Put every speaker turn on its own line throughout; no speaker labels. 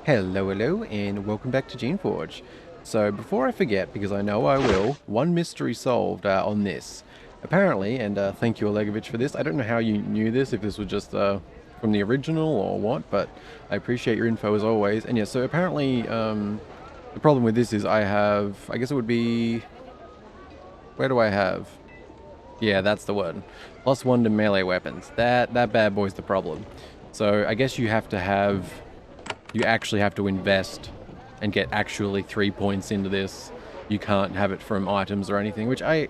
Hello, and welcome back to Geneforge. So, before I forget, because I know I will, one mystery solved on this. Apparently, and thank you, Olegovich, for this. I don't know how you knew this, if this was just from the original or what, but I appreciate your info as always. And yeah, so apparently, the problem with this is I guess it would be, where do I have? Yeah, that's the one. +1 to melee weapons. That bad boy's the problem. So, I guess you actually have to invest and get actually 3 points into this. You can't have it from items or anything, which I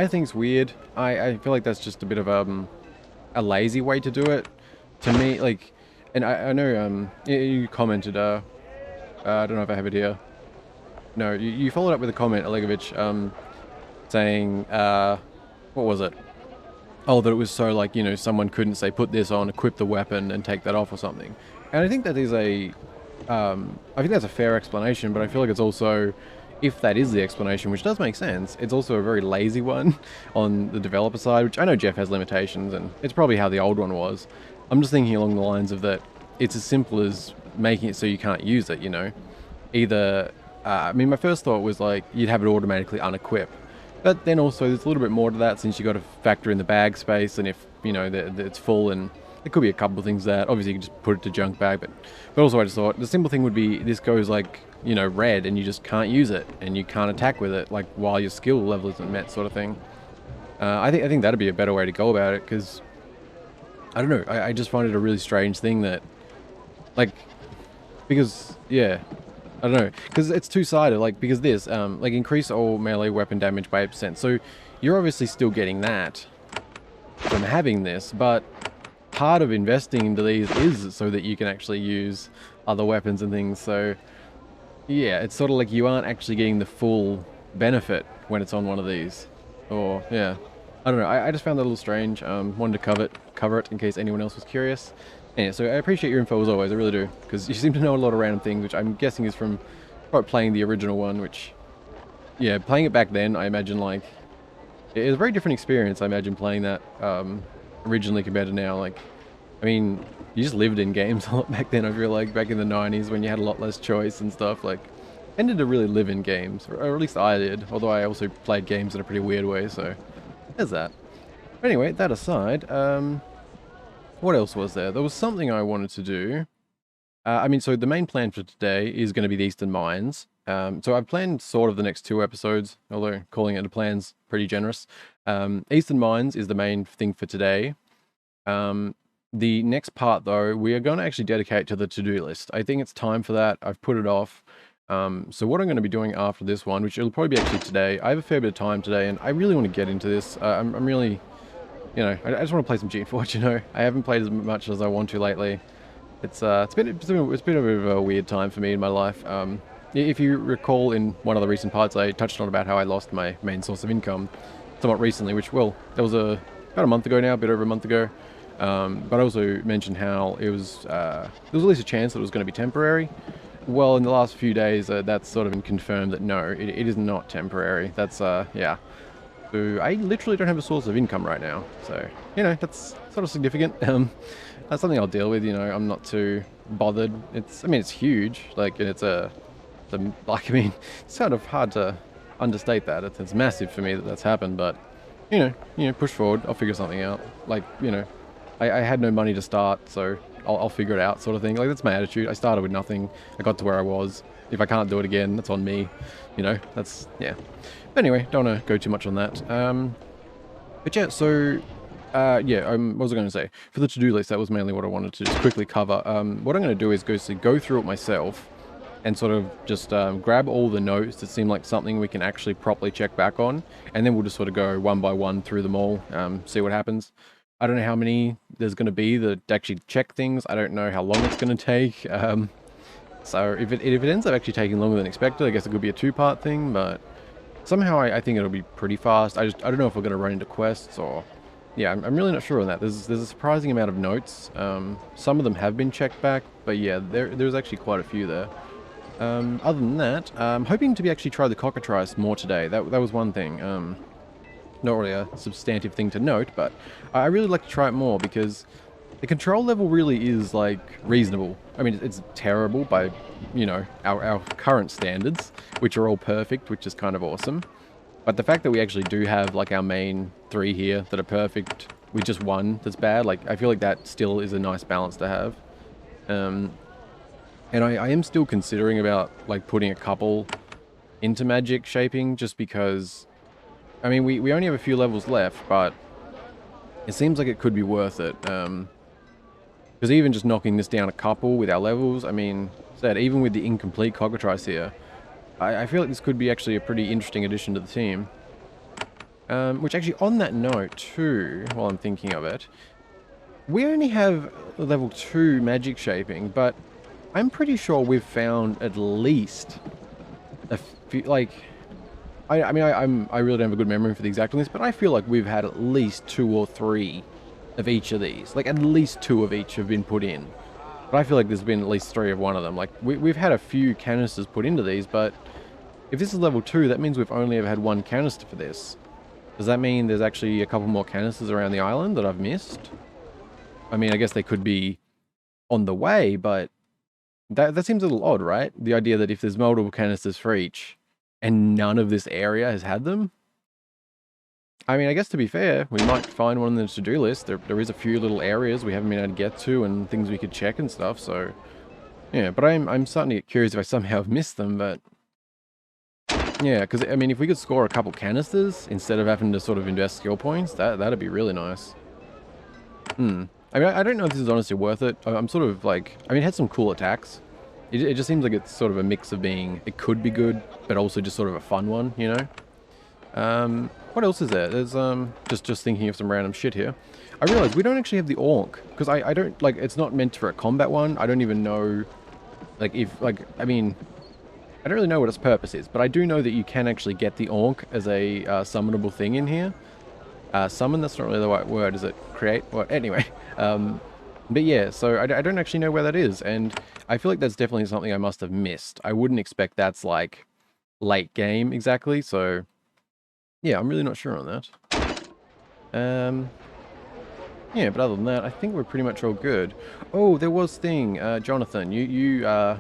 think's weird. I feel like that's just a bit of a lazy way to do it. To me, like, and I know you commented I don't know if I have it here. No, you followed up with a comment, Olegovich, saying what was it? Oh, that it was so, like, someone couldn't say put this on, equip the weapon, and take that off or something. And I think that is I think that's a fair explanation, but I feel like it's also, if that is the explanation, which does make sense, it's also a very lazy one on the developer side, which I know Jeff has limitations, and it's probably how the old one was. I'm just thinking along the lines of that it's as simple as making it so you can't use it, Either, I mean, my first thought was like, you'd have it automatically unequip. But then also, there's a little bit more to that since you got to factor in the bag space, and if, it's full, and there could be a couple of things that, obviously you can just put it to junk bag, but also I just thought, the simple thing would be, this goes like, red, and you just can't use it, and you can't attack with it, like, while your skill level isn't met, sort of thing. I think that'd be a better way to go about it, because, I don't know, I just find it a really strange thing that, like, because, yeah, I don't know, because it's two-sided, like, because this, like, increase all melee weapon damage by 8%, so you're obviously still getting that from having this, but part of investing into these is so that you can actually use other weapons and things, so, yeah, it's sort of like you aren't actually getting the full benefit when it's on one of these, or, yeah, I don't know, I just found that a little strange, wanted to cover it in case anyone else was curious. Yeah, so I appreciate your info as always, I really do, because you seem to know a lot of random things, which I'm guessing is from playing the original one, which, yeah, playing it back then, I imagine, like, it was a very different experience, I imagine, playing that originally compared to now. Like, I mean, you just lived in games a lot back then, I feel like, back in the 90s when you had a lot less choice and stuff, like, tended to really live in games, or at least I did, although I also played games in a pretty weird way, so there's that. But anyway, that aside, what else was there? There was something I wanted to do. I mean, so the main plan for today is going to be the Eastern Mines. So I've planned sort of the next 2 episodes, although calling it a plan's pretty generous. Eastern Mines is the main thing for today. The next part, though, we are going to actually dedicate to the to-do list. I think it's time for that. I've put it off. So what I'm going to be doing after this one, which it'll probably be actually today, I have a fair bit of time today, and I really want to get into this. I'm really, I just want to play some Geneforge, I haven't played as much as I want to lately. It's been a bit of a weird time for me in my life. If you recall, in one of the recent parts, I touched on about how I lost my main source of income somewhat recently, which, well, that was about a month ago now, a bit over a month ago. But I also mentioned how there was at least a chance that it was going to be temporary. Well, in the last few days, that's sort of been confirmed that no, it is not temporary. That's, yeah. So I literally don't have a source of income right now. So, that's sort of significant. That's something I'll deal with, I'm not too bothered. I mean, it's huge, like, and like, I mean, it's kind of hard to understate that. It's massive for me that that's happened, but, push forward, I'll figure something out. Like, I had no money to start, so I'll figure it out, sort of thing. Like, that's my attitude. I started with nothing. I got to where I was. If I can't do it again, that's on me. That's, yeah. But anyway, don't want to go too much on that. But yeah, so, yeah, what was I going to say? For the to-do list, that was mainly what I wanted to just quickly cover. What I'm going to do is go through it myself and sort of just grab all the notes that seem like something we can actually properly check back on, and then we'll just sort of go one by one through them all, see what happens. I don't know how many there's going to be that actually check things. I don't know how long it's going to take. So if it ends up actually taking longer than expected, I guess it could be a 2-part thing, but somehow I think it'll be pretty fast. I don't know if we're going to run into quests or... Yeah, I'm really not sure on that. There's a surprising amount of notes. Some of them have been checked back, but yeah, there's actually quite a few there. Other than that, I'm hoping to actually try the cockatrice more today. That was one thing. Not really a substantive thing to note, but I really like to try it more because the control level really is like reasonable. I mean, it's terrible by, you know, our current standards, which are all perfect, which is kind of awesome. But the fact that we actually do have like our main three here that are perfect with just one that's bad, like I feel like that still is a nice balance to have. Um, and I am still considering about like putting a couple into magic shaping just because, I mean, we only have a few levels left, but it seems like it could be worth it. Because even just knocking this down a couple with our levels, I mean, said even with the incomplete cockatrice here, I feel like this could be actually a pretty interesting addition to the team. Which actually, on that note too, while I'm thinking of it, we only have level 2 magic shaping, but I'm pretty sure we've found at least a few, like, I mean, I really don't have a good memory for the exact list, but I feel like we've had at least 2 or 3 of each of these. Like, at least 2 of each have been put in. But I feel like there's been at least 3 of one of them. Like, we've had a few canisters put into these, but if this is level 2, that means we've only ever had 1 canister for this. Does that mean there's actually a couple more canisters around the island that I've missed? I mean, I guess they could be on the way, but that seems a little odd, right? The idea that if there's multiple canisters for each, and none of this area has had them? I mean, I guess to be fair, we might find one on the to-do list. There is a few little areas we haven't been able to get to and things we could check and stuff, so... Yeah, but I'm starting to get curious if I somehow have missed them, but... Yeah, because, I mean, if we could score a couple canisters instead of having to sort of invest skill points, that'd be really nice. I mean, I don't know if this is honestly worth it. I'm sort of like... I mean, it had some cool attacks. It just seems like it's sort of a mix of being... It could be good, but also just sort of a fun one, you know? What else is there? There's, just thinking of some random shit here. I realize we don't actually have the Orc, because I don't... Like, it's not meant for a combat one. I don't even know... Like, if... Like, I mean... I don't really know what its purpose is, but I do know that you can actually get the Orc as a summonable thing in here. Summon, that's not really the right word, is it? Create? What? Anyway. But yeah, so I don't actually know where that is, and I feel like that's definitely something I must have missed. I wouldn't expect that's, like, late game exactly, so... Yeah, I'm really not sure on that. Yeah, but other than that, I think we're pretty much all good. Oh, there was thing, Jonathan, you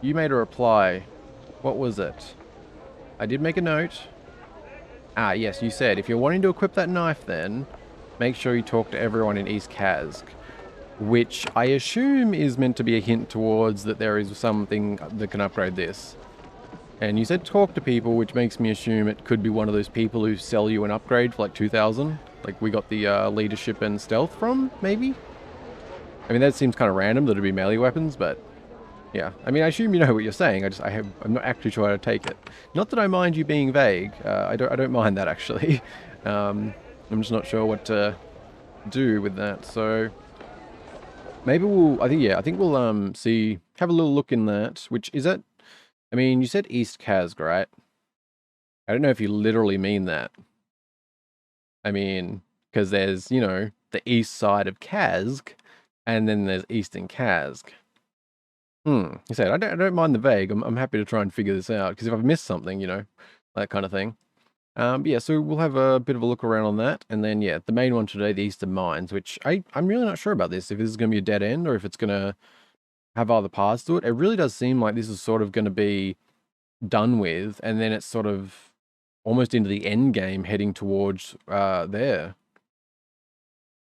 made a reply. What was it? I did make a note. Ah, yes, you said, if you're wanting to equip that knife then, make sure you talk to everyone in East Kazg. Which I assume is meant to be a hint towards that there is something that can upgrade this. And you said talk to people, which makes me assume it could be one of those people who sell you an upgrade for like 2,000. Like we got the leadership and stealth from, maybe? I mean, that seems kind of random that it'd be melee weapons, but... Yeah, I mean, I assume you know what you're saying. I'm not actually sure how to take it. Not that I mind you being vague. I don't mind that actually. I'm just not sure what to do with that. So maybe I think we'll have a little look in that. Which is it? I mean, you said East Kazg, right? I don't know if you literally mean that. I mean, because there's, you know, the east side of Kazg, and then there's Eastern Kazg. You said, I don't mind the vague. I'm happy to try and figure this out, because if I've missed something, you know, that kind of thing. But yeah, so we'll have a bit of a look around on that, and then, yeah, the main one today, the Eastern Mines, which I'm really not sure about this, if this is going to be a dead end, or if it's going to have other paths to it. It really does seem like this is sort of going to be done with, and then it's sort of almost into the end game heading towards there.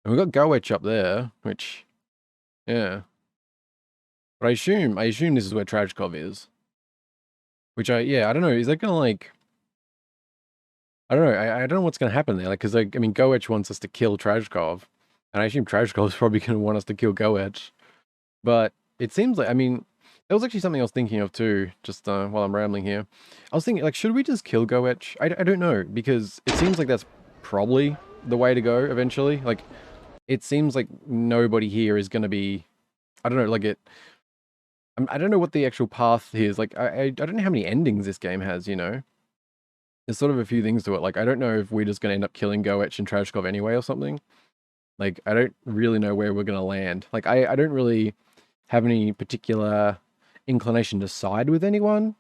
And we've got Goetch up there, which, yeah. But I assume this is where Trajkov is. Which I don't know, is that gonna like... I don't know, I don't know what's gonna happen there, like, because, like, I mean, Goetch wants us to kill Trajkov, and I assume Trajkov's probably gonna want us to kill Goetch. But it seems like, I mean, there was actually something I was thinking of too, just while I'm rambling here. I was thinking, like, should we just kill Goetch? I don't know, because it seems like that's probably the way to go eventually. Like, it seems like nobody here is gonna be... I don't know, like, I don't know what the actual path is. Like, I don't know how many endings this game has, you know? There's sort of a few things to it. Like, I don't know if we're just going to end up killing Goetch and Trashkov anyway or something. Like, I don't really know where we're going to land. Like, I don't really have any particular inclination to side with anyone,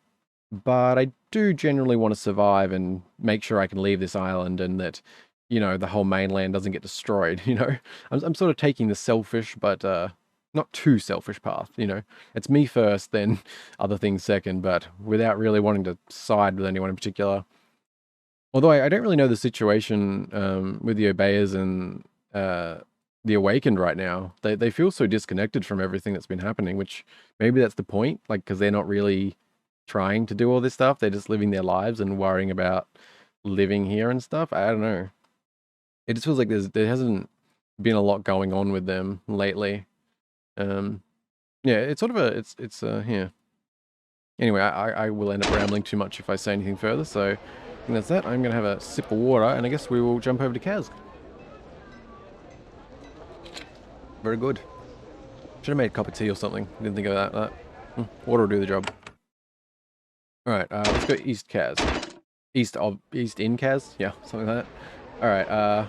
but I do generally want to survive and make sure I can leave this island, and that you know, the whole mainland doesn't get destroyed, you know? I'm sort of taking the selfish, but not too selfish path, you know? It's me first, then other things second, but without really wanting to side with anyone in particular. Although I don't really know the situation with the Obeyers and the Awakened right now. They feel so disconnected from everything that's been happening, which maybe that's the point, like, because they're not really trying to do all this stuff. They're just living their lives and worrying about living here and stuff. I don't know. It just feels like there hasn't been a lot going on with them lately. Um, yeah, it's sort of a it's yeah. Anyway, I will end up rambling too much if I say anything further. So I think that's that. I'm gonna have a sip of water, and I guess we will jump over to Kazg. Very good. Should have made a cup of tea or something. Didn't think of that. Water will do the job. All right, let's go East Kaz. East in Kaz? Yeah, something like that. All right,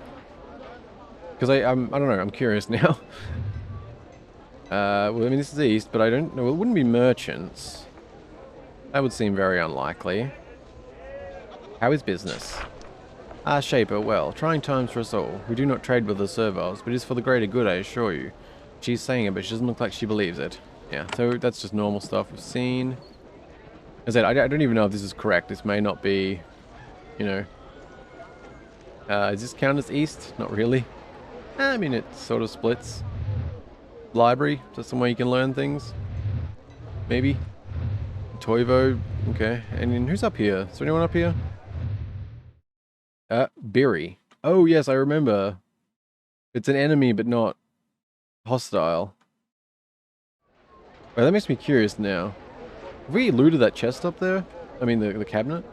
because I don't know. I'm curious now. Well, I mean, this is East, but I don't know. Well, it wouldn't be merchants. That would seem very unlikely. How is business? Ah, Shaper, well, trying times for us all. We do not trade with the serviles, but it is for the greater good, I assure you. She's saying it, but she doesn't look like she believes it. Yeah, so that's just normal stuff we've seen. As I said, I don't even know if this is correct. This may not be, you know... is this count as East? Not really. I mean, it sort of splits. Library, just somewhere you can learn things. Maybe. Toivo, okay. And then who's up here? Is there anyone up here? Biri. Oh, yes, I remember. It's an enemy, but not hostile. Well, that makes me curious now. Have we looted that chest up there? I mean, the cabinet?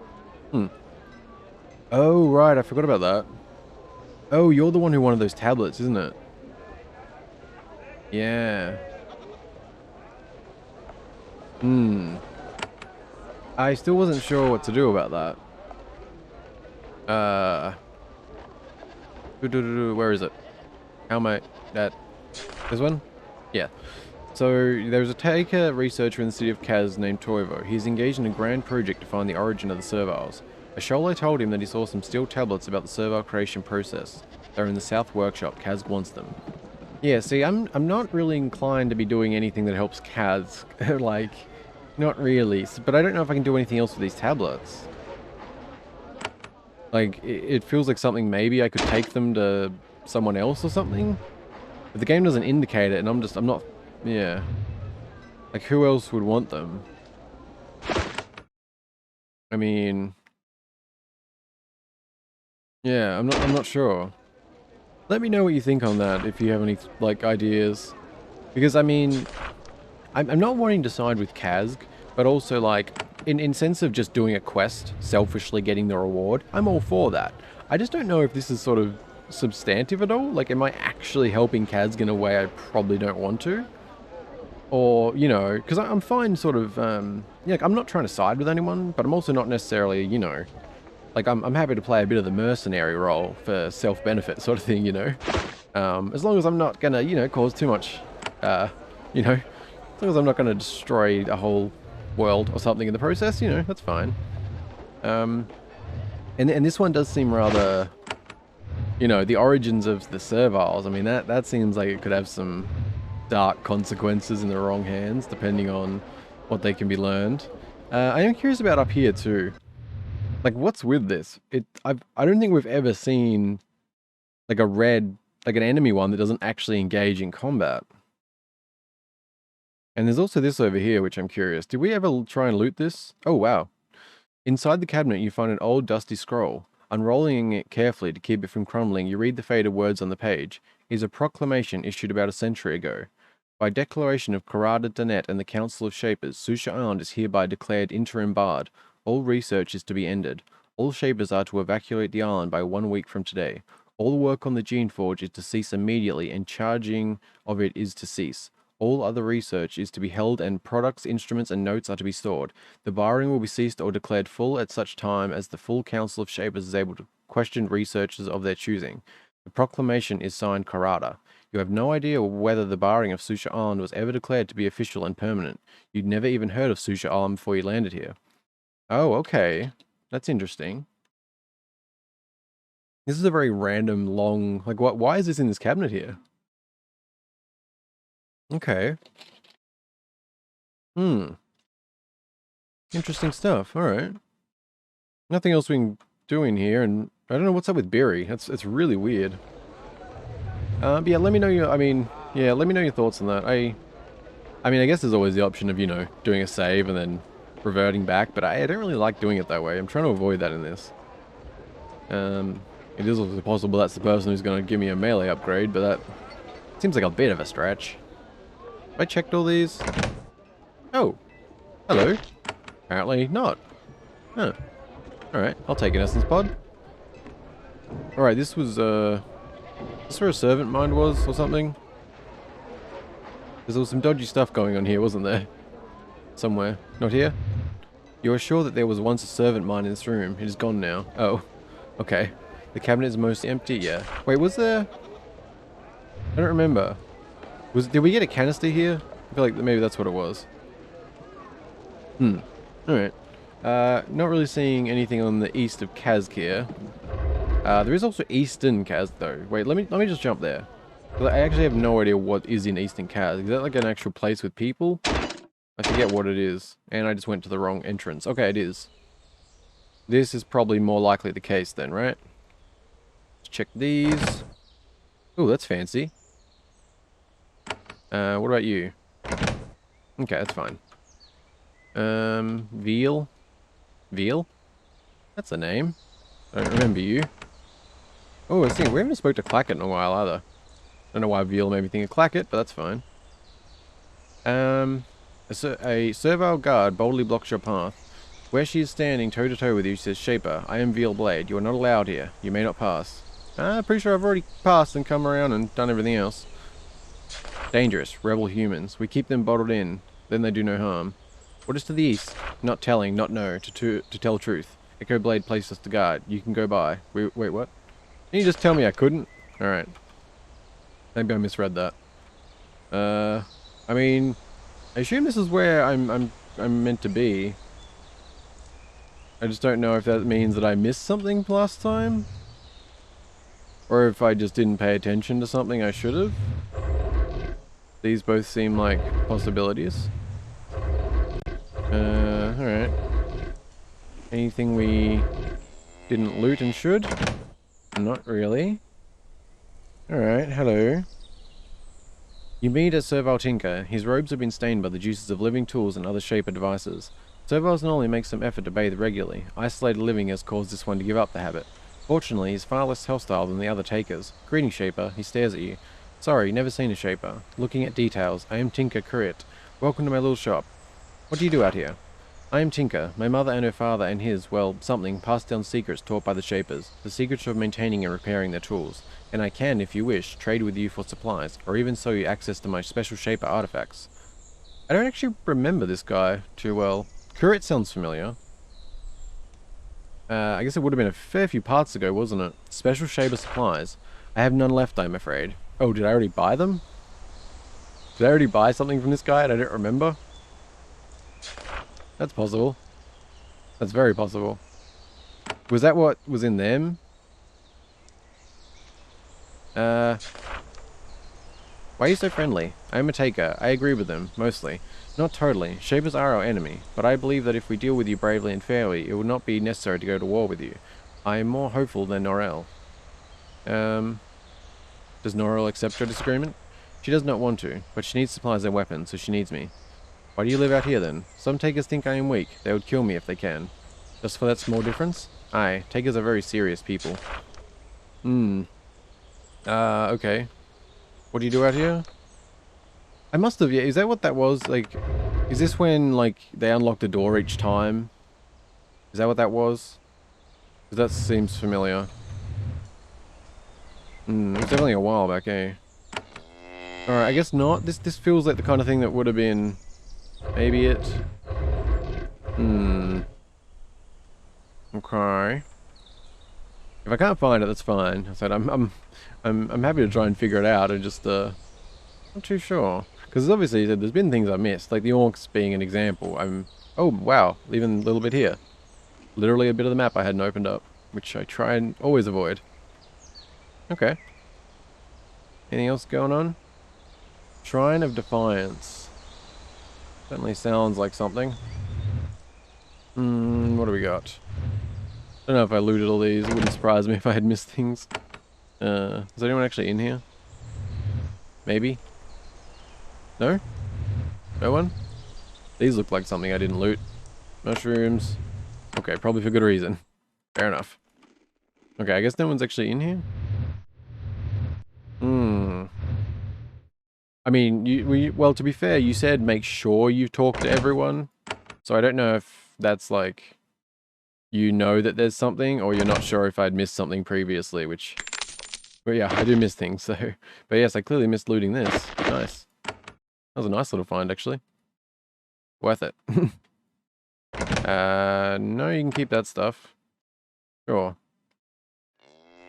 Oh, right, I forgot about that. Oh, you're the one who wanted those tablets, isn't it? Yeah. I still wasn't sure what to do about that. Where is it? How am I... This one? Yeah. So, there's a Taker researcher in the city of Kaz named Toivo. He's engaged in a grand project to find the origin of the serviles. Ashole told him that he saw some steel tablets about the servile creation process. They're in the South Workshop. Kaz wants them. Yeah, see, I'm not really inclined to be doing anything that helps Kaz. Like, not really. But I don't know if I can do anything else with these tablets. Like, it feels like something maybe I could take them to someone else or something. But the game doesn't indicate it, and I'm not, yeah. Like, who else would want them? I mean, yeah, I'm not sure. Let me know what you think on that, if you have any, like, ideas. Because, I mean, I'm not wanting to side with Kazg, but also, like, in sense of just doing a quest, selfishly getting the reward, I'm all for that. I just don't know if this is sort of substantive at all. Like, am I actually helping Kazg in a way I probably don't want to? Or, you know, because I'm fine sort of, yeah, I'm not trying to side with anyone, but I'm also not necessarily, you know, like, I'm happy to play a bit of the mercenary role for self-benefit sort of thing, you know? As long as I'm not gonna, you know, cause too much, you know, as long as I'm not gonna destroy a whole world or something in the process, you know, that's fine. And this one does seem rather, you know, the origins of the serviles, I mean, that seems like it could have some dark consequences in the wrong hands, depending on what they can be learned. I am curious about up here too. Like, what's with this? I don't think we've ever seen like like an enemy one that doesn't actually engage in combat. And there's also this over here, which I'm curious. Did we ever try and loot this? Oh, wow. Inside the cabinet, you find an old dusty scroll. Unrolling it carefully to keep it from crumbling, you read the faded words on the page. It is a proclamation issued about a century ago. By declaration of Karada Danet and the Council of Shapers, Susha Island is hereby declared interim barred. All research is to be ended. All Shapers are to evacuate the island by 1 week from today. All work on the Geneforge is to cease immediately, and charging of it is to cease. All other research is to be held, and products, instruments, and notes are to be stored. The barring will be ceased or declared full at such time as the full Council of Shapers is able to question researchers of their choosing. The proclamation is signed Karada. You have no idea whether the barring of Susha Island was ever declared to be official and permanent. You'd never even heard of Susha Island before you landed here. Oh, okay. That's interesting. This is a very random, long... Like, what? Why is this in this cabinet here? Okay. Hmm. Interesting stuff. Alright. Nothing else we can do in here, and I don't know what's up with Berry. It's really weird. But yeah, let me know your... yeah, let me know your thoughts on that. I mean, I guess there's always the option of, you know, doing a save and then reverting back, but I don't really like doing it that way. I'm trying to avoid that in this. It is also possible that's the person who's going to give me a melee upgrade, but that seems like a bit of a stretch. Have I checked all these? Oh. Hello. Apparently not. Huh. Alright, I'll take an essence pod. Alright, this was, is this where a servant mine was, or something? Because there was some dodgy stuff going on here, wasn't there? Somewhere. Not here? You are sure that there was once a servant mine in this room. It is gone now. Oh. Okay. The cabinet is mostly empty, yeah. Wait, was there... I don't remember. Did we get a canister here? I feel like maybe that's what it was. Alright. Not really seeing anything on the east of Kazg here. There is also Eastern Kazg though. Wait, let me just jump there. I actually have no idea what is in Eastern Kazg. Is that like an actual place with people? I forget what it is. And I just went to the wrong entrance. Okay, it is. This is probably more likely the case then, right? Let's check these. Oh, that's fancy. What about you? Okay, that's fine. Veal? Veal? That's a name. I don't remember you. Oh, I was thinking, we haven't spoke to Clackett in a while either. Don't know why Veal made me think of Clackett, but that's fine. A servile guard boldly blocks your path. Where she is standing toe-to-toe with you, she says, Shaper, I am Veal Blade. You are not allowed here. You may not pass. Pretty sure I've already passed and come around and done everything else. Dangerous, rebel humans. We keep them bottled in. Then they do no harm. What is to the east? Not telling, not know, to tell truth. Echo Blade placed us to guard. You can go by. Wait, what? Can you just tell me I couldn't? Alright. Maybe I misread that. I mean, I assume this is where I'm meant to be. I just don't know if that means that I missed something last time. Or if I just didn't pay attention to something I should have. These both seem like possibilities. Alright. Anything we didn't loot and should? Not really. Alright, hello. You meet a servile tinker. His robes have been stained by the juices of living tools and other shaper devices. Serviles normally make some effort to bathe regularly. Isolated living has caused this one to give up the habit. Fortunately, he's far less hostile than the other takers. Greeting, Shaper. He stares at you. Sorry, never seen a Shaper. Looking at details. I am Tinker Kurit. Welcome to my little shop. What do you do out here? I am Tinker. My mother and her father and his, well, something, passed down secrets taught by the Shapers. The secrets of maintaining and repairing their tools. And I can, if you wish, trade with you for supplies, or even sell you access to my special Shaper artifacts. I don't actually remember this guy too well. Kurit sounds familiar. I guess it would have been a fair few parts ago, wasn't it? Special Shaper supplies. I have none left, I'm afraid. Oh, did I already buy them? Did I already buy something from this guy and I don't remember? That's possible. That's very possible. Was that what was in them? Why are you so friendly? I am a taker. I agree with them, mostly. Not totally. Shapers are our enemy, but I believe that if we deal with you bravely and fairly, it will not be necessary to go to war with you. I am more hopeful than Norel. Does Norel accept your disagreement? She does not want to, but she needs supplies and weapons, so she needs me. Why do you live out here then? Some takers think I am weak. They would kill me if they can. Just for that small difference? Aye, takers are very serious people. Okay. What do you do out here? I must have, yeah, is that what that was? Like, is this when, like, they unlock the door each time? Is that what that was? Because that seems familiar. It was definitely a while back, eh? Alright, I guess not. This feels like the kind of thing that would have been... maybe it. Okay. If I can't find it, that's fine. I said I'm happy to try and figure it out. I just not too sure. Because obviously there's been things I missed, like the orcs being an example. Oh wow, even a little bit here. Literally a bit of the map I hadn't opened up, which I try and always avoid. Okay. Anything else going on? Shrine of Defiance. Certainly sounds like something. What do we got? I don't know if I looted all these. It wouldn't surprise me if I had missed things. Is anyone actually in here? Maybe? No? No one? These look like something I didn't loot. Mushrooms. Okay, probably for good reason. Fair enough. Okay, I guess no one's actually in here? I mean, well, to be fair, you said make sure you talk to everyone. So I don't know if that's like, you know that there's something, or you're not sure if I'd missed something previously, which... But yeah, I do miss things, so... But yes, I clearly missed looting this. Nice. That was a nice little find, actually. Worth it. No, you can keep that stuff. Sure.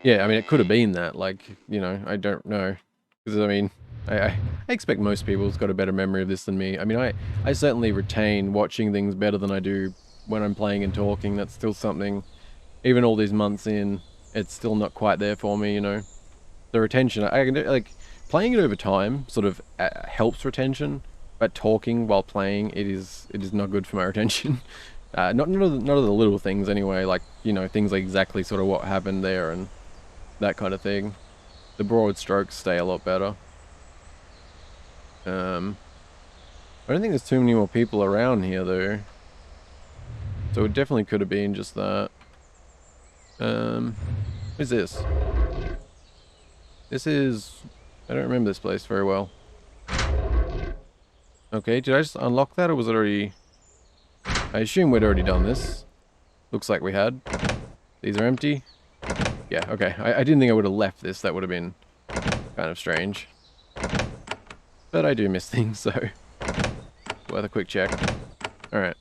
Yeah, I mean, it could have been that, like, you know, I don't know. Because, I mean, I expect most people's got a better memory of this than me. I mean, I certainly retain watching things better than I do when I'm playing and talking. That's still something, even all these months in, it's still not quite there for me, you know. The retention, I can do, like, playing it over time sort of helps retention, but talking while playing, it is not good for my retention. Not of the little things anyway, like, you know, things like exactly sort of what happened there and that kind of thing. The broad strokes stay a lot better. I don't think there's too many more people around here though. So it definitely could have been just that. What is this? This is... I don't remember this place very well. Okay, did I just unlock that or was it already... I assume we'd already done this. Looks like we had. These are empty. Yeah, okay. I didn't think I would have left this. That would have been kind of strange. But I do miss things, so... worth a quick check. Alright.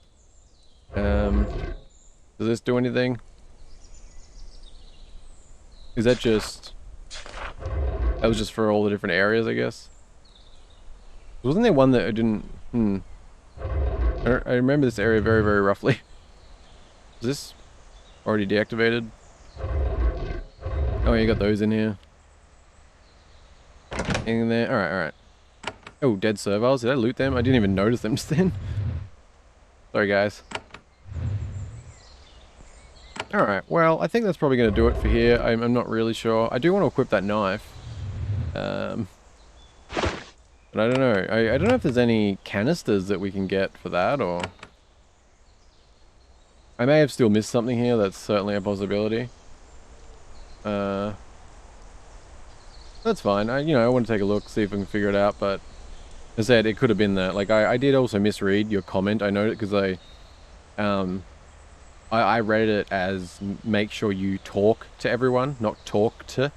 Does this do anything? Is that just... That was just for all the different areas, I guess? Wasn't there one that I didn't... I remember this area very, very roughly. Is this already deactivated? Oh, you got those in here. Anything in there? Alright, alright. Oh, dead serviles. Did I loot them? I didn't even notice them just then. Sorry, guys. Alright, well, I think that's probably going to do it for here. I'm not really sure. I do want to equip that knife. But I don't know. I don't know if there's any canisters that we can get for that, or... I may have still missed something here. That's certainly a possibility. That's fine. I want to take a look, see if I can figure it out, but... As I said, it could have been that. Like, I did also misread your comment. I know it because I read it as make sure you talk to everyone, not talk to.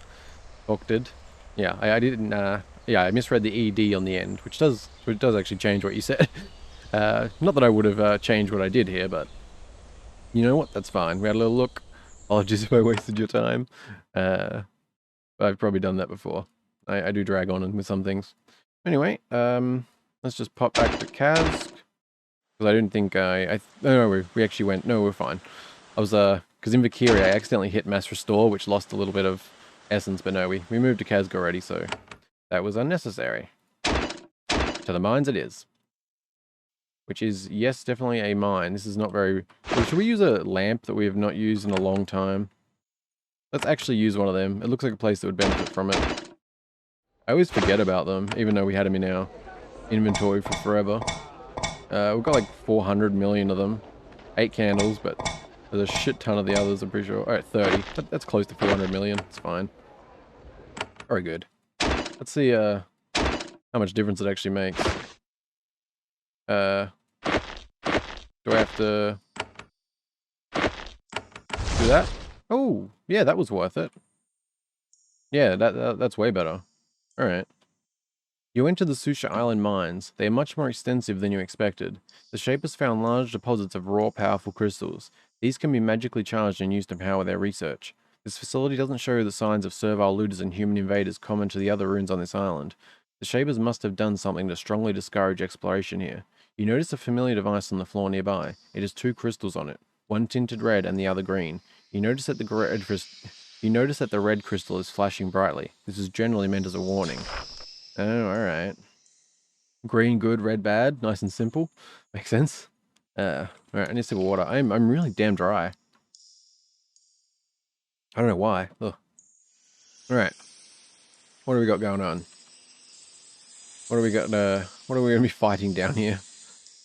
Talked. Yeah, I didn't, yeah, I misread the ED on the end, which does actually change what you said. Not that I would have changed what I did here, but you know what? That's fine. We had a little look. Apologies if I wasted your time. I've probably done that before. I do drag on with some things. Anyway, let's just pop back to Kazg. Because I didn't think no, we actually went, no, we're fine. I was, because in Valkyria I accidentally hit mass restore, which lost a little bit of essence, but no, we moved to Kazg already, so that was unnecessary. To the mines it is. Which is, yes, definitely a mine. This is not very... Should we use a lamp that we have not used in a long time? Let's actually use one of them. It looks like a place that would benefit from it. I always forget about them, even though we had them in our inventory for forever. We've got like 400 million of them. 8 candles, but there's a shit ton of the others, I'm pretty sure. Alright, 30. That's close to 400 million. It's fine. Very good. Let's see how much difference it actually makes. Do I have to do that? Oh, yeah, that was worth it. Yeah, that's way better. Alright. You enter the Susha Island mines. They are much more extensive than you expected. The Shapers found large deposits of raw, powerful crystals. These can be magically charged and used to power their research. This facility doesn't show the signs of servile looters and human invaders common to the other ruins on this island. The Shapers must have done something to strongly discourage exploration here. You notice a familiar device on the floor nearby. It has 2 crystals on it, one tinted red and the other green. You notice that the you notice that the red crystal is flashing brightly. This is generally meant as a warning. Oh, alright. Green good, red bad. Nice and simple. Makes sense. Alright, I need a sip of water. I'm really damn dry. I don't know why. Ugh. Alright. What do we got going on? What do we got, what are we going to be fighting down here?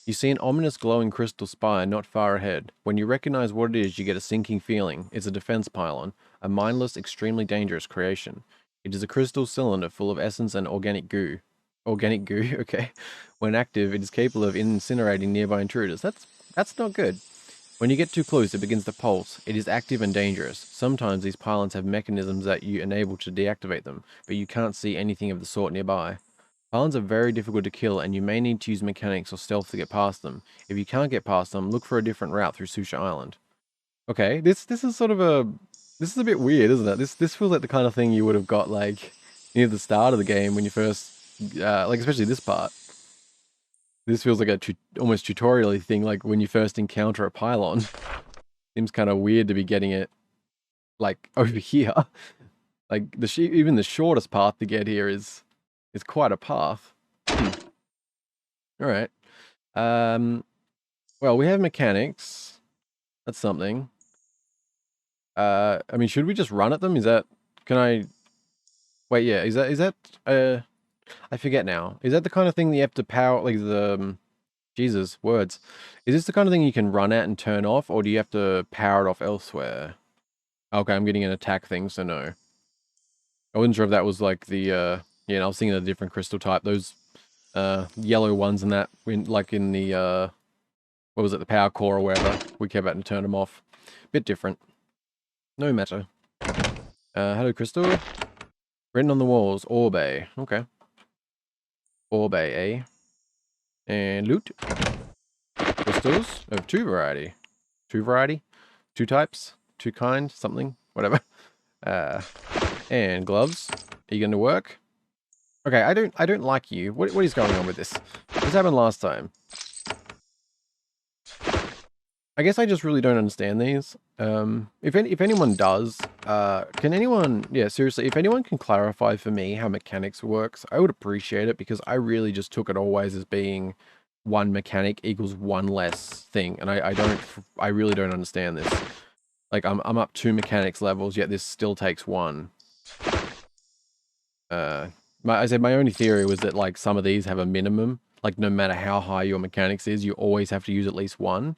You see an ominous glowing crystal spire not far ahead. When you recognize what it is, you get a sinking feeling. It's a defense pylon, a mindless, extremely dangerous creation. It is a crystal cylinder full of essence and organic goo. Organic goo, okay. When active, it is capable of incinerating nearby intruders. That's not good. When you get too close, it begins to pulse. It is active and dangerous. Sometimes these pylons have mechanisms that you enable to deactivate them, but you can't see anything of the sort nearby. Pylons are very difficult to kill, and you may need to use mechanics or stealth to get past them. If you can't get past them, look for a different route through Susha Island. Okay, this is sort of a... This is a bit weird, isn't it? This feels like the kind of thing you would have got, like, near the start of the game when you first... like, especially this part. This feels like a almost tutorial-y thing, like when you first encounter a pylon. Seems kind of weird to be getting it, like, over here. Like, even the shortest path to get here is quite a path. Alright. Well, we have mechanics. That's something. I mean, should we just run at them? Is that... Can I... Wait, yeah, is that... I forget now. Is that the kind of thing that you have to power... Like, the... Jesus, words. Is this the kind of thing you can run at and turn off, or do you have to power it off elsewhere? Okay, I'm getting an attack thing, so no. I wasn't sure if that was like the, yeah, I was thinking of a different crystal type. Those, yellow ones and that, like in the, what was it, the power core or whatever. We kept having to turn them off. Bit different. No matter. Hello, crystal. Written on the walls, Orbe. Okay. Orbe, eh? And loot. Crystals of two variety. Two variety? Two types? Two kind? Something? Whatever. And gloves. Are you going to work? Okay, I don't like you. What is going on with this? This happened last time. I guess I just really don't understand these. If anyone does, can anyone, yeah, seriously, if anyone can clarify for me how mechanics works, I would appreciate it, because I really just took it always as being one mechanic equals one less thing, and I really don't understand this. Like, I'm up 2 mechanics levels, yet this still takes 1. I said my only theory was that, like, some of these have a minimum. Like, no matter how high your mechanics is, you always have to use at least 1.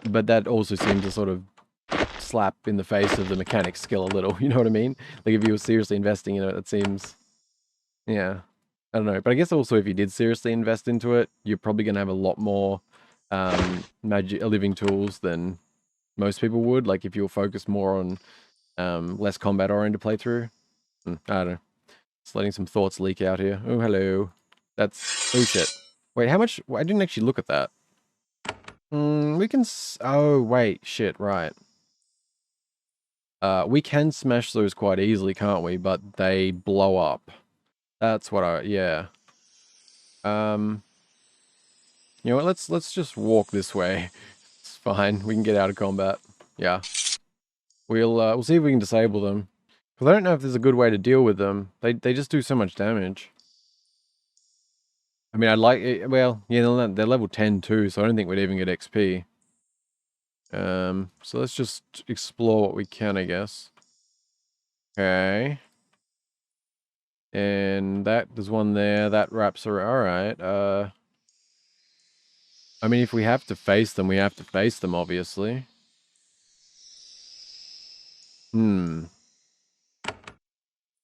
But that also seems to sort of slap in the face of the mechanics skill a little, you know what I mean? Like, if you were seriously investing in it, it seems... Yeah. I don't know. But I guess also if you did seriously invest into it, you're probably going to have a lot more magic living tools than most people would. Like, if you were focused more on less combat-oriented playthrough. I don't know. Just letting some thoughts leak out here. Oh, hello. That's... Oh, shit. Wait, how much... I didn't actually look at that. We can... Oh, wait. Shit, right. We can smash those quite easily, can't we? But they blow up. That's what I... Yeah. You know what? Let's just walk this way. It's fine. We can get out of combat. Yeah. We'll see if we can disable them. Because I don't know if there's a good way to deal with them. They just do so much damage. I mean, I'd like it, well, yeah, they're level 10 too, so I don't think we'd even get XP. So let's just explore what we can, I guess. Okay. And there's one there, that wraps around, alright, I mean, if we have to face them, we have to face them, obviously. I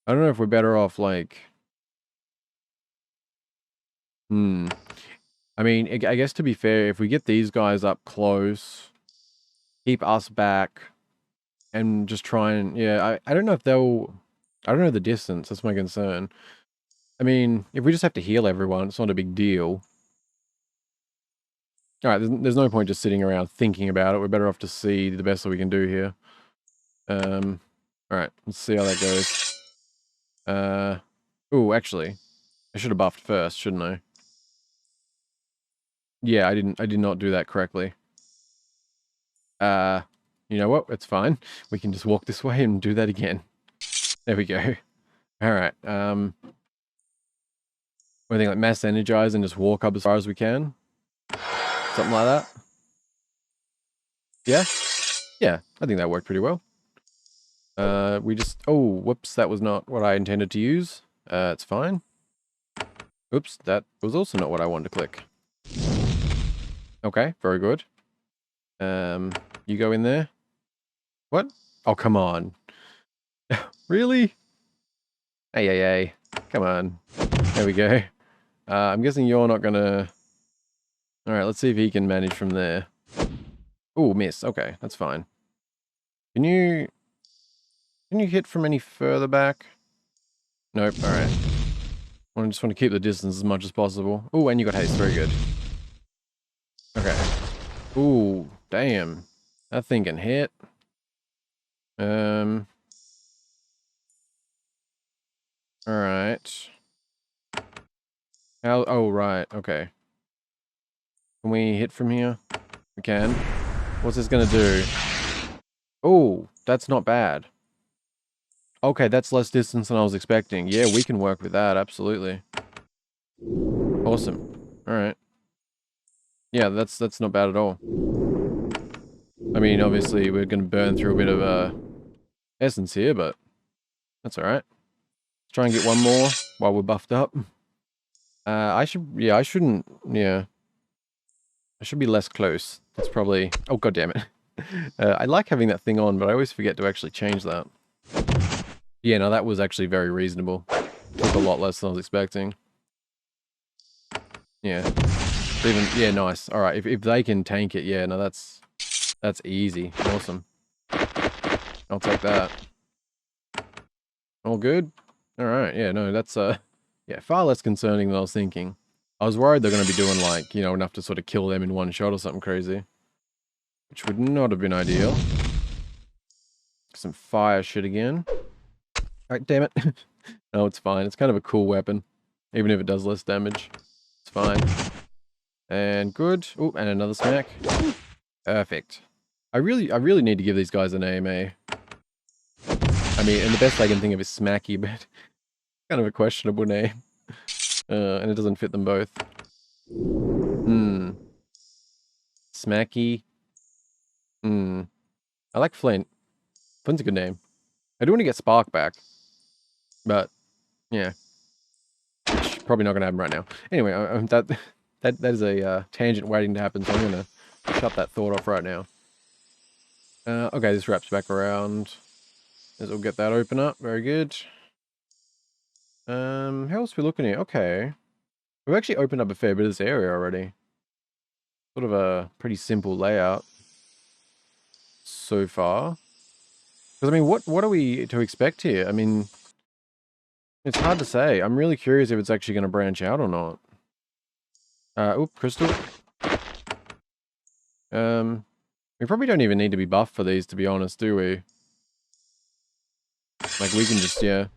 don't know if we're better off, like... I mean, I guess to be fair, if we get these guys up close, keep us back, and just try and... Yeah, I don't know if they'll... I don't know the distance, that's my concern. I mean, if we just have to heal everyone, it's not a big deal. Alright, there's no point just sitting around thinking about it. We're better off to see the best that we can do here. Alright, let's see how that goes. Ooh, actually, I should have buffed first, shouldn't I? Yeah, I did not do that correctly. you know what? It's fine. We can just walk this way and do that again. There we go. All right. I think like mass energize and just walk up as far as we can. Something like that. Yeah? Yeah, I think that worked pretty well. We just... Oh, whoops, that was not what I intended to use. It's fine. Oops, that was also not what I wanted to click. Okay, very good. You go in there. What? Oh, come on. Really? Hey. Come on. There we go. I'm guessing you're not gonna... Alright, let's see if he can manage from there. Oh, miss. Okay, that's fine. Can you hit from any further back? Nope, alright. I just want to keep the distance as much as possible. Oh, and you got haste. Very good. Okay. Ooh, damn. That thing can hit. Alright. How... Oh, right. Okay. Can we hit from here? We can. What's this gonna do? Oh, that's not bad. Okay, that's less distance than I was expecting. Yeah, we can work with that, absolutely. Awesome. Alright. Yeah, that's not bad at all. I mean, obviously, we're gonna burn through a bit of essence here, but that's alright. Let's try and get one more while we're buffed up. I shouldn't, yeah. I should be less close. That's probably... Oh, god damn it. I like having that thing on, but I always forget to actually change that. Yeah, no, that was actually very reasonable. Took a lot less than I was expecting. Yeah. Even... Yeah, nice. Alright, if they can tank it, yeah, no, that's easy. Awesome. I'll take that. All good? Alright, yeah, no, that's, yeah, far less concerning than I was thinking. I was worried they're going to be doing, like, you know, enough to sort of kill them in one shot or something crazy. Which would not have been ideal. Some fire shit again. Alright, damn it. No, it's fine. It's kind of a cool weapon. Even if it does less damage. It's fine. And good. Oh, and another smack. Perfect. I really need to give these guys an AMA. I mean, and the best I can think of is Smacky, but kind of a questionable name. And it doesn't fit them both. Smacky. I like Flint. Flint's a good name. I do want to get Spark back. But, yeah. Which, probably not going to happen right now. Anyway, that is a tangent waiting to happen, so I'm going to shut that thought off right now. Okay, this wraps back around. As we'll get that open up. Very good. How else are we looking here? Okay. We've actually opened up a fair bit of this area already. Sort of a pretty simple layout. So far. Because, I mean, what are we to expect here? I mean, it's hard to say. I'm really curious if it's actually going to branch out or not. Oop, crystal. We probably don't even need to be buffed for these, to be honest, do we? Like, we can just, yeah.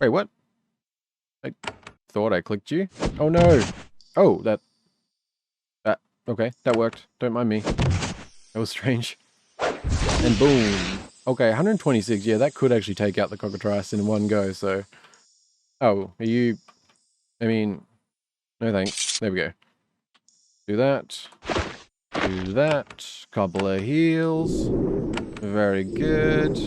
Wait, what? I thought I clicked you. Oh, no. Oh, that... Okay, that worked. Don't mind me. That was strange. And boom. Okay, 126. Yeah, that could actually take out the cockatrice in one go, so... Oh, are you... I mean... No thanks. There we go. Do that. Do that. Couple of heals. Very good.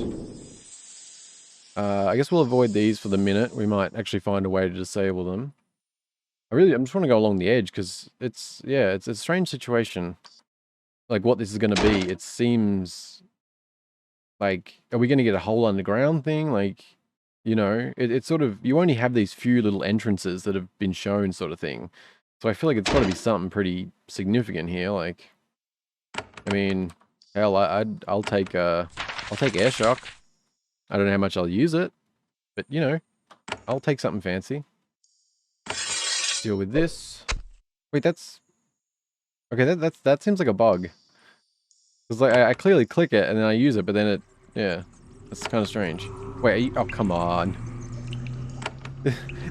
I guess we'll avoid these for the minute. We might actually find a way to disable them. I'm just want to go along the edge, because it's a strange situation. Like, what this is going to be. It seems... Like, are we going to get a whole underground thing? Like, you know, it's sort of... You only have these few little entrances that have been shown, sort of thing. So I feel like it's got to be something pretty significant here. Like, I mean, hell, I'll take air shock. I don't know how much I'll use it, but you know, I'll take something fancy. Deal with this. Wait, that's okay. That seems like a bug. Cause like I clearly click it and then I use it, but then it, yeah, that's kind of strange. Wait, oh come on.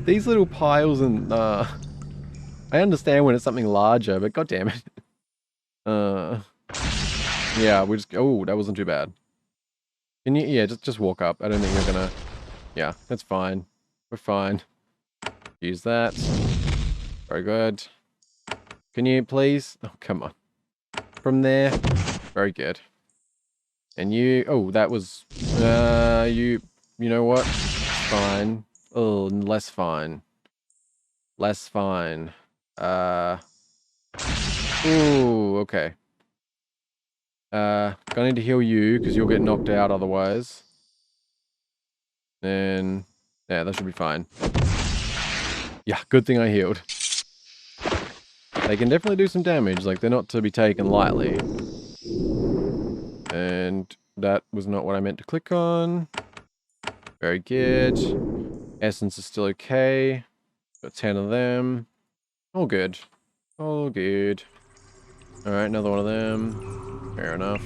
These little piles and I understand when it's something larger, but god damn it. Yeah, we just... Oh, that wasn't too bad. Can you? Yeah, just walk up. I don't think you're gonna. Yeah, that's fine. We're fine. Use that. Very good. Can you please? Oh, come on. From there. Very good. And you. Oh, that was. You. You know what? Fine. Oh, less fine. Less fine. Ooh, okay. Gonna need to heal you because you'll get knocked out otherwise. And yeah, that should be fine. Yeah, good thing I healed. They can definitely do some damage, like they're not to be taken lightly. And that was not what I meant to click on. Very good. Essence is still okay. Got 10 of them. All good. All good. Alright, another one of them. Fair enough.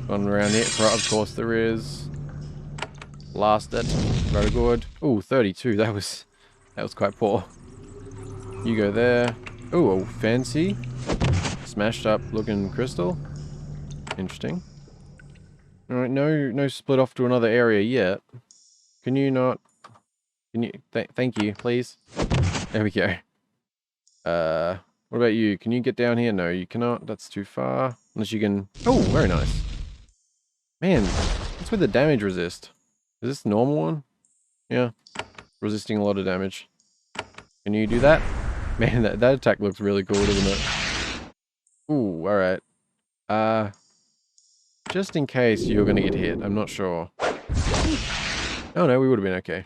One around here. Of course there is. Blast it. Very good. Ooh, 32. That was quite poor. You go there. Ooh, fancy. Smashed up looking crystal. Interesting. Alright, no split off to another area yet. Can you not? Can you? Thank you, please. There we go. What about you? Can you get down here? No, you cannot. That's too far. Unless you can. Oh, very nice. Man, what's with the damage resist? Is this the normal one? Yeah. Resisting a lot of damage. Can you do that? Man, that attack looks really cool, doesn't it? Ooh, alright. Just in case you're gonna get hit. I'm not sure. Oh no, we would have been okay.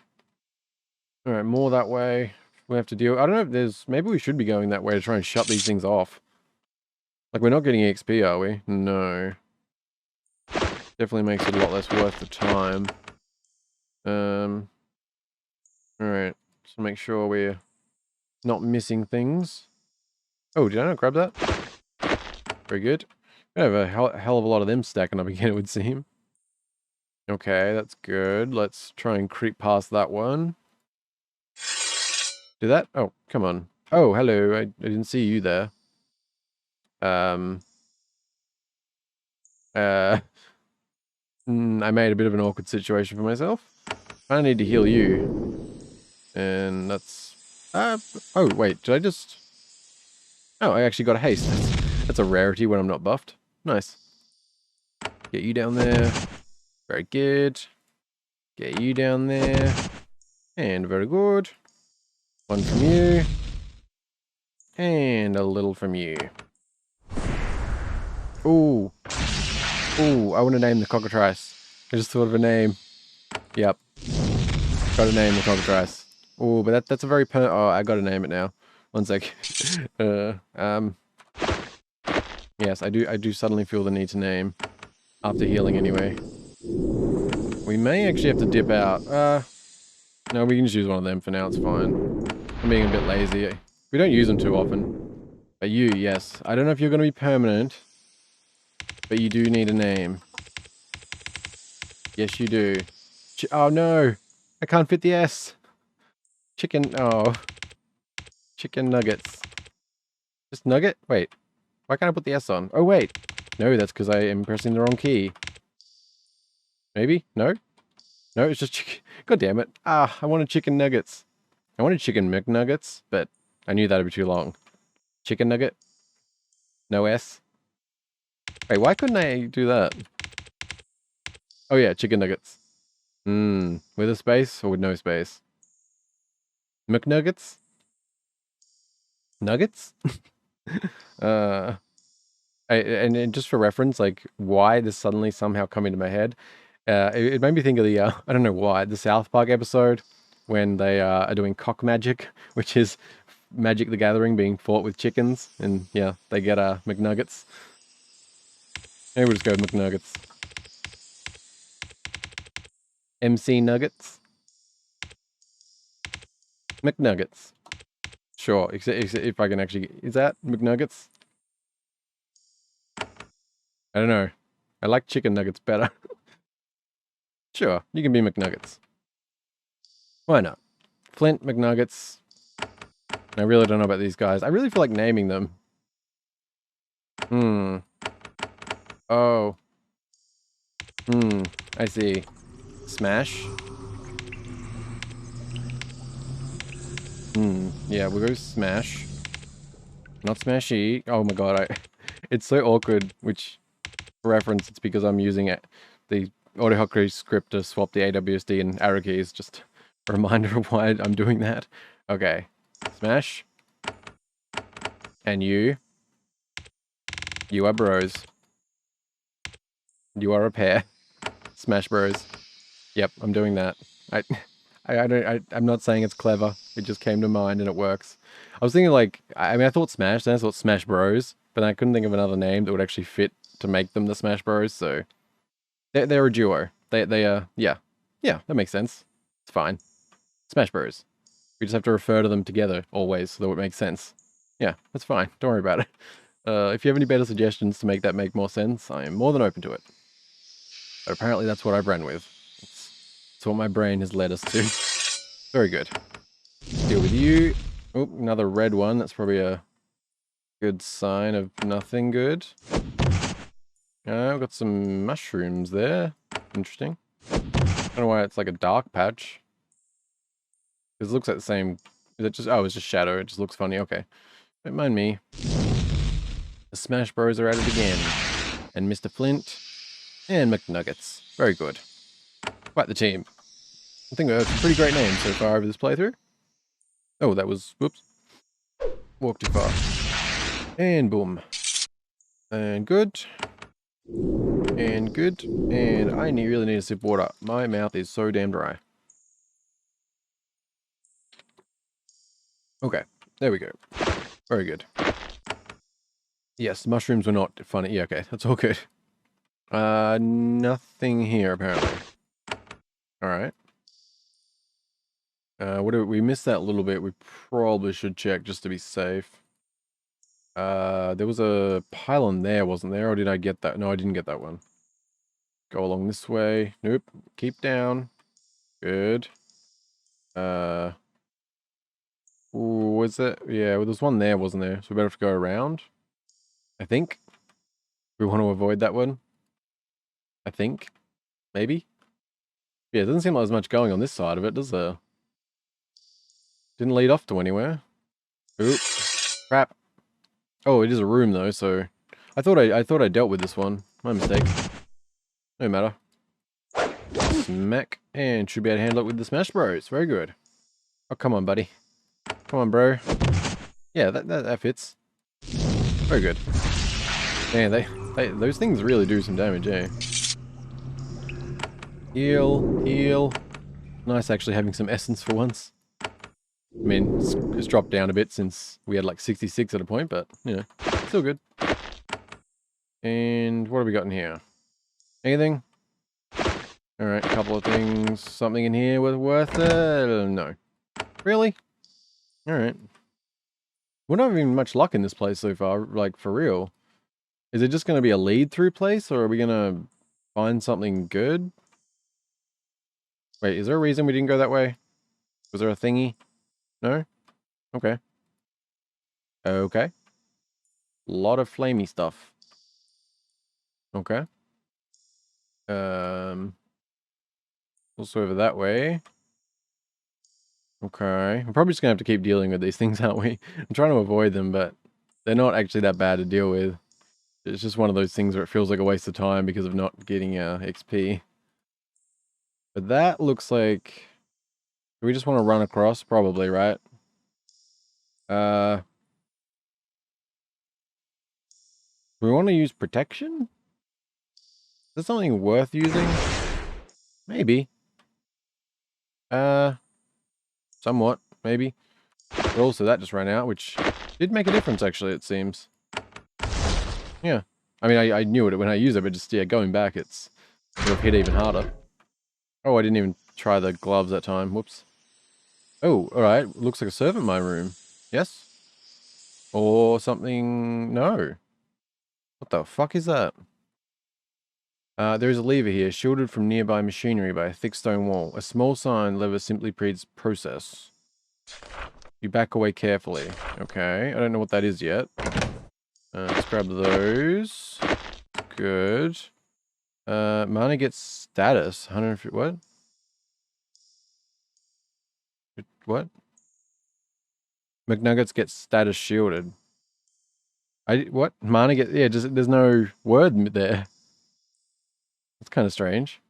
Alright, more that way. We have to deal. I don't know if there's. Maybe we should be going that way to try and shut these things off. Like, we're not getting XP, are we? No. Definitely makes it a lot less worth the time. Alright. So make sure we're not missing things. Oh, did I not grab that? Very good. We have a hell of a lot of them stacking up again, it would seem. Okay, that's good. Let's try and creep past that one. Do that? Oh, come on. Oh, hello. I didn't see you there. I made a bit of an awkward situation for myself. I need to heal you. And that's... oh, wait. Did I just... Oh, I actually got a haste. That's a rarity when I'm not buffed. Nice. Get you down there. Very good. Get you down there. And very good. One from you. And a little from you. Ooh. Ooh, I want to name the cockatrice. I just thought of a name. Yep. Got to name the cockatrice. Ooh, but that's a very oh, I got to name it now. One sec. Yes, I do suddenly feel the need to name. After healing anyway. We may actually have to dip out. No, we can just use one of them for now, it's fine. I'm being a bit lazy. We don't use them too often. But you, yes. I don't know if you're going to be permanent. But you do need a name. Yes, you do. Oh no! I can't fit the S! Chicken, oh. Chicken nuggets. Just nugget? Wait. Why can't I put the S on? Oh wait! No, that's because I am pressing the wrong key. Maybe? No? No, it's just chicken. God damn it. Ah, I wanted chicken nuggets. I wanted chicken McNuggets, but I knew that'd be too long. Chicken nugget? No S? Wait, why couldn't I do that? Oh yeah, chicken nuggets. With a space or with no space? McNuggets? Nuggets? And just for reference, like why this suddenly somehow come into my head, it made me think of the, I don't know why, the South Park episode when they are doing cock magic, which is Magic the Gathering being fought with chickens, and yeah, they get McNuggets. Maybe we'll just go with McNuggets. MC Nuggets? McNuggets. Sure, except if I can actually... Is that McNuggets? I don't know. I like chicken nuggets better. Sure, you can be McNuggets. Why not? Flint McNuggets. I really don't know about these guys. I really feel like naming them. Oh. Hmm, I see. Smash. Yeah, we'll go smash. Not smashy. Oh my god, it's so awkward, which, for reference, it's because I'm using the AutoHotkey script to swap the AWSD and arrow keys. Just a reminder of why I'm doing that. Okay. Smash. And you. You are bros. You are a pair. Smash bros. Yep, I'm doing that. I, I'm not saying it's clever. It just came to mind and it works. I was thinking like, I mean, I thought Smash, then I thought Smash Bros, but I couldn't think of another name that would actually fit to make them the Smash Bros. So they're a duo. Yeah, that makes sense. It's fine. Smash Bros. We just have to refer to them together always, so that it makes sense. Yeah, that's fine. Don't worry about it. If you have any better suggestions to make that make more sense, I am more than open to it. But apparently that's what I've run with. It's what my brain has led us to. Very good. Deal with you. Oh, another red one. That's probably a good sign of nothing good. I've got some mushrooms there. Interesting. I don't know why it's like a dark patch. Because it looks like the same... Is it just... Oh, it's just shadow. It just looks funny. Okay. Don't mind me. The Smash Bros are at it again. And Mr. Flint. And McNuggets. Very good. Quite the team. I think we have some pretty great names so far over this playthrough. Oh, that was... Whoops. Walked too far. And boom. And good. And good. And I really need a sip of water. My mouth is so damn dry. Okay. There we go. Very good. Yes, mushrooms were not funny. Yeah, okay. That's all good. Nothing here, apparently. Alright. What do we missed that a little bit. We probably should check just to be safe. There was a pylon there, wasn't there? Or did I get that? No, I didn't get that one. Go along this way. Nope. Keep down. Good. Ooh, was it? Yeah, well, there's one there, wasn't there? So we better have to go around. I think. We want to avoid that one. I think. Maybe. Yeah, it doesn't seem like there's much going on this side of it, does there? Didn't lead off to anywhere. Oop. Crap. Oh, it is a room though, so I thought I dealt with this one. My mistake. No matter. Smack. And should be able to handle it with the Smash Bros. Very good. Oh, come on, buddy. Come on, bro. Yeah, that fits. Very good. Man, those things really do some damage, eh? Heal, heal. Nice actually having some essence for once. I mean, it's dropped down a bit since we had like 66 at a point, but, you know, still good. And what have we got in here? Anything? Alright, a couple of things. Something in here worth it? No. Really? Alright. We're not having much luck in this place so far, like, for real. Is it just going to be a lead-through place, or are we going to find something good? Wait, is there a reason we didn't go that way? Was there a thingy? No? Okay. Okay. Lot of flamey stuff. Okay. Also over that way. Okay. We're probably just gonna have to keep dealing with these things, aren't we? I'm trying to avoid them, but they're not actually that bad to deal with. It's just one of those things where it feels like a waste of time because of not getting XP. But that looks like... Do we just want to run across? Probably, right? Do we want to use protection? Is that something worth using? Maybe. Somewhat, maybe. But also that just ran out, which did make a difference, actually, it seems. Yeah. I mean, I knew it when I used it, but just, yeah, going back, it's sort of hit even harder. Oh, I didn't even try the gloves that time. Whoops. Oh, alright. Looks like a servant mine room. Yes? Or something... No. What the fuck is that? There is a lever here, shielded from nearby machinery by a thick stone wall. A small sign lever simply reads process. You back away carefully. Okay, I don't know what that is yet. Let's grab those. Good. Mana gets status. 150. What? What? McNuggets gets status shielded. What? Mana get, yeah, just, there's no word there. That's kind of strange.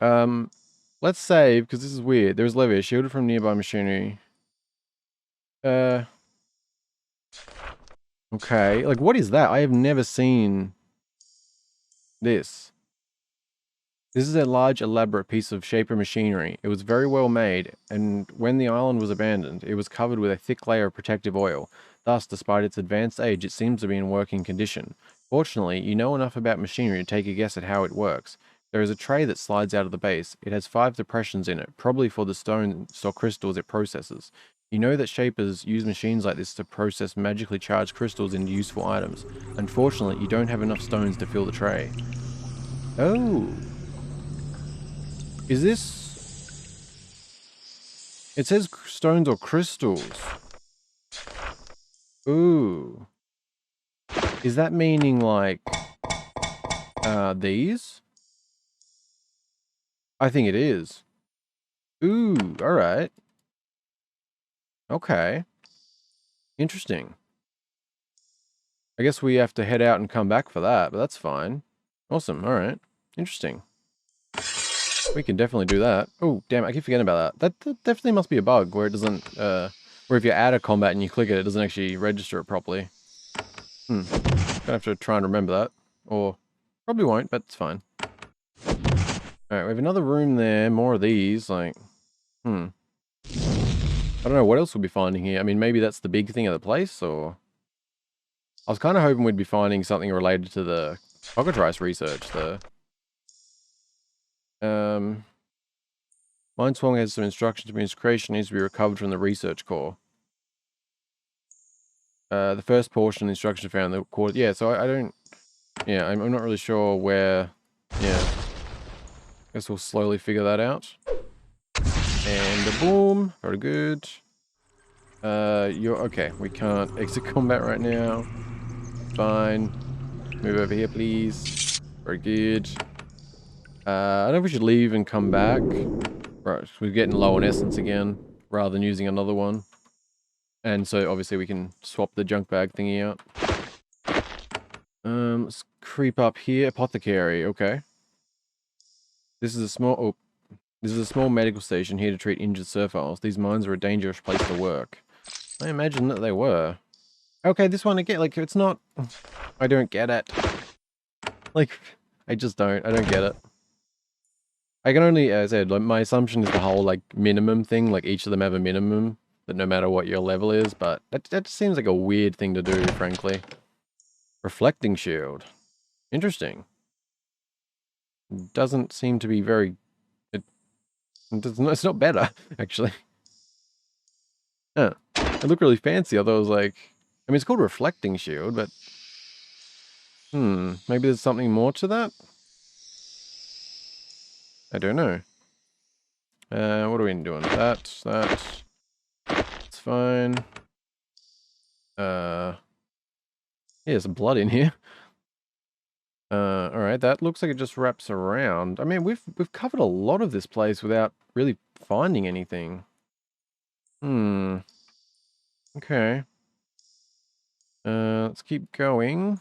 Let's save, because this is weird. There's Levia, shielded from nearby machinery. Okay. Like, what is that? I have never seen this. This is a large, elaborate piece of shaper machinery. It was very well made, and when the island was abandoned, it was covered with a thick layer of protective oil. Thus, despite its advanced age, it seems to be in working condition. Fortunately, you know enough about machinery to take a guess at how it works. There is a tray that slides out of the base. It has 5 depressions in it, probably for the stones or crystals it processes. You know that shapers use machines like this to process magically charged crystals into useful items. Unfortunately, you don't have enough stones to fill the tray. Oh. Is this... It says stones or crystals. Ooh. Is that meaning like... these? I think it is. Ooh, alright. Okay. Interesting. I guess we have to head out and come back for that, but that's fine. Awesome, alright. Interesting. We can definitely do that. Oh, damn, I keep forgetting about that. That definitely must be a bug where it doesn't, where if you're out of combat and you click it, it doesn't actually register it properly. Gonna have to try and remember that. Or, probably won't, but it's fine. Alright, we have another room there, more of these, like, I don't know what else we'll be finding here. I mean, maybe that's the big thing of the place, or... I was kind of hoping we'd be finding something related to the cockatrice research, the... Mind Swarming has some instructions to its creation needs to be recovered from the research core. The first portion of the instruction found the core... Yeah, so I don't... Yeah, I'm not really sure where... Yeah. Guess we'll slowly figure that out. And a boom. Very good. You're... Okay, we can't exit combat right now. Fine. Move over here, please. Very good. I don't know if we should leave and come back. Right, we're getting low on essence again, rather than using another one. And so, obviously, we can swap the junk bag thingy out. Let's creep up here. Apothecary, okay. This is a small... Oh, this is a small medical station here to treat injured survivors. These mines are a dangerous place to work. I imagine that they were. Okay, this one again, like, it's not... I don't get it. Like, I just don't. I don't get it. I can only, as I said, like, my assumption is the whole, like, minimum thing. Like, each of them have a minimum, that no matter what your level is, but that seems like a weird thing to do, frankly. Reflecting shield. Interesting. Doesn't seem to be very... It's not better, actually. Huh. It looked really fancy, although it was like... I mean, it's called Reflecting Shield, but... maybe there's something more to that? I don't know. What are we doing? That. It's fine. Yeah, there's some blood in here. Alright, that looks like it just wraps around. I mean, we've covered a lot of this place without really finding anything. Okay. Let's keep going.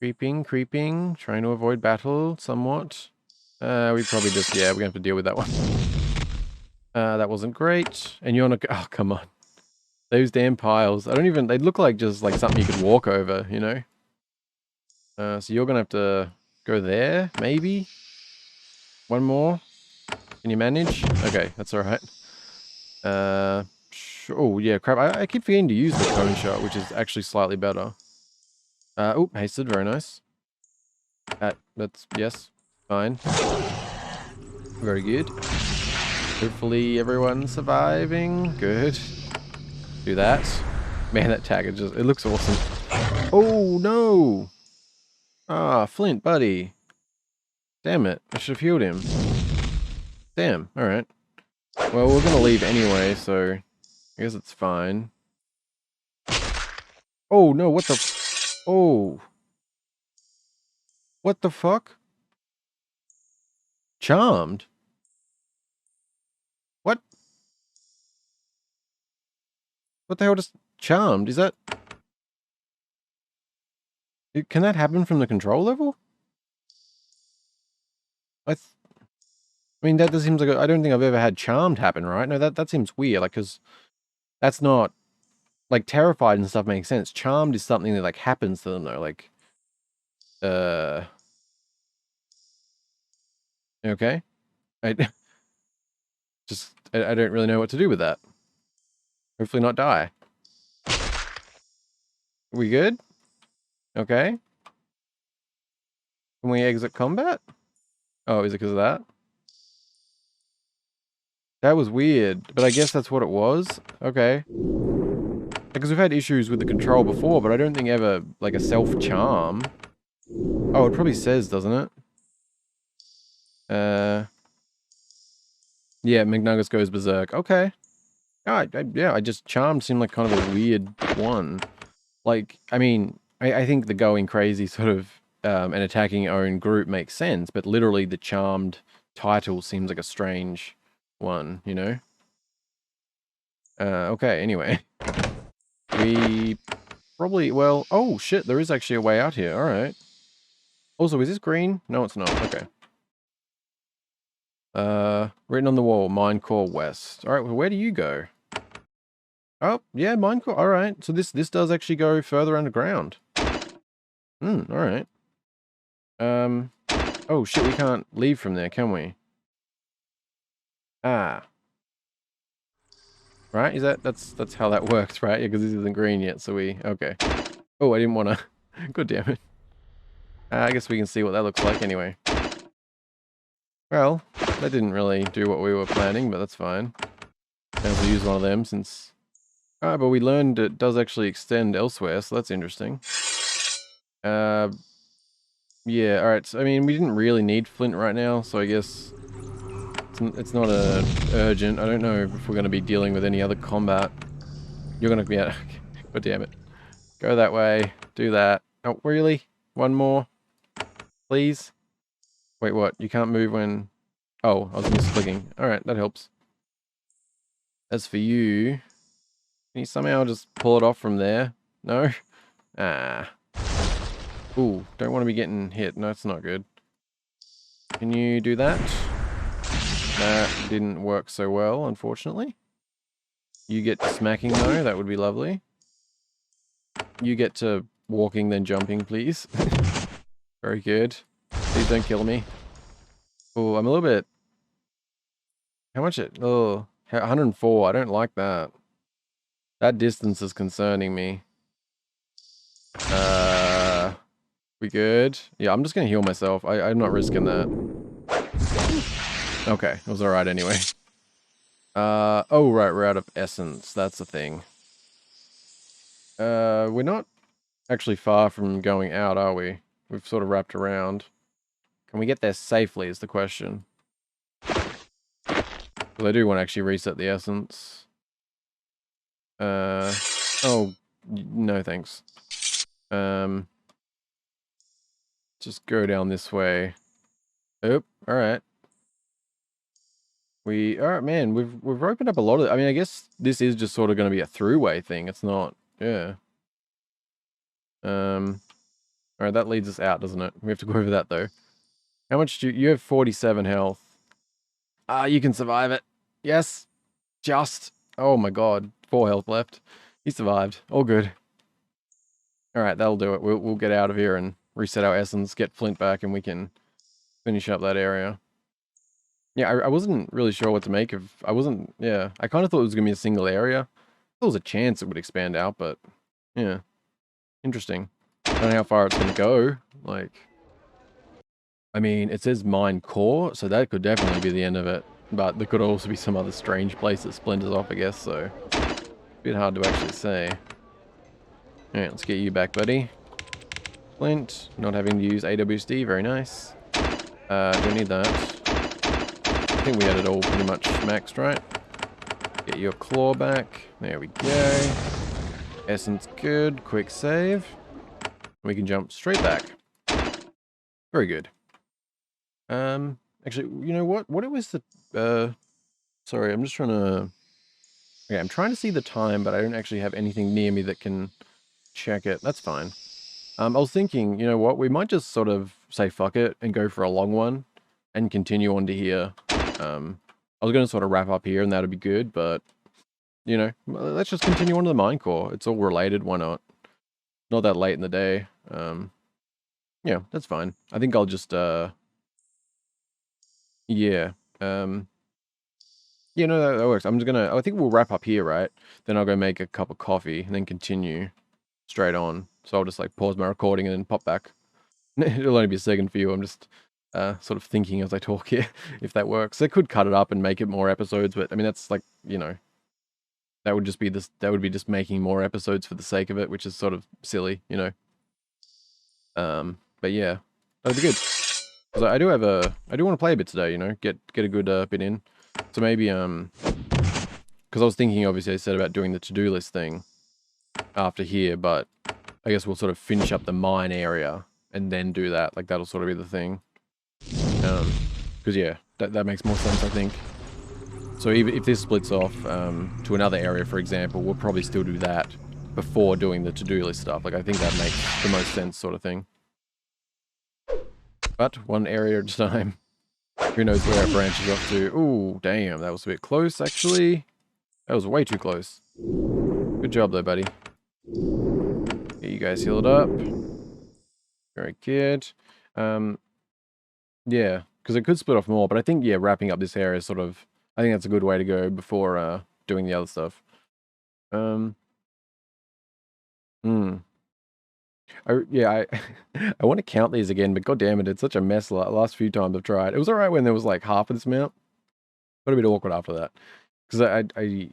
Creeping, trying to avoid battle somewhat. We probably just, yeah, we're gonna have to deal with that one. That wasn't great. And you're not, oh, come on. Those damn piles. I don't even, they look like just like something you could walk over, you know? So you're gonna have to go there, maybe? One more? Can you manage? Okay, that's alright. Oh, yeah, crap. I keep forgetting to use the cone shot, which is actually slightly better. Oh, hasted, very nice. That's, yes, fine. Very good. Hopefully everyone's surviving. Good. Do that. Man, that tag, it looks awesome. Oh, no! Ah, Flint, buddy. Damn it, I should have healed him. Damn, alright. Well, we're gonna leave anyway, so I guess it's fine. Oh, no, what the... Oh. What the fuck? Charmed? What? What the hell does... Charmed? Is that... Can that happen from the control level? I mean, that seems like I don't think I've ever had Charmed happen, right? No, that seems weird, like, because that's not... Like, Terrified and stuff makes sense. Charmed is something that, like, happens to them, though, like... Okay. I just... I don't really know what to do with that. Hopefully not die. We good? Okay. Can we exit combat? Oh, is it because of that? That was weird, but I guess that's what it was. Okay. Because we've had issues with the control before, but I don't think ever, like, a self-charm. Oh, it probably says, doesn't it? Yeah, McNuggets goes berserk. Okay. Yeah, I just... Charmed seemed like kind of a weird one. Like, I mean, I think the going crazy sort of, and attacking your own group makes sense, but literally the Charmed title seems like a strange one, you know? Okay, anyway. We probably... Well, oh, shit, there is actually a way out here. Alright. Also, is this green? No, it's not. Okay. Written on the wall, Mine Core West. Alright, well, where do you go? Oh, yeah, Mine Core. Alright, so this does actually go further underground. Alright. Oh shit, we can't leave from there, can we? Ah. Right, is that's how that works, right? Yeah, because this isn't green yet, so okay. Oh, I didn't want to... God damn it. I guess we can see what that looks like anyway. Well, that didn't really do what we were planning, but that's fine. May as well use one of them since... Ah, but we learned it does actually extend elsewhere, so that's interesting. Yeah, alright, so, I mean, we didn't really need flint right now, so I guess... It's not urgent. I don't know if we're going to be dealing with any other combat. You're going to be out... God damn it. Go that way. Do that. Oh, really? One more? Please? Wait, what? You can't move when... Oh, I was misclicking. Alright, that helps. As for you... Can you somehow just pull it off from there? No? Ah. Ooh, don't want to be getting hit. No, it's not good. Can you do that? That didn't work so well, unfortunately. You get to smacking, though. That would be lovely. You get to walking, then jumping, please. Very good. Please don't kill me. Oh, I'm a little bit... How much it... Oh, 104. I don't like that. That distance is concerning me. We good? Yeah, I'm just gonna heal myself. I'm not risking that. Okay, it was alright anyway. Oh right, we're out of essence. That's the thing. We're not actually far from going out, are we? We've sort of wrapped around. Can we get there safely is the question. Well, I do want to actually reset the essence. Oh, no thanks. Just go down this way. Oop, alright. Alright, man, we've opened up a lot of... I mean, I guess this is just sort of going to be a throughway thing. It's not... Yeah. Alright, that leads us out, doesn't it? We have to go over that, though. How much do you have? 47 health. Ah, you can survive it. Yes. Just. Oh my god. 4 health left. He survived. All good. Alright, that'll do it. We'll get out of here and reset our essence, get Flint back, and we can finish up that area. Yeah, I wasn't really sure what to make of... Yeah, I kind of thought it was going to be a single area. There was a chance it would expand out, but... Yeah. Interesting. I don't know how far it's going to go. Like... I mean, it says Mine Core, so that could definitely be the end of it. But there could also be some other strange place that splinters off, I guess, so... A bit hard to actually say. Alright, let's get you back, buddy. Flint, not having to use AWSD, very nice. Don't need that. I think we had it all pretty much maxed, right? Get your claw back. There we go. Essence good. Quick save. We can jump straight back. Very good. Actually, you know what? What it was the sorry, I'm just trying to okay, I'm trying to see the time, but I don't actually have anything near me that can check it. That's fine. I was thinking, you know what? We might just sort of say fuck it and go for a long one and continue on to here. I was going to sort of wrap up here and that'd be good, but you know, let's just continue on to the mine core. It's all related. Why not? Not that late in the day. Yeah, that's fine. I think I'll just, yeah. Yeah, no, that works. I'm just gonna, I think we'll wrap up here, right? Then I'll go make a cup of coffee and then continue straight on. So I'll just like pause my recording and then pop back. It'll only be a second for you. I'm just sort of thinking as I talk here, if that works. I could cut it up and make it more episodes, but I mean, that's like, you know, that would just be this, that would be just making more episodes for the sake of it, which is sort of silly, you know. But yeah, that'd be good. Because I do have a, I do want to play a bit today, you know, get a good bit in. So maybe, because I was thinking, obviously, I said about doing the to-do list thing after here, but I guess we'll sort of finish up the mine area and then do that. Like, that'll sort of be the thing. Because, yeah, that makes more sense, I think. So even if this splits off to another area, for example, we'll probably still do that before doing the to-do list stuff. Like, I think that makes the most sense sort of thing. But one area at a time. Who knows where it branches off to. Ooh, damn, that was a bit close, actually. That was way too close. Good job, though, buddy. Get you guys healed up. Very good. Yeah, because it could split off more, but I think, yeah, wrapping up this area is sort of... I think that's a good way to go before doing the other stuff. I I want to count these again, but god damn it, it's such a mess last few times I've tried. It was alright when there was like half of this amount. Got a bit awkward after that. Because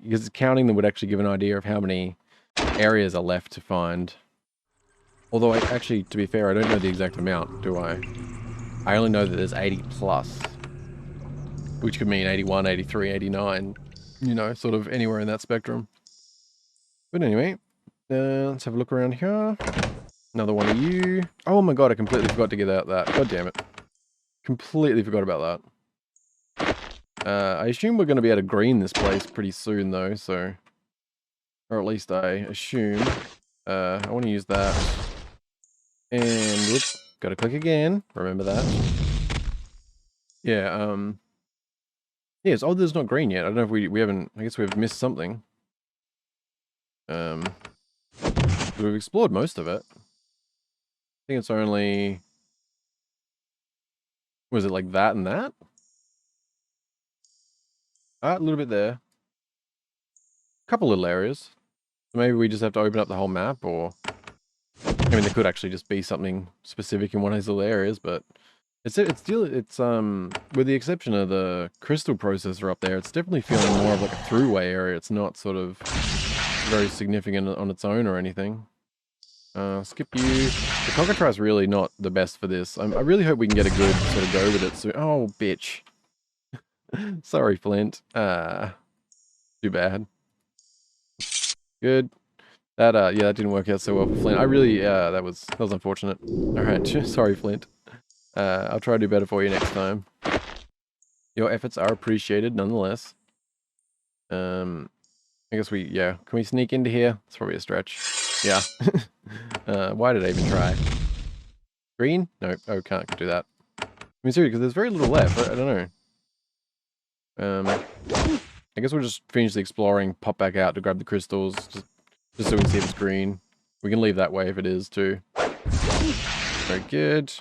because counting them would actually give an idea of how many areas are left to find. Although actually, to be fair, I don't know the exact amount, do I? I only know that there's 80 plus. Which could mean 81, 83, 89. You know, sort of anywhere in that spectrum. But anyway, let's have a look around here. Another one of you. Oh my god, I completely forgot to get out that. God damn it. Completely forgot about that. I assume we're going to be able to green this place pretty soon though, so... Or at least I assume. I want to use that. And, whoops, gotta click again. Remember that. Yeah, yeah, it's odd there's not green yet. I don't know if we haven't... I guess we've missed something. We've explored most of it. I think it's only... Was it like that and that? A little bit there. Couple little areas. So maybe we just have to open up the whole map, or... I mean, there could actually just be something specific in one of these little areas, but... It's still, with the exception of the crystal processor up there, it's definitely feeling more of like a throughway area. It's not sort of very significant on its own or anything. Skip you. The cockatrice really not the best for this. I really hope we can get a good sort of go with it soon. Oh, bitch. Sorry, Flint. Too bad. Good. That, yeah, that didn't work out so well for Flint. I really, that was unfortunate. Alright, sorry, Flint. I'll try to do better for you next time. Your efforts are appreciated, nonetheless. I guess yeah. Can we sneak into here? It's probably a stretch. Yeah. Why did I even try? Green? No, oh, can't do that. I mean, seriously, because there's very little left. I don't know. I guess we'll just finish the exploring, pop back out to grab the crystals, just so we can see if it's green. We can leave that way if it is, too. Very good.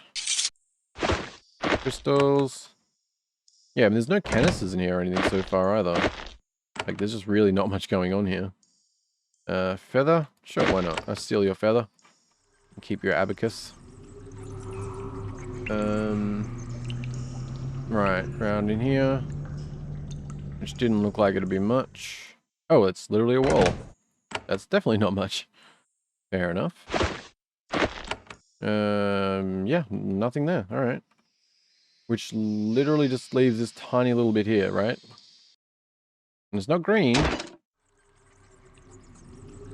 Crystals. Yeah, I mean, there's no canisters in here or anything so far either. Like, there's just really not much going on here. Feather? Sure, why not? I'll steal your feather. And keep your abacus. Right, round in here. Which didn't look like it'd be much. Oh, it's literally a wall. That's definitely not much. Fair enough. Yeah, nothing there. Alright. Which literally just leaves this tiny little bit here, right? And it's not green.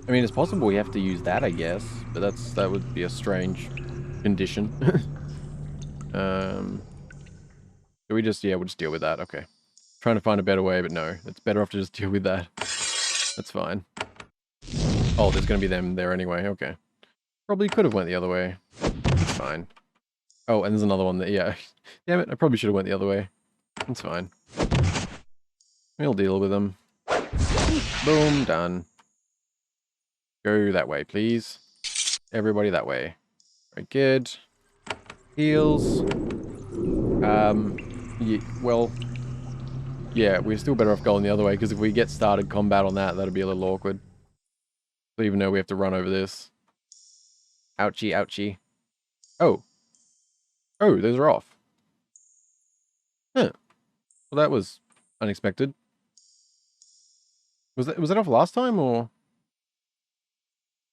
I mean, it's possible we have to use that, I guess. But that would be a strange condition. Do we just, yeah, we'll just deal with that. Okay. Trying to find a better way, but no. It's better off to just deal with that. That's fine. Oh, there's going to be them there anyway. Okay. Probably could have went the other way. It's fine. Oh, and there's another one that, yeah. Damn it, I probably should have went the other way. It's fine. We'll deal with them. Boom, done. Go that way, please. Everybody that way. Very good. Heals. Yeah, well, yeah, we're still better off going the other way, because if we get started combat on that, that'd be a little awkward. So even though we have to run over this. Ouchie, ouchie. Oh. Oh, those are off. Huh. Well, that was unexpected. Was that off last time, or?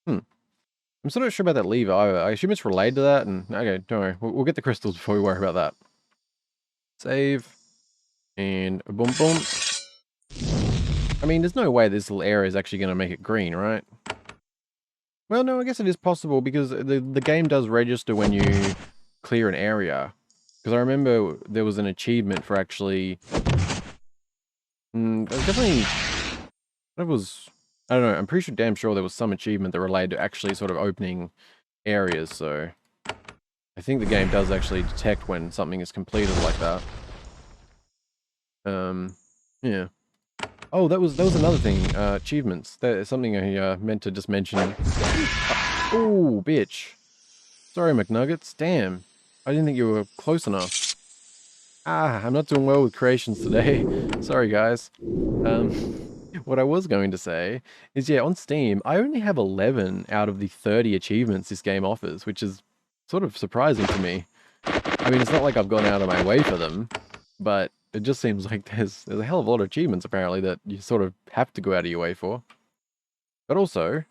I'm still not sure about that lever either. I assume it's related to that, and okay, don't worry. We'll get the crystals before we worry about that. Save. And boom, boom. I mean, there's no way this little area is actually going to make it green, right? Well, no, I guess it is possible, because the game does register when you clear an area. Because I remember there was an achievement for actually... definitely... That was... I don't know, I'm pretty sure, damn sure there was some achievement that related to actually sort of opening areas, so... I think the game does actually detect when something is completed like that. Yeah. Oh, that was another thing, achievements. That is something I meant to just mention. Oh, bitch. Sorry, McNuggets. Damn. I didn't think you were close enough. Ah, I'm not doing well with creations today. Sorry, guys. What I was going to say is, yeah, on Steam, I only have 11 out of the 30 achievements this game offers, which is sort of surprising to me. I mean, it's not like I've gone out of my way for them, but it just seems like there's a hell of a lot of achievements, apparently, that you sort of have to go out of your way for. But also,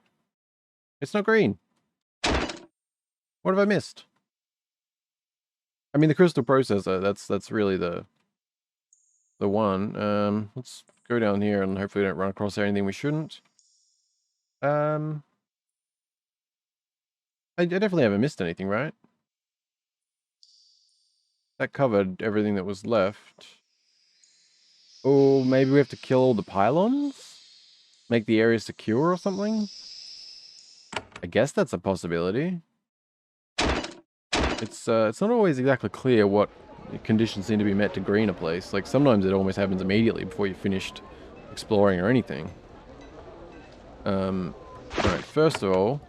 it's not green. What have I missed? I mean, the crystal processor, that's really the one. Let's go down here and hopefully we don't run across anything we shouldn't. I definitely haven't missed anything, right? That covered everything that was left. Oh, maybe we have to kill all the pylons? Make the area secure or something? I guess that's a possibility. It's not always exactly clear what conditions need to be met to green a place. Like, sometimes it almost happens immediately before you've finished exploring or anything. Alright, first of all,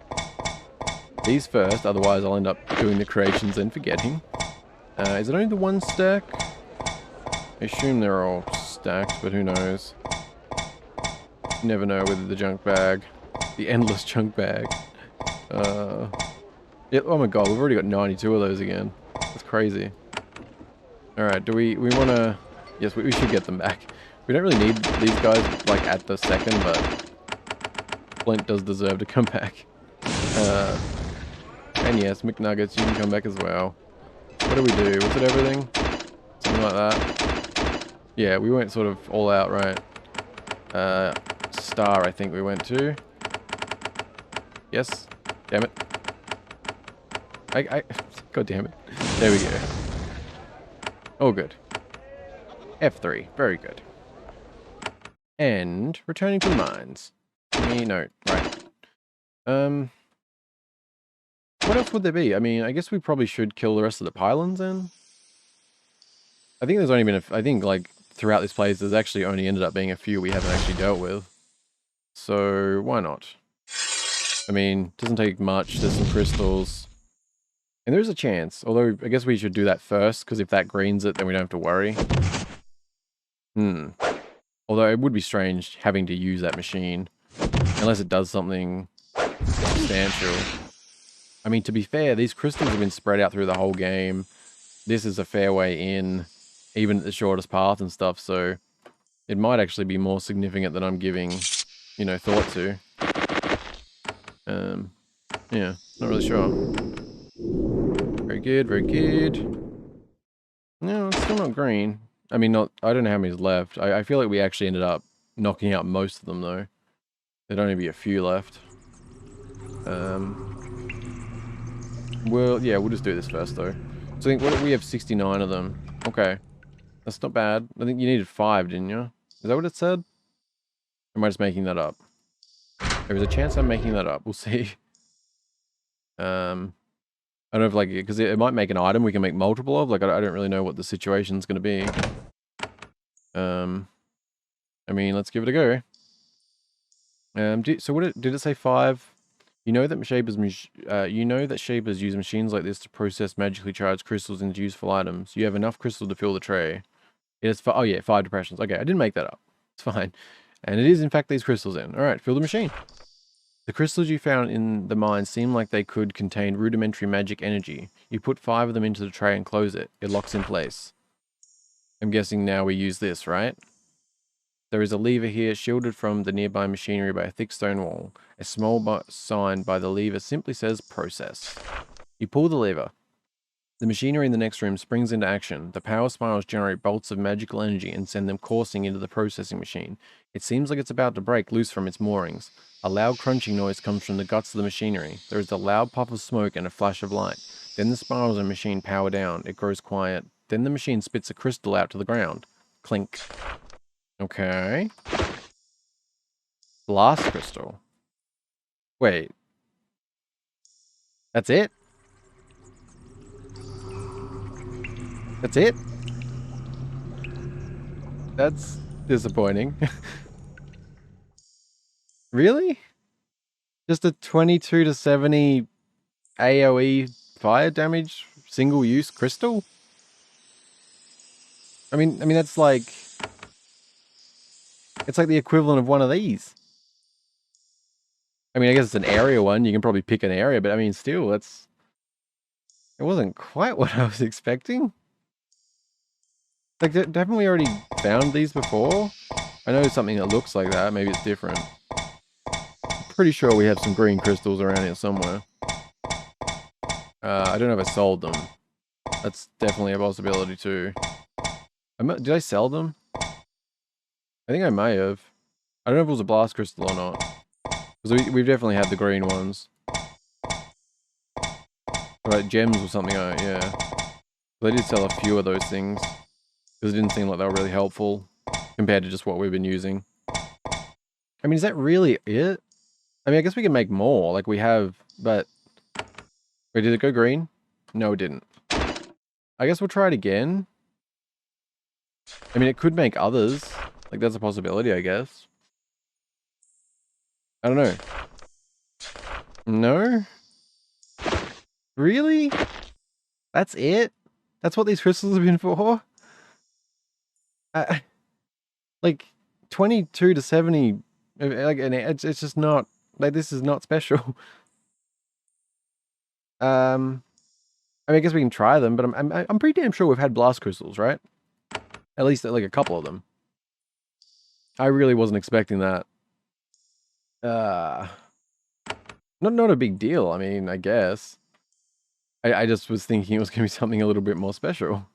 these first, otherwise I'll end up doing the creations and forgetting. Is it only the one stack? I assume they're all stacked, but who knows. Never know whether the junk bag, the endless junk bag. Yeah, oh my god, we've already got 92 of those again. That's crazy. Alright, do we want to... Yes, we should get them back. We don't really need these guys, like, at the second, but... Flint does deserve to come back. And yes, McNuggets, you can come back as well. What do we do? Was it everything? Something like that. Yeah, we went sort of all out, right? Star, I think we went to. Yes. Damn it. God damn it. There we go. Oh, good. F3. Very good. And returning to the mines. No, right. What else would there be? I mean, I guess we probably should kill the rest of the pylons then. I think there's only been I think, like, throughout this place, there's actually only ended up being a few we haven't actually dealt with. So, why not? I mean, doesn't take much. There's some crystals. And there's a chance. Although, I guess we should do that first, because if that greens it, then we don't have to worry. Although, it would be strange having to use that machine. Unless it does something substantial. I mean, to be fair, these crystals have been spread out through the whole game. This is a fair way in, even at the shortest path and stuff, so it might actually be more significant than I'm giving, you know, thought to. Yeah, not really sure. Very good, very good. No, it's still not green. I mean, I don't know how many's left. I feel like we actually ended up knocking out most of them, though. There'd only be a few left. Well, yeah, we'll just do this first, though. So I think what we have 69 of them. Okay. That's not bad. I think you needed 5, didn't you? Is that what it said? Or am I just making that up? There is a chance I'm making that up. We'll see. I don't know if like, because it might make an item we can make multiple of. Like, I don't really know what the situation's going to be. I mean, let's give it a go. So did it say 5? You know that shapers use machines like this to process magically charged crystals into useful items. You have enough crystal to fill the tray. It is, oh yeah, 5 depressions. Okay, I didn't make that up. It's fine. And it is, in fact, these crystals in. All right, fill the machine. The crystals you found in the mine seem like they could contain rudimentary magic energy. You put 5 of them into the tray and close it. It locks in place. I'm guessing now we use this, right? There is a lever here, shielded from the nearby machinery by a thick stone wall. A small sign by the lever simply says process. You pull the lever. The machinery in the next room springs into action. The power spirals generate bolts of magical energy and send them coursing into the processing machine. It seems like it's about to break loose from its moorings. A loud crunching noise comes from the guts of the machinery. There is a loud puff of smoke and a flash of light. Then the spirals in the machine power down. It grows quiet. Then the machine spits a crystal out to the ground. Clink. Okay. Blast crystal. Wait. That's it? That's it? That's disappointing. Really? Just a 22 to 70 AoE fire damage single use crystal? I mean that's like, it's like the equivalent of one of these. I mean, I guess it's an area one. You can probably pick an area, but I mean, still, it wasn't quite what I was expecting. Like, haven't we already found these before? I know something that looks like that. Maybe it's different. Pretty sure we have some green crystals around here somewhere. I don't know if I sold them. That's definitely a possibility too. Did I sell them? I think I may have. I don't know if it was a blast crystal or not. Because we've definitely had the green ones. Right, gems or something, yeah. But I did sell a few of those things. Because it didn't seem like they were really helpful compared to just what we've been using. I mean, is that really it? I mean, I guess we can make more, like we have, but... Wait, did it go green? No, it didn't. I guess we'll try it again. I mean, it could make others. Like, that's a possibility, I guess. I don't know. No? Really? That's it? That's what these crystals have been for? Like, 22 to 70... Like, and it's just not... Like, this is not special. I mean, I guess we can try them, but I'm pretty damn sure we've had blast crystals, right? At least like a couple of them. I really wasn't expecting that. Not a big deal. I mean, I guess. I just was thinking it was going to be something a little bit more special.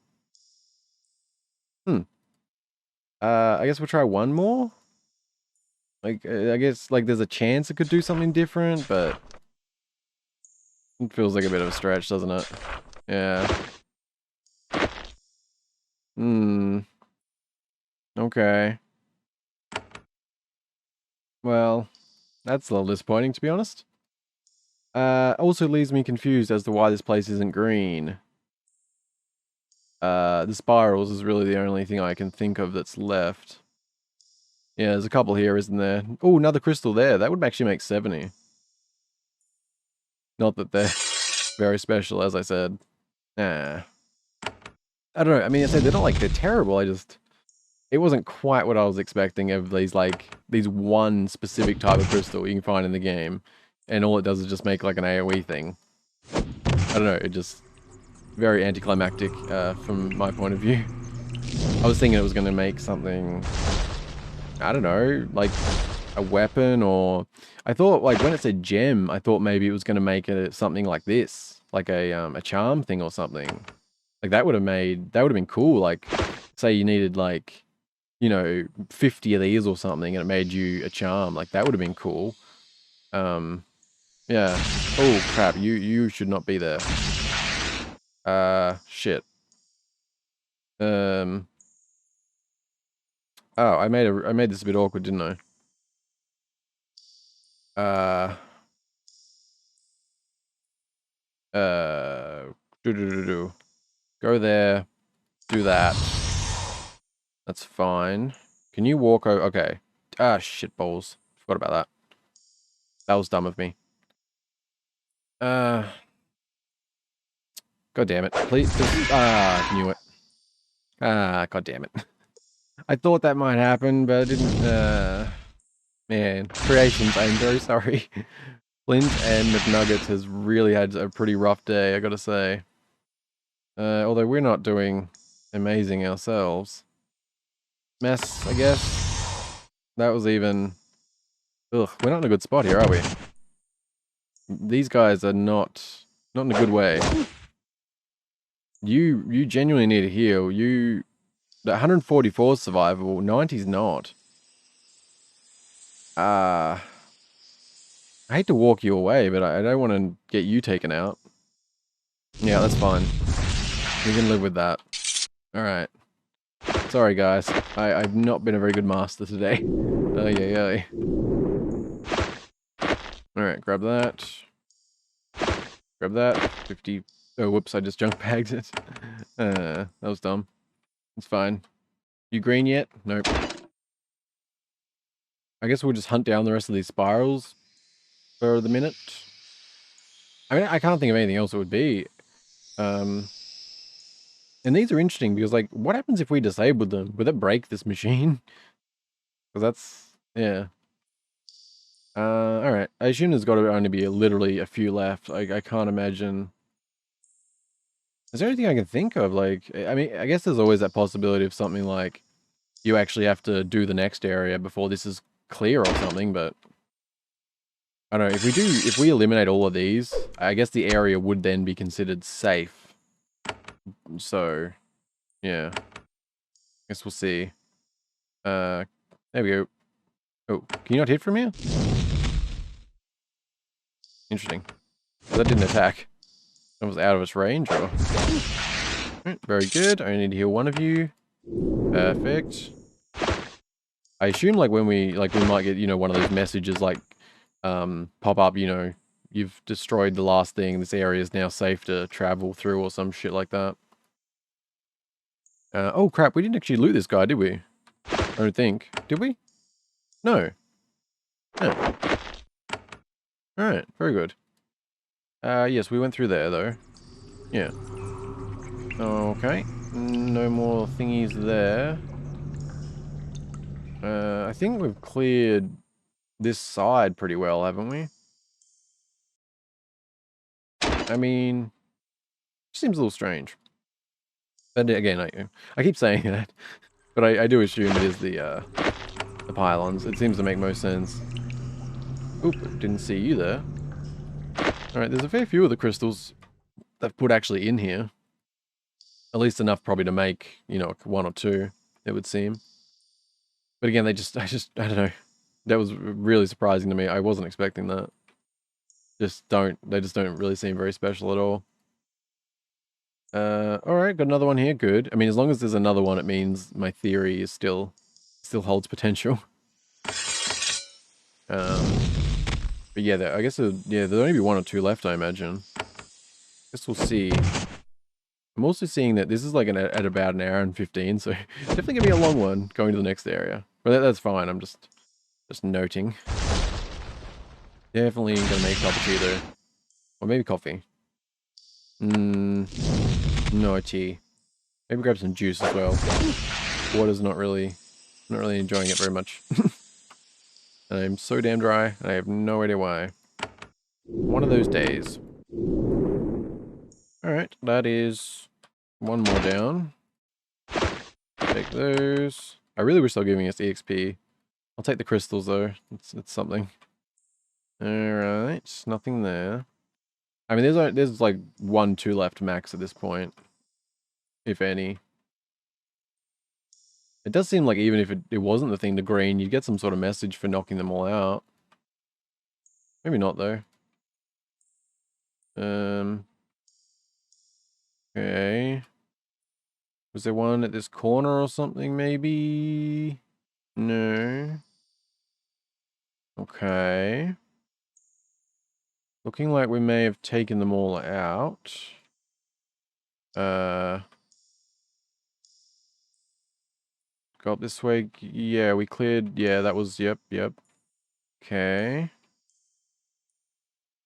I guess we'll try one more. Like, I guess like there's a chance it could do something different, but it feels like a bit of a stretch, doesn't it? Yeah. Okay. Well, that's a little disappointing, to be honest. Also leaves me confused as to why this place isn't green. The spirals is really the only thing I can think of that's left. Yeah, there's a couple here, isn't there? Oh, another crystal there. That would actually make 70. Not that they're very special, as I said. Nah. I don't know. I mean, I said they're not like they're terrible. It wasn't quite what I was expecting of these one specific type of crystal you can find in the game. And all it does is just make like an AoE thing. I don't know, it just... Very anticlimactic from my point of view. I was thinking it was going to make something... I don't know, like a weapon or... I thought, like, when it said gem, I thought maybe it was going to make something like this. Like a charm thing or something. Like, that would have been cool. Like, say you needed, like, you know, 50 of these or something and it made you a charm. Like, that would have been cool. Yeah. Oh, crap. You should not be there. Shit. Oh, I made this a bit awkward, didn't I? Uh, uh, do do do do. Go there. Do that. That's fine. Can you walk over? Okay. Ah, shit balls. Forgot about that. That was dumb of me. Uh, God damn it. Please, just, knew it. Ah, god damn it. I thought that might happen, but it didn't, man. Creations, I'm very sorry. Flint and McNuggets has really had a pretty rough day, I gotta say. Although we're not doing amazing ourselves. Mess, I guess. That was even... Ugh, we're not in a good spot here, are we? These guys are not in a good way. You genuinely need to heal. The 144 is survivable, 90's not. I hate to walk you away, but I don't want to get you taken out. Yeah, that's fine. We can live with that. Alright. Sorry, guys. I've not been a very good master today. Oh, yeah. Alright, grab that. Grab that. 50. Oh, whoops, I just junk bagged it. That was dumb. It's fine. You green yet? Nope. I guess we'll just hunt down the rest of these spirals for the minute. I mean, I can't think of anything else it would be. And these are interesting because, like, what happens if we disabled them? Would that break this machine? Because that's, yeah. Alright. I assume there's got to only be literally a few left. I can't imagine. Is there anything I can think of? Like, I mean, I guess there's always that possibility of something like you actually have to do the next area before this is clear or something, but I don't know. If we eliminate all of these, I guess the area would then be considered safe. So, yeah. Guess we'll see. There we go. Oh, can you not hit from here? Interesting. That didn't attack. That was out of its range, or... Very good. I only need to heal one of you. Perfect. I assume, like, when we might get, you know, one of those messages, like, pop up, you know, you've destroyed the last thing, this area is now safe to travel through, or some shit like that. Oh crap, we didn't actually loot this guy, did we? I don't think. Did we? No. Oh. Alright, very good. Yes, we went through there, though. Yeah. Okay. No more thingies there. I think we've cleared this side pretty well, haven't we? I mean, seems a little strange. But again, I keep saying that, but I do assume it is the pylons. It seems to make most sense. Oop, didn't see you there. Alright, there's a fair few of the crystals they've put actually in here. At least enough probably to make, you know, one or two, it would seem. But again, I don't know. That was really surprising to me. I wasn't expecting that. They just don't really seem very special at all. Alright, got another one here, good. I mean, as long as there's another one, it means my theory is still holds potential. But yeah, I guess, there'll only be one or two left, I imagine. Guess we'll see. I'm also seeing that this is like at about an hour and 15, so definitely gonna be a long one going to the next area. But that's fine, I'm just noting. Definitely gonna make a cup of tea though. Or maybe coffee. No tea. Maybe grab some juice as well. Water's not really enjoying it very much. And I'm so damn dry, and I have no idea why. One of those days. Alright, that is one more down. Take those. I really wish they were giving us EXP. I'll take the crystals though. It's something. Alright, nothing there. I mean, there's like 1, 2 left max at this point. If any. It does seem like even if it wasn't the thing to green, you'd get some sort of message for knocking them all out. Maybe not though. Okay, Was there one at this corner or something, maybe? No. Okay. Looking like we may have taken them all out. Go up this way. Yeah, we cleared. Yeah, that was, yep. Okay.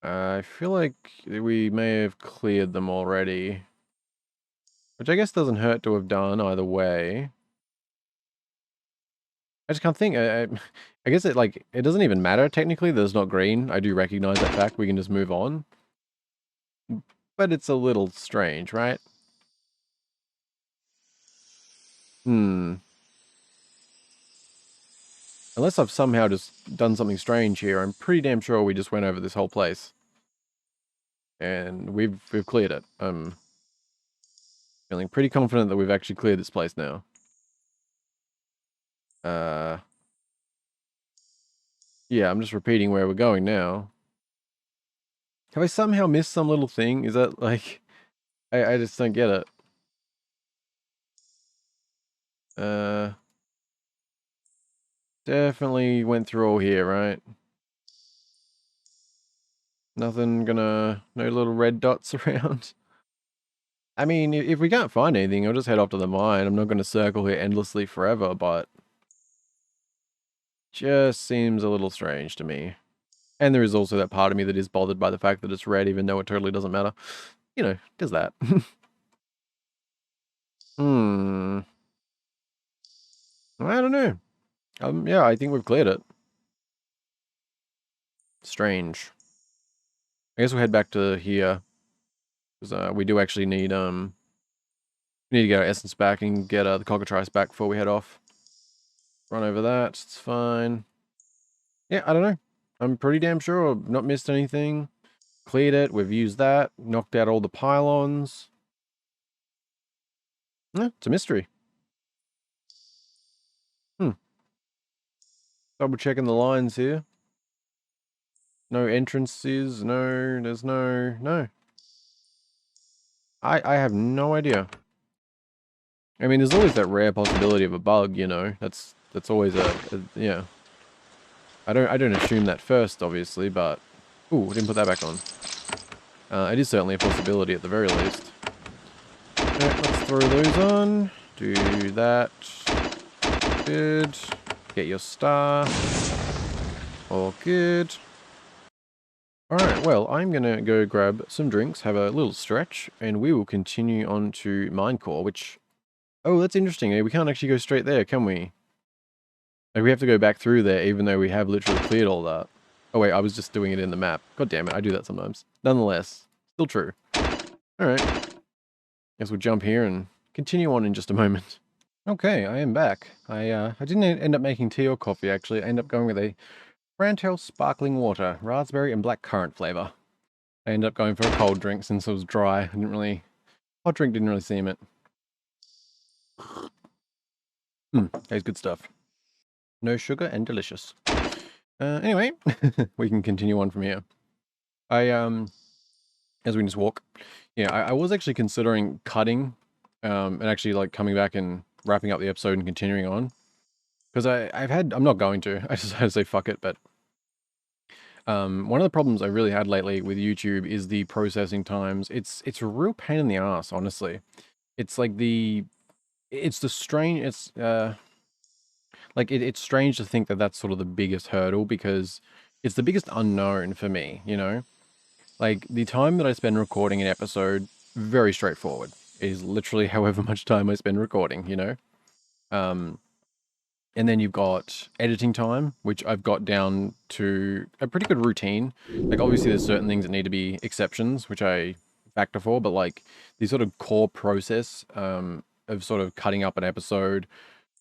I feel like we may have cleared them already. Which I guess doesn't hurt to have done either way. I just can't think. I guess it doesn't even matter technically that it's not green. I do recognize that fact. We can just move on. But it's a little strange, right? Hmm. Unless I've somehow just done something strange here, I'm pretty damn sure we just went over this whole place. And we've cleared it. I'm feeling pretty confident that we've actually cleared this place now. Yeah, I'm just repeating where we're going now. Have I somehow missed some little thing? Is that like... I just don't get it. Definitely went through all here, right? Nothing gonna... No little red dots around? I mean, if we can't find anything, I'll just head off to the mine. I'm not gonna circle here endlessly forever, but... Just seems a little strange to me. And there is also that part of me that is bothered by the fact that it's red, even though it totally doesn't matter. You know, does that. Hmm. I don't know. Yeah, I think we've cleared it. Strange. I guess we'll head back to here. Because we do actually need, we need to get our essence back and get the cockatrice back before we head off. Run over that, it's fine. Yeah, I don't know. I'm pretty damn sure I've not missed anything. Cleared it, we've used that, knocked out all the pylons. Yeah, it's a mystery. Double checking the lines here. No entrances, no, there's no. I have no idea. I mean, there's always that rare possibility of a bug, you know. That's always yeah. I don't assume that first, obviously, but ooh, I didn't put that back on. It is certainly a possibility at the very least. Alright, let's throw those on. Do that. Good. Get your star. All good. Alright, well, I'm gonna go grab some drinks, have a little stretch, and we will continue on to Minecore, which... Oh, that's interesting. We can't actually go straight there, can we? Like, we have to go back through there, even though we have literally cleared all that. Oh wait, I was just doing it in the map. God damn it, I do that sometimes. Nonetheless, still true. Alright. Guess we'll jump here and continue on in just a moment. Okay, I am back. I didn't end up making tea or coffee, actually. I ended up going with a Brantel sparkling water, raspberry and black currant flavor. I ended up going for a cold drink since it was dry. I didn't really... Hot drink didn't really seem it. Tastes good stuff. No sugar and delicious. Anyway, we can continue on from here. As we just walk, yeah, I was actually considering cutting, and actually like coming back and wrapping up the episode and continuing on. Because I'm not going to, I just had to say fuck it, but one of the problems I really had lately with YouTube is the processing times. It's a real pain in the ass, honestly. It's like it's it's strange to think that that's sort of the biggest hurdle because it's the biggest unknown for me, you know? Like, the time that I spend recording an episode, very straightforward. It is literally however much time I spend recording, you know? And then you've got editing time, which I've got down to a pretty good routine. Like, obviously there's certain things that need to be exceptions, which I factor for, but like, the sort of core process of sort of cutting up an episode,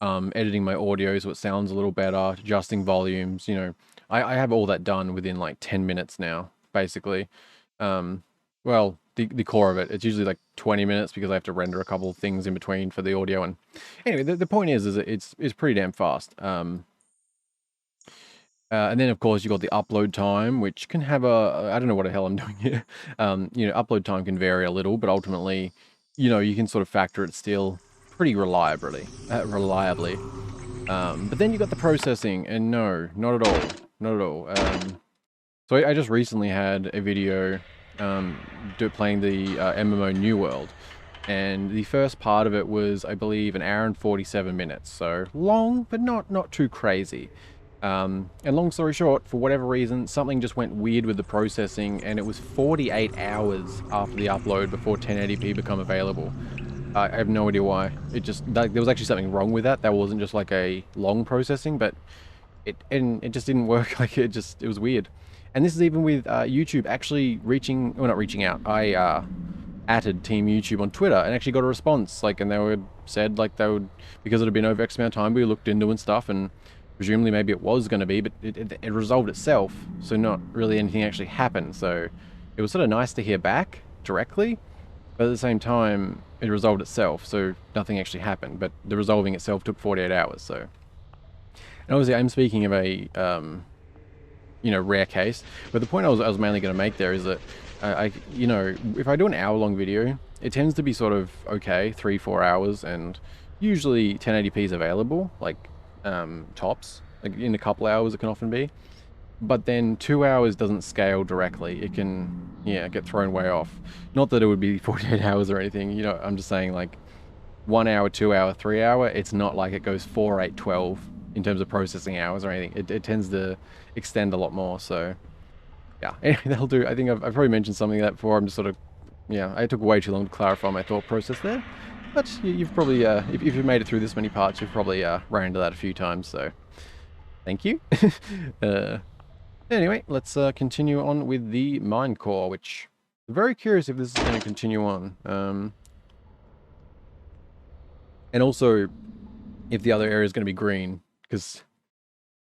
editing my audio so it sounds a little better, adjusting volumes, you know, I have all that done within like 10 minutes now, basically. Well, the core of it, it's usually like 20 minutes because I have to render a couple of things in between for the audio. And anyway, the point is that it's pretty damn fast. And then of course you got the upload time, which can have I don't know what the hell I'm doing here. You know, upload time can vary a little, but ultimately, you know, you can sort of factor it still. pretty reliably. But then you got the processing, and no, not at all, not at all. So I just recently had a video playing the MMO New World, and the first part of it was, I believe, an hour and 47 minutes. So long, but not too crazy. And long story short, for whatever reason, something just went weird with the processing, and it was 48 hours after the upload before 1080p become available. I have no idea why. It just, like, there was actually something wrong with that. That wasn't just like a long processing, but it just didn't work. Like, it was weird. And this is even with YouTube actually reaching, well, not reaching out. I added Team YouTube on Twitter and actually got a response. Like, and they would said like they would, because it had been over X amount of time, we looked into and stuff, and presumably maybe it was going to be, but it resolved itself. So not really anything actually happened. So it was sort of nice to hear back directly, but at the same time, it resolved itself. So nothing actually happened, but the resolving itself took 48 hours. So, and obviously I'm speaking of a, you know, rare case, but the point I was mainly going to make there is that you know, if I do an hour-long video, it tends to be sort of okay, 3-4 hours, and usually 1080p is available, like tops. Like in a couple hours, it can often be. But then 2 hours doesn't scale directly. It can, yeah, get thrown way off. Not that it would be 48 hours or anything. You know, I'm just saying like 1 hour, 2 hour, 3 hour. It's not like it goes 4, 8, 12 in terms of processing hours or anything. It tends to extend a lot more. So yeah, anyway, that'll do. I think I've probably mentioned something like that before. I'm just sort of, yeah, I took way too long to clarify my thought process there. But you've probably, if you've made it through this many parts, you've probably ran into that a few times. So thank you. Anyway, let's continue on with the mine core, which I'm very curious if this is going to continue on. And also, if the other area is going to be green, because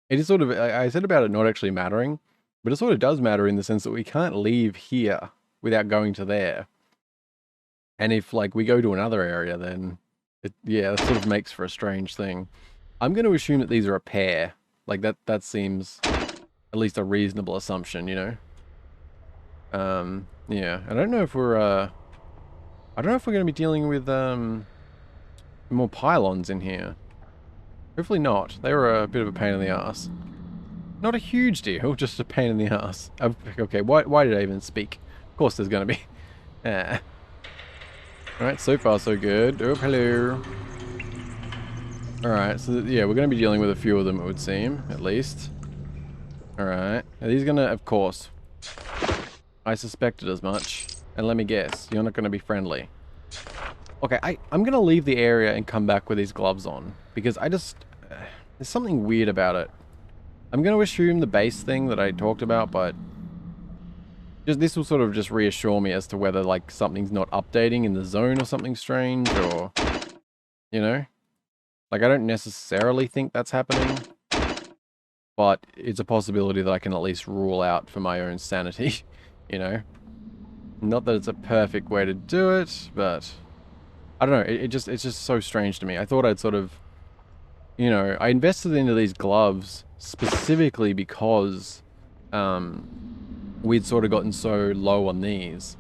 it is sort of, I said about it not actually mattering, but it sort of does matter in the sense that we can't leave here without going to there. And if, like, we go to another area, then, yeah, that sort of makes for a strange thing. I'm going to assume that these are a pair. Like, that seems at least a reasonable assumption, you know? Yeah, I don't know if we're, I don't know if we're going to be dealing with, more pylons in here. Hopefully not. They were a bit of a pain in the ass. Not a huge deal, just a pain in the ass. Okay, why did I even speak? Of course there's going to be. Alright, so far so good. Oh, hello. Alright, so yeah, we're going to be dealing with a few of them, it would seem, at least. Alright. Are these going to, of course. I suspected as much. And let me guess, you're not going to be friendly. Okay, I'm going to leave the area and come back with these gloves on. Because I just... there's something weird about it. I'm going to assume the base thing that I talked about, but... this will sort of just reassure me as to whether, like, something's not updating in the zone or something strange, or... you know? Like, I don't necessarily think that's happening. But it's a possibility that I can at least rule out for my own sanity, you know? Not that it's a perfect way to do it, but... I don't know, it's just so strange to me. I thought I'd sort of... you know, I invested into these gloves specifically because... we'd sort of gotten so low on these.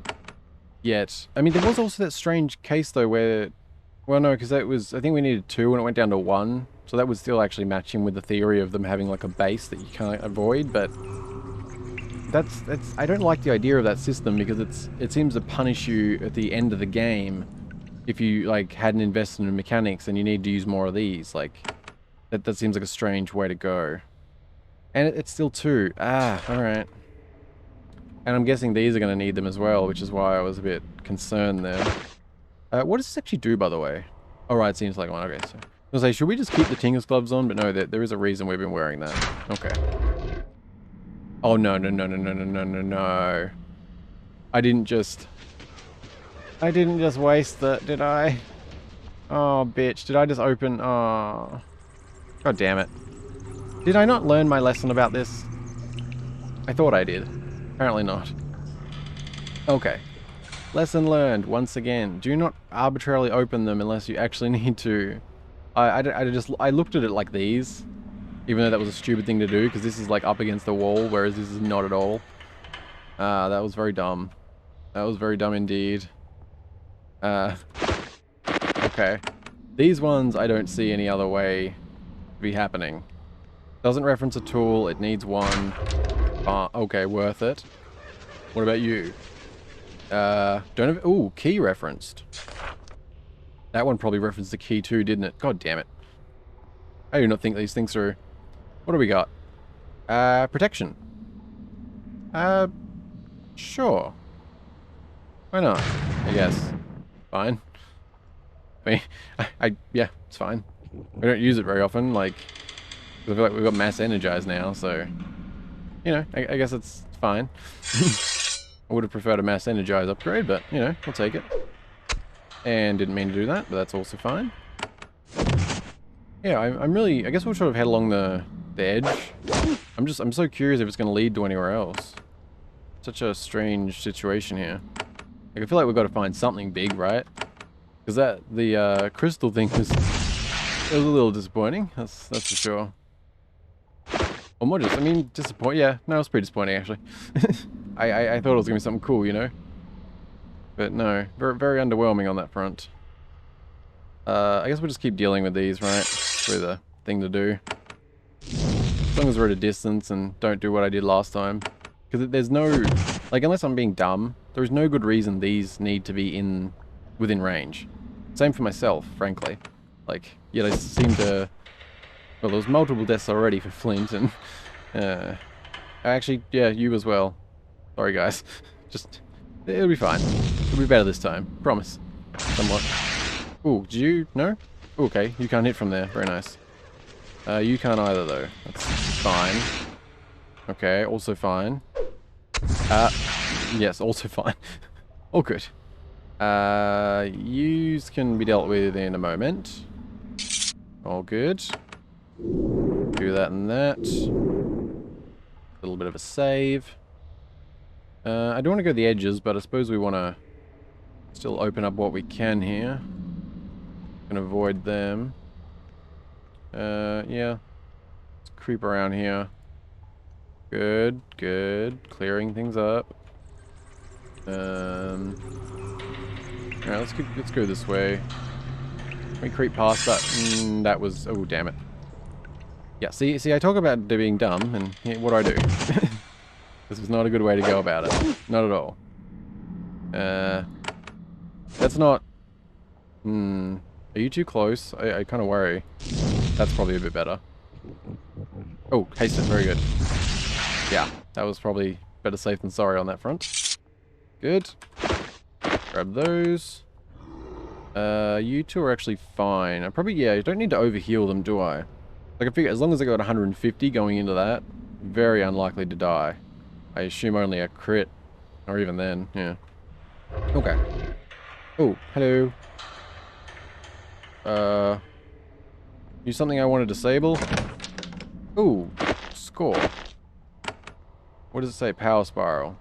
Yet, I mean, there was also that strange case though where... well, no, because that was... I think we needed 2 and it went down to 1. So that was still actually matching with the theory of them having like a base that you can't avoid, but... That's I don't like the idea of that system because it seems to punish you at the end of the game if you like hadn't invested in mechanics and you need to use more of these. Like that seems like a strange way to go. And it's still 2. Ah, alright. And I'm guessing these are going to need them as well, which is why I was a bit concerned there. What does this actually do, by the way? Alright, it seems like one. Okay, so... I was gonna say, should we just keep the Tinker's gloves on? But no, there is a reason we've been wearing that. Okay. Oh, no. I didn't just waste that, did I? Oh, bitch. Did I just open... oh. God damn it. Did I not learn my lesson about this? I thought I did. Apparently not. Okay. Lesson learned, once again. Do not arbitrarily open them unless you actually need to. I looked at it like these, even though that was a stupid thing to do, because this is like up against the wall, whereas this is not at all. That was very dumb. That was very dumb indeed. Okay. These ones, I don't see any other way to be happening. Doesn't reference a tool, it needs one. Okay, worth it. What about you? Don't have... Ooh, key referenced. That one probably referenced the key too, didn't it? God damn it. I do not think these things through. What do we got? Protection. Sure. Why not? I guess. Fine. I mean, yeah, it's fine. We don't use it very often, like... I feel like we've got mass energized now, so... You know, I guess it's fine. I would have preferred a mass energize upgrade, but, you know, we'll take it. And didn't mean to do that, but that's also fine. Yeah, I'm really... I guess we'll sort of head along the edge. I'm so curious if it's going to lead to anywhere else. Such a strange situation here. Like, I feel like we've got to find something big, right? Because the crystal thing was a little disappointing, that's for sure. Or more just, I mean, disappointing. Yeah, no, it was pretty disappointing, actually. I thought it was going to be something cool, you know? But no, very, very underwhelming on that front. I guess we'll just keep dealing with these, right? It's probably the thing to do. As long as we're at a distance and don't do what I did last time. Because there's no... Like, unless I'm being dumb, there is no good reason these need to be within range. Same for myself, frankly. Like, yet I seem to... Well, there was multiple deaths already for Flint, and... actually, yeah, you as well. Sorry, guys. Just... It'll be fine. It'll be better this time. Promise. Somewhat. Ooh, did you... No? Ooh, okay, you can't hit from there. Very nice. You can't either, though. That's fine. Okay, also fine. Yes, also fine. All good. Yous can be dealt with in a moment. All good. Do that and that. A little bit of a save. I don't want to go the edges, but I suppose we want to still open up what we can here. Can avoid them. Yeah. Let's creep around here. Good, good. Clearing things up. Alright, let's go this way. Can we creep past that? That was... Oh, damn it. Yeah, see, I talk about being dumb, and what do I do? This is not a good way to go about it. Not at all. That's not... Are you too close? I kind of worry. That's probably a bit better. Oh, hasten, very good. Yeah, that was probably better safe than sorry on that front. Good. Grab those. You two are actually fine. I probably, yeah, you don't need to overheal them, do I? Like, I figure as long as I got 150 going into that, very unlikely to die. I assume only a crit. Or even then, yeah. Okay. Oh, hello. Use something I want to disable. Ooh, score. What does it say? Power spiral.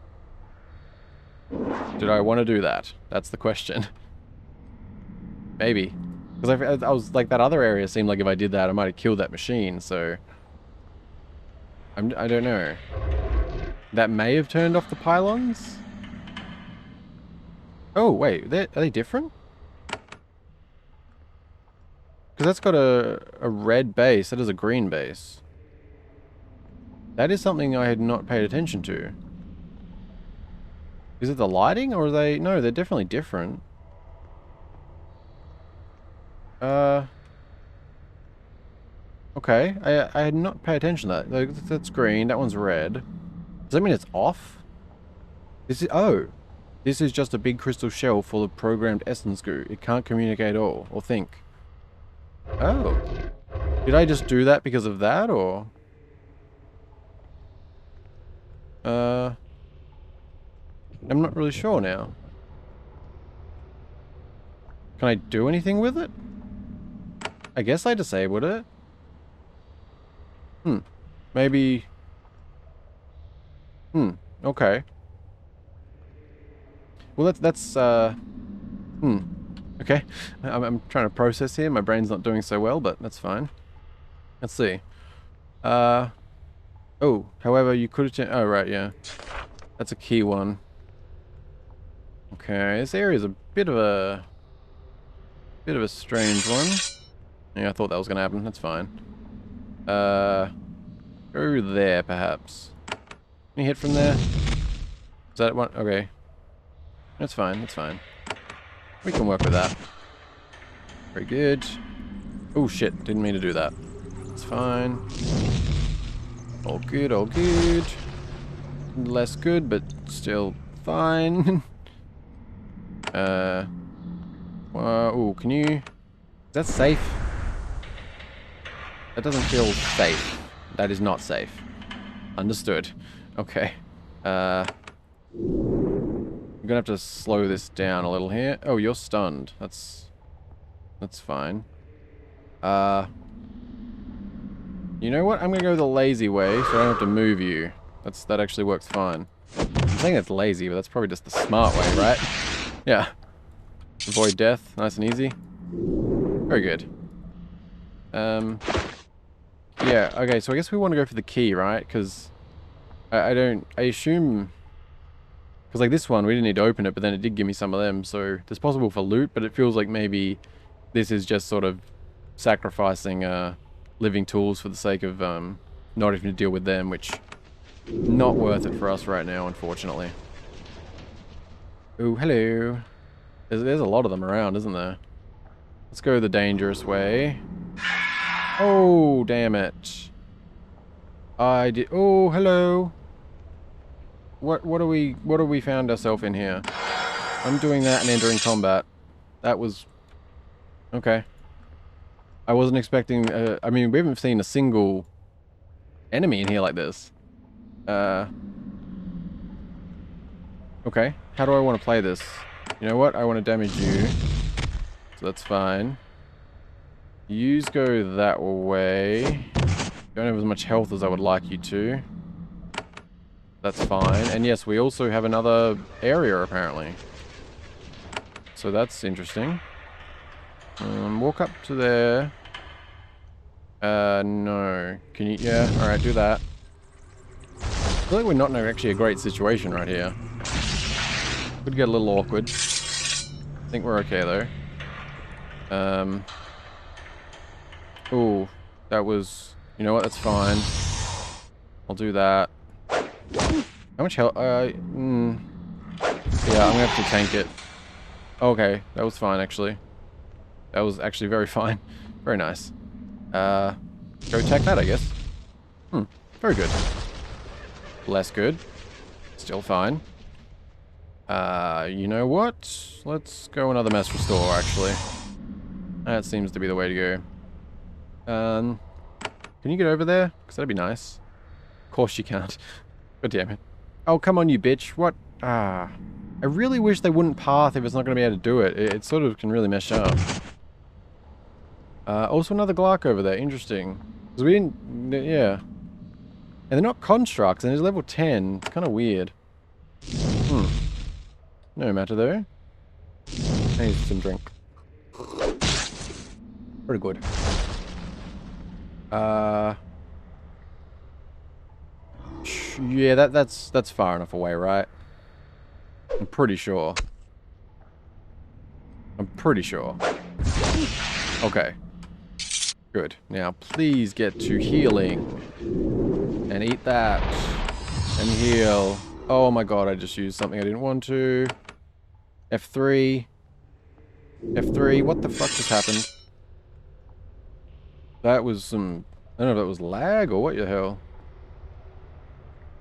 Did I want to do that? That's the question. Maybe. Because I was like, that other area seemed like if I did that, I might have killed that machine, so... I don't know. That may have turned off the pylons? Oh, wait, are they different? Because that's got a red base, that is a green base. That is something I had not paid attention to. Is it the lighting, or are they... No, they're definitely different. Okay, I had not paid attention to that. That's green, that one's red. Does that mean it's off? Oh. This is just a big crystal shell full of programmed essence goo. It can't communicate or think. Oh. Did I just do that because of that, or... I'm not really sure now. Can I do anything with it? I guess I disabled it. Maybe... okay. Well, that's okay. I'm trying to process here. My brain's not doing so well, but that's fine. Let's see. Oh, however, you could have... Oh, right, yeah. That's a key one. Okay, this area is a bit of a... Bit of a strange one. Yeah, I thought that was going to happen. That's fine. Go there, perhaps. Can you hit from there? Is that one? Okay. That's fine, that's fine. We can work with that. Very good. Oh shit, didn't mean to do that. It's fine. All good, all good. Less good, but still fine. Oh, can you... Is that safe? That doesn't feel safe. That is not safe. Understood. Okay. I'm gonna have to slow this down a little here. Oh, you're stunned. That's fine. You know what? I'm gonna go the lazy way, so I don't have to move you. That actually works fine. I'm saying that's lazy, but that's probably just the smart way, right? Yeah. Avoid death, nice and easy. Very good. Yeah, okay, so I guess we want to go for the key, right? Because I assume... Because like this one, we didn't need to open it, but then it did give me some of them, so it's possible for loot, but it feels like maybe this is just sort of sacrificing living tools for the sake of not having to deal with them, which not worth it for us right now, unfortunately. Oh, hello. There's a lot of them around, isn't there? Let's go the dangerous way. Oh, damn it. I did... Oh, hello. What do we found ourselves in here? I'm doing that and entering combat. That was... Okay. I wasn't expecting... I mean, we haven't seen a single enemy in here like this. Okay. How do I want to play this? You know what? I want to damage you. So that's fine. Yous go that way. Don't have as much health as I would like you to. That's fine. And yes, we also have another area, apparently. So that's interesting. Walk up to there. No. Can you... Yeah, alright, do that. I feel like we're not in actually a great situation right here. Could get a little awkward. I think we're okay, though. Ooh, that was... You know what, that's fine. I'll do that. How much health? Yeah, I'm gonna have to tank it. Okay, that was fine, actually. That was actually very fine. Very nice. Go attack that, I guess. Very good. Less good. Still fine. You know what? Let's go another mass restore, actually. That seems to be the way to go. Can you get over there? Because that'd be nice. Of course you can't. God damn it. Oh, come on, you bitch. What? I really wish they wouldn't path if it's not going to be able to do it. It sort of can really mess up. Also another Glark over there. Interesting. Because we didn't... Yeah. And they're not constructs, and it's level 10. It's kind of weird. No matter, though. I need some drink. Pretty good. Yeah, that's far enough away, right? I'm pretty sure. I'm pretty sure. Okay. Good. Now, please get to healing. And eat that. And heal. Oh my god, I just used something I didn't want to. F3. F3. What the fuck just happened? That was some... I don't know if that was lag or what the hell.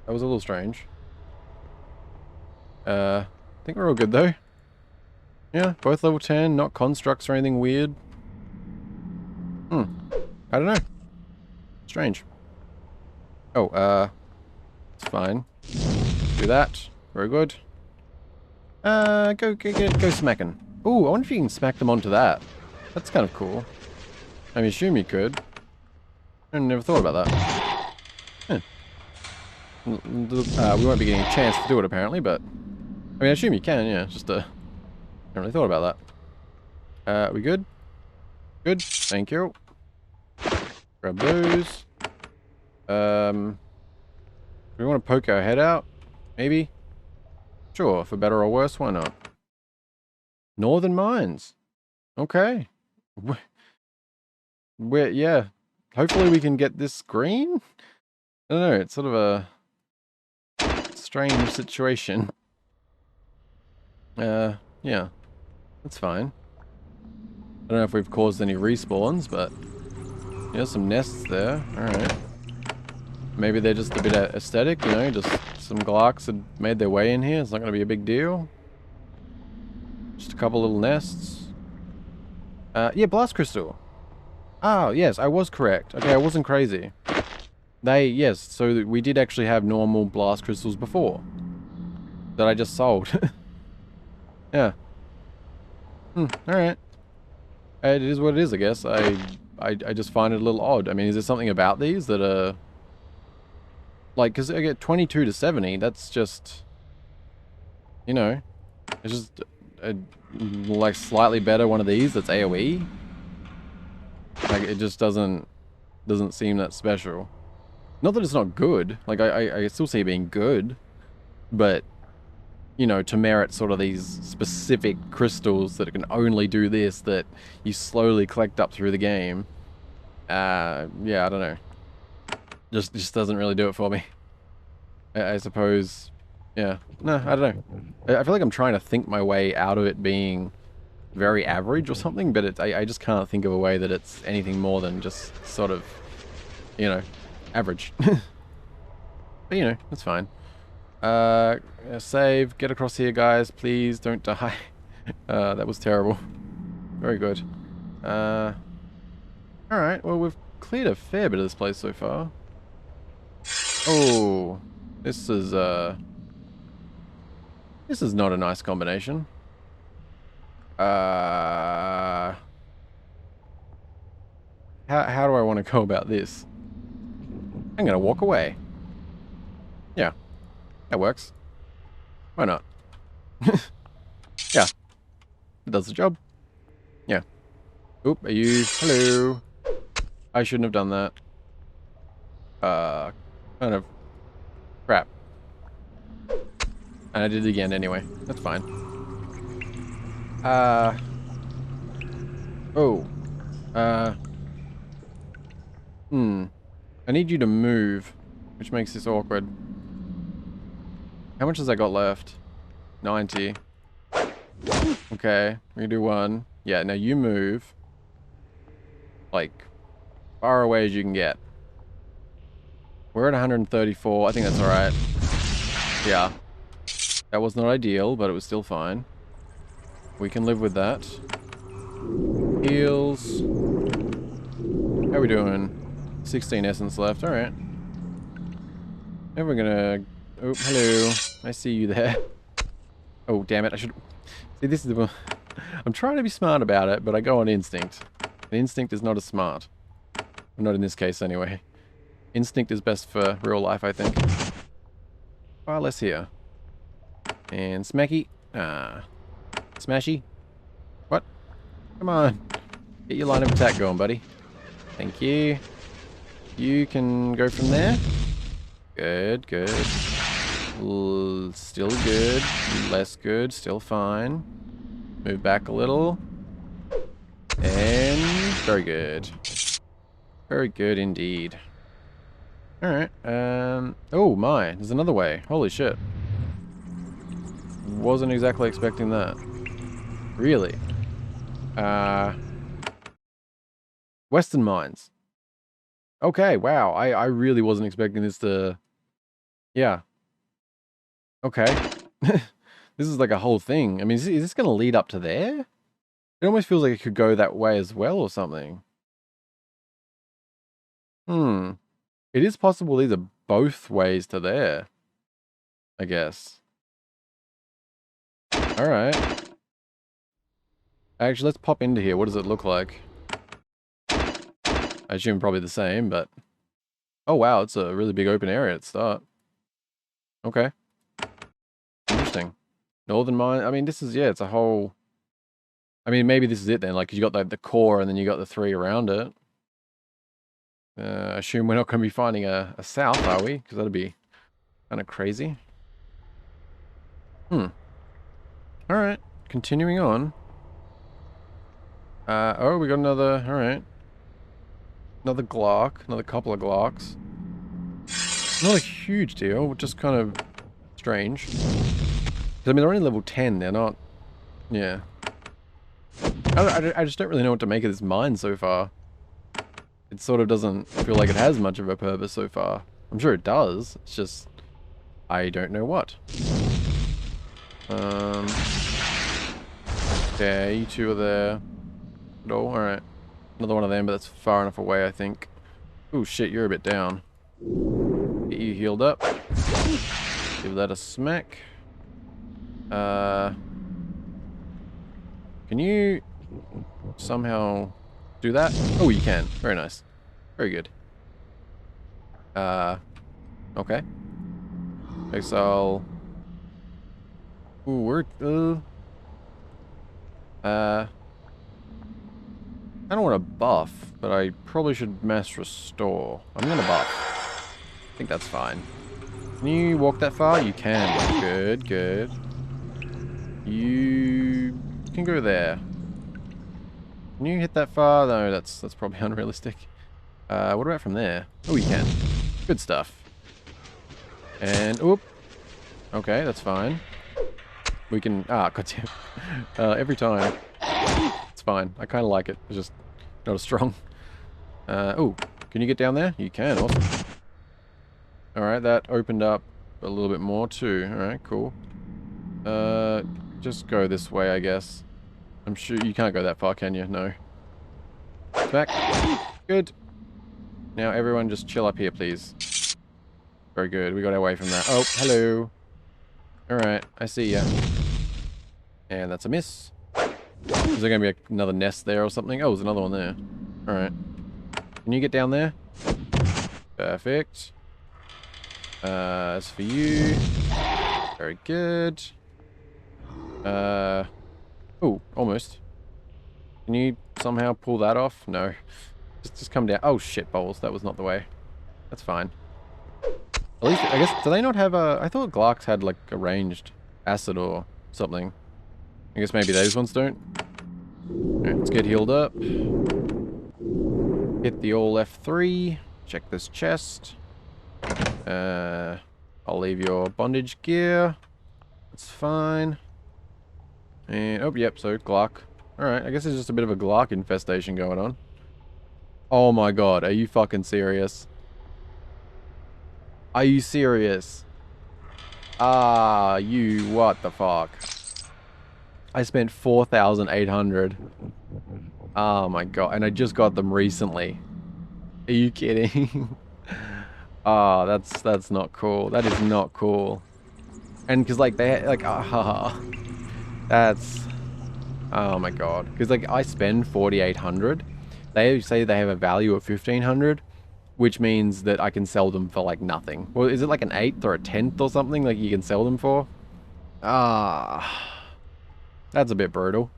That was a little strange. I think we're all good though. Yeah, both level 10, not constructs or anything weird. I don't know. Strange. Oh, it's fine. Do that. Very good. Go smacking. Ooh, I wonder if you can smack them onto that. That's kind of cool. I mean, assume you could. I never thought about that. We won't be getting a chance to do it, apparently, but... I mean, I assume you can, yeah. Just, haven't really thought about that. We good? Good. Thank you. Grab those. Do we want to poke our head out? Maybe? Sure, for better or worse, why not? Northern Mines. Okay. Yeah. Hopefully we can get this green? I don't know, it's sort of a strange situation. Yeah. That's fine. I don't know if we've caused any respawns, but yeah, some nests there. Alright. Maybe they're just a bit aesthetic, you know, just some Glarks had made their way in here. It's not going to be a big deal. Just a couple little nests. Yeah, Blast Crystal. Oh, yes, I was correct. Okay, I wasn't crazy. Yes, so we did actually have normal Blast Crystals before. That I just sold. Yeah. Alright. It is what it is, I guess. I just find it a little odd. I mean, is there something about these that are... Like, because I get 22 to 70, that's just... You know, it's just... like, slightly better one of these that's AoE. Like, it just doesn't seem that special. Not that it's not good. Like, I still see it being good. But, you know, to merit sort of these specific crystals that can only do this, that you slowly collect up through the game. Yeah, I don't know. Just doesn't really do it for me. I suppose. Yeah. No, I don't know. I feel like I'm trying to think my way out of it being very average or something, but I just can't think of a way that it's anything more than just sort of, you know, average. But, you know, that's fine. Save. Get across here, guys. Please don't die. That was terrible. Very good. Alright. Well, we've cleared a fair bit of this place so far. Oh. This is not a nice combination. How do I want to go about this? I'm gonna walk away. Yeah. That works. Why not? Yeah. It does the job. Yeah. Oop, are you... Hello. I shouldn't have done that. Kind of... Crap. And I did it again anyway. That's fine. Oh. I need you to move, which makes this awkward. How much has I got left? 90. Okay, we do one. Yeah, now you move. Like, far away as you can get. We're at 134. I think that's alright. Yeah. That was not ideal, but it was still fine. We can live with that. Heals. How are we doing? 16 essence left. Alright. Now we're gonna... Oh, hello. I see you there. Oh, damn it. I should... See, this is the... I'm trying to be smart about it, but I go on instinct. And instinct is not as smart. Not in this case, anyway. Instinct is best for real life, I think. Far less here. And smacky. Smashy. What? Come on. Get your line of attack going, buddy. Thank you. You can go from there. Good, good. Still good. Less good. Still fine. Move back a little. And very good. Very good indeed. Alright. Oh my, there's another way. Holy shit. Wasn't exactly expecting that. Really? Western Mines. Okay, wow. I really wasn't expecting this to... Yeah. Okay. This is like a whole thing. I mean, is this going to lead up to there? It almost feels like it could go that way as well or something. It is possible these are both ways to there. I guess. Alright. Actually, let's pop into here. What does it look like? I assume probably the same, but... Oh wow, it's a really big open area at the start. Okay. Interesting. Northern Mine. I mean, this is, yeah, it's a whole... I mean, maybe this is it then. Like, you got the core and then you got the 3 around it. I assume we're not going to be finding a south, are we? Because that'd be kind of crazy. Alright. Continuing on. Oh, we got another, alright. Another Glock, another couple of Glocks. Not a huge deal, just kind of strange. 'Cause, I mean, they're only level 10, they're not, yeah. I just don't really know what to make of this mine so far. It sort of doesn't feel like it has much of a purpose so far. I'm sure it does, it's just, I don't know what. Okay, you two are there. No, alright. Another one of them, but that's far enough away, I think. Ooh, shit, you're a bit down. Get you healed up. Give that a smack. Can you somehow do that? Oh, you can. Very nice. Very good. Okay. Exile. Ooh, we're, I don't want to buff, but I probably should mass restore. I'm gonna buff. I think that's fine. Can you walk that far? You can. Good, good. You can go there. Can you hit that far? No, that's probably unrealistic. What about from there? Oh, you can. Good stuff. And, oop. Okay, that's fine. We can, goddamn. Every time. It's fine. I kind of like it. It's just not as strong. Oh, can you get down there? You can. Awesome. Alright, that opened up a little bit more too. Alright, cool. Just go this way, I guess. I'm sure you can't go that far, can you? No. Back. Good. Now everyone just chill up here, please. Very good. We got away from that. Oh, hello. Alright, I see ya. And that's a miss. Is there going to be another nest there or something? Oh, there's another one there. Alright. Can you get down there? Perfect. As for you. Very good. Oh, almost. Can you somehow pull that off? No. Just come down. Oh, shit balls. That was not the way. That's fine. At least, I guess, do they not have a... I thought Glocks had, like, a ranged acid or something. I guess maybe those ones don't. Alright, let's get healed up. Hit the all F3. Check this chest. I'll leave your bondage gear. That's fine. And, oh, yep, so Glock. Alright, I guess there's just a bit of a Glock infestation going on. Oh my god, are you fucking serious? Are you serious? You, what the fuck? I spent 4,800. Oh my god, and I just got them recently. Are you kidding? Oh, that's not cool. That is not cool. And because like they like that's oh my god. Because like I spend 4,800. They say they have a value of 1,500, which means that I can sell them for like nothing. Well, is it like an eighth or a tenth or something? Like you can sell them for? That's a bit brutal.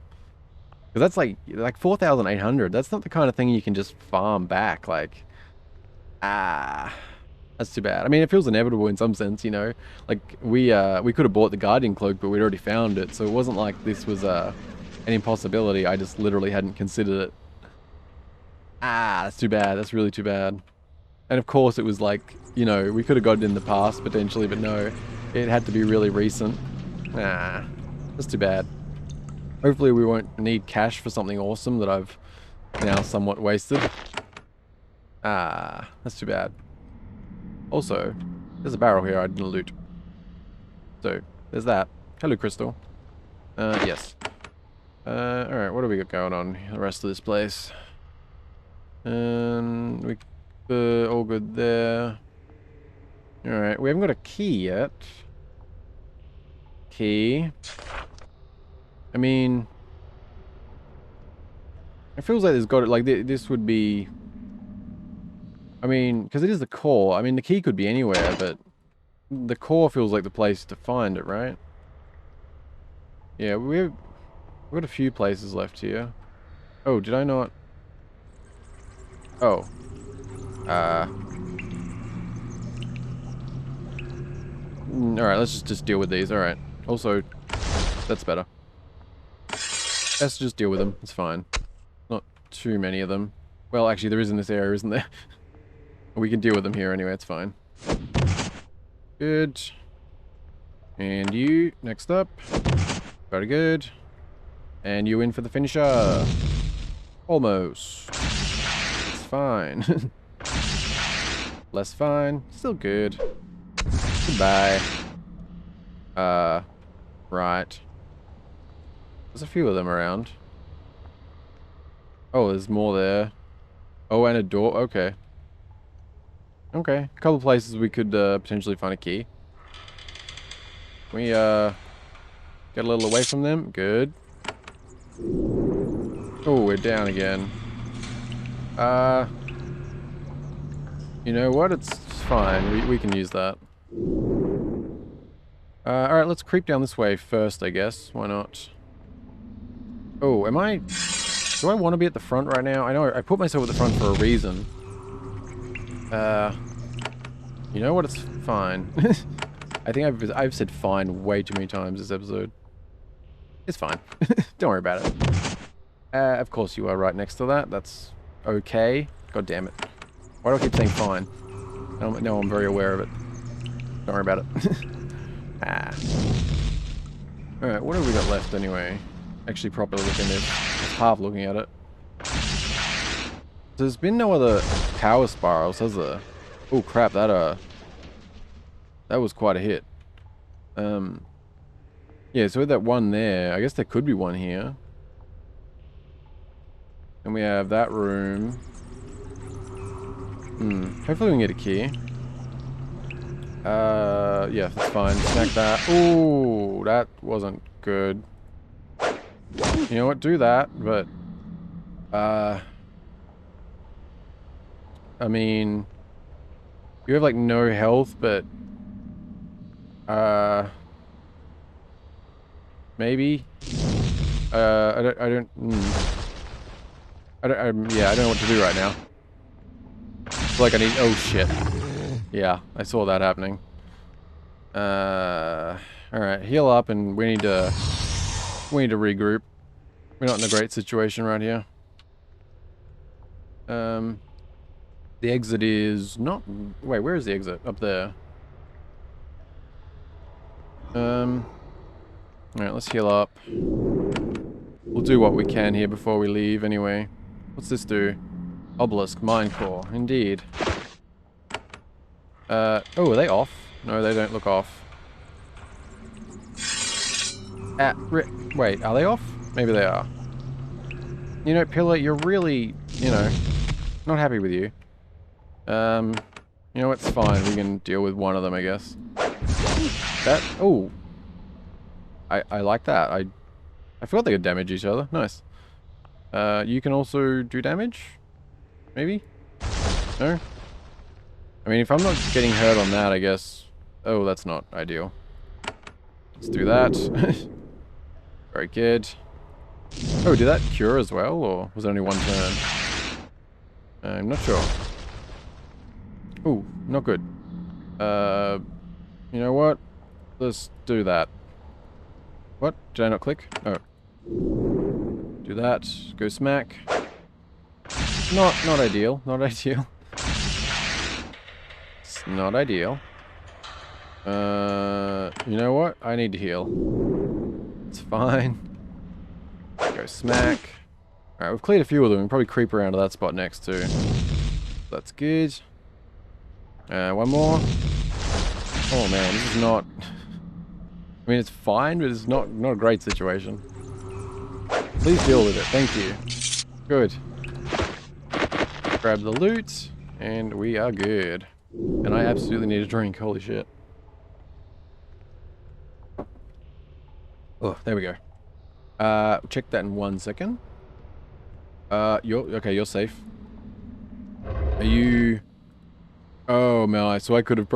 Because that's like 4,800. That's not the kind of thing you can just farm back. Like, that's too bad. I mean, it feels inevitable in some sense, you know. Like we could have bought the Guardian Cloak, but we'd already found it, so it wasn't like this was an impossibility. I just literally hadn't considered it. That's too bad. That's really too bad. And of course, it was like, you know, we could have got it in the past potentially, but no, it had to be really recent. That's too bad. Hopefully, we won't need cash for something awesome that I've now somewhat wasted. That's too bad. Also, there's a barrel here I didn't loot. So, there's that. Hello, Crystal. Yes. Alright, what do we got going on the rest of this place? We all good there. Alright, we haven't got a key yet. Key. I mean... It feels like there's got it, like this would be... I mean, because it is the core. I mean, the key could be anywhere, but the core feels like the place to find it, right? Yeah, we've got a few places left here. Oh, did I not? Oh. Alright, let's just deal with these. Alright. Also, that's better. Let's just deal with them. It's fine. too many of them. Well, actually, there is in this area, isn't there? We can deal with them here anyway, it's fine. Good. And you, next up. Very good. And you in for the finisher. Almost. It's fine. Less fine. Still good. Goodbye. Right. There's a few of them around. Oh, there's more there. Oh, and a door. Okay. Okay. A couple places we could potentially find a key. Can we get a little away from them? Good. Oh, we're down again. You know what? It's fine. We can use that. Alright, let's creep down this way first, I guess. Why not? Oh, am I... Do I want to be at the front right now? I know I put myself at the front for a reason. You know what? It's fine. I think I've said fine way too many times this episode. It's fine. Don't worry about it. Of course you are right next to that. That's okay. God damn it. Why do I keep saying fine? No, I'm very aware of it. Don't worry about it. Alright, what have we got left anyway? Actually properly looking at this. Just half looking at it. There's been no other power spirals, has there? Oh crap, that was quite a hit. Yeah, so with that one there, I guess there could be one here. And we have that room. Hopefully we can get a key. Yeah, that's fine. Snack that. Ooh, that wasn't good. You know what? Do that, but... I mean... You have, like, no health, but... Maybe? I don't... yeah, I don't know what to do right now. I feel like I need... Oh, shit. Yeah, I saw that happening. Alright, heal up and we need to regroup. We're not in a great situation right here. The exit is not... Wait, where is the exit? Up there. Alright, let's heal up. We'll do what we can here before we leave anyway. What's this do? Obelisk, Mine Core. Indeed. Oh, are they off? No, they don't look off. Wait, are they off? Maybe they are. You know, Pillar, you're really, you know, not happy with you. You know, it's fine. We can deal with one of them, I guess. That, oh. I like that. I forgot they could damage each other. Nice. You can also do damage? Maybe? No? I mean, if I'm not getting hurt on that, I guess... Oh, that's not ideal. Let's do that. Very good. Oh, did that cure as well, or was it only one turn? I'm not sure. Ooh, not good. You know what? Let's do that. What? Did I not click? Oh. Do that. Go smack. Not ideal. Not ideal. It's not ideal. You know what? I need to heal. It's fine. Go smack. Alright, we've cleared a few of them. We can probably creep around to that spot next too. That's good. One more. Oh man, this is not... I mean, it's fine, but it's not a great situation. Please deal with it. Thank you. Good. Grab the loot, and we are good. And I absolutely need a drink. Holy shit. Oh, there we go. Check that in 1 second. You're safe. Are you... Oh my, so I could have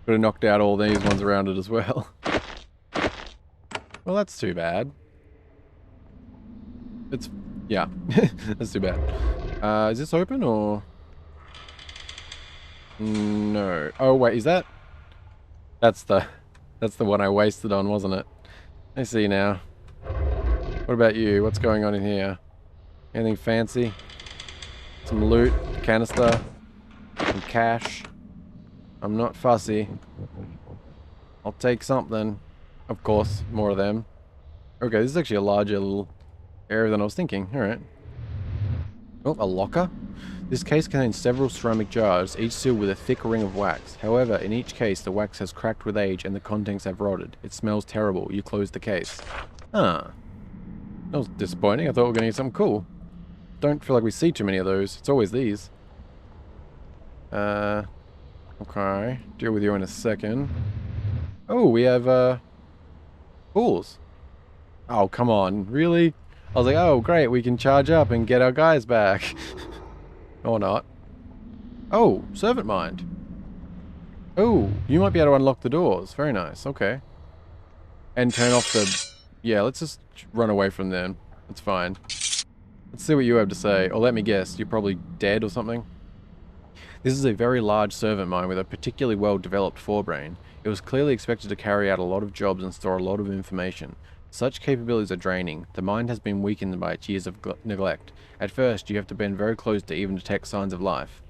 knocked out all these ones around it as well. Well, that's too bad. It's... yeah. That's too bad. Is this open, or...? No. Oh, wait, is that... That's the one I wasted on, wasn't it? I see now. What about you? What's going on in here? Anything fancy? Some loot, canister, some cash. I'm not fussy. I'll take something. Of course, more of them. Okay, this is actually a larger little area than I was thinking. Alright. Oh, a locker? This case contains several ceramic jars, each sealed with a thick ring of wax. However, in each case, the wax has cracked with age and the contents have rotted. It smells terrible. You close the case. Ah. That was disappointing. I thought we were going to get something cool. Don't feel like we see too many of those. It's always these. Okay. Deal with you in a second. Oh, we have, pools. Oh, come on. Really? I was like, oh, great. We can charge up and get our guys back. Or not. Oh, servant mind. Oh, you might be able to unlock the doors. Very nice. Okay. And turn off the... Yeah, let's just run away from them. That's fine. Let's see what you have to say. Or let me guess, you're probably dead or something? This is a very large servant mind with a particularly well-developed forebrain. It was clearly expected to carry out a lot of jobs and store a lot of information. Such capabilities are draining. The mind has been weakened by its years of neglect. At first, you have to bend very close to even detect signs of life.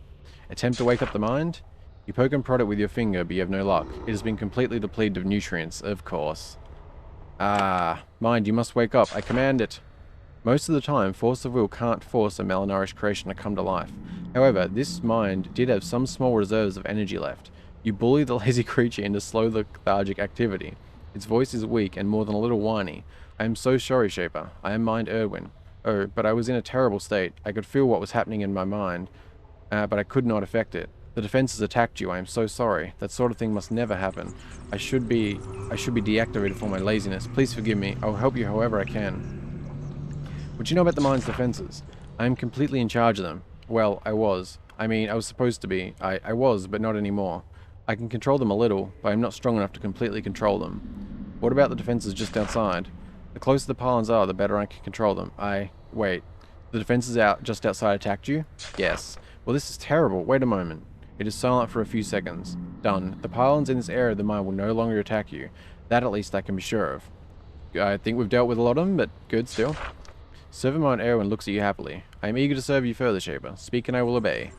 Attempt to wake up the mind? You poke and prod it with your finger, but you have no luck. It has been completely depleted of nutrients, of course. Ah, mind, you must wake up. I command it. Most of the time, force of will can't force a malnourished creation to come to life. However, this mind did have some small reserves of energy left. You bully the lazy creature into slow lethargic activity. Its voice is weak and more than a little whiny. I am so sorry, Shaper. I am Mind Erwin. Oh, but I was in a terrible state. I could feel what was happening in my mind, but I could not affect it. The defenses attacked you. I am so sorry. That sort of thing must never happen. I should be deactivated for my laziness. Please forgive me. I will help you however I can. What do you know about the mind's defenses? I am completely in charge of them. Well, I was. I mean, I was supposed to be. I was, but not anymore. I can control them a little, but I'm not strong enough to completely control them. What about the defenses just outside? The closer the pylons are, the better I can control them. Wait. The defenses just outside attacked you? Yes. Well, this is terrible. Wait a moment. It is silent for a few seconds. Done. The pylons in this area of the mine will no longer attack you. That at least I can be sure of. I think we've dealt with a lot of them, but good still. Servant Mind Erwin looks at you happily. I am eager to serve you further, Shaper. Speak and I will obey.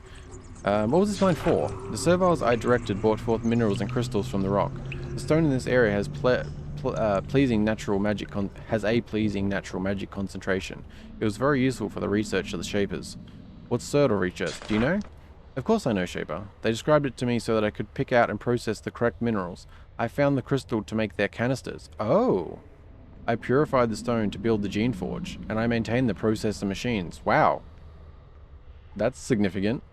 What was this mine for? The serviles I directed brought forth minerals and crystals from the rock. The stone in this area has pleasing natural magic concentration. It was very useful for the research of the Shapers. What's Surdle research? Do you know? Of course I know, Shaper. They described it to me so that I could pick out and process the correct minerals. I found the crystal to make their canisters. Oh! I purified the stone to build the Geneforge, and I maintained the processor machines. Wow. That's significant.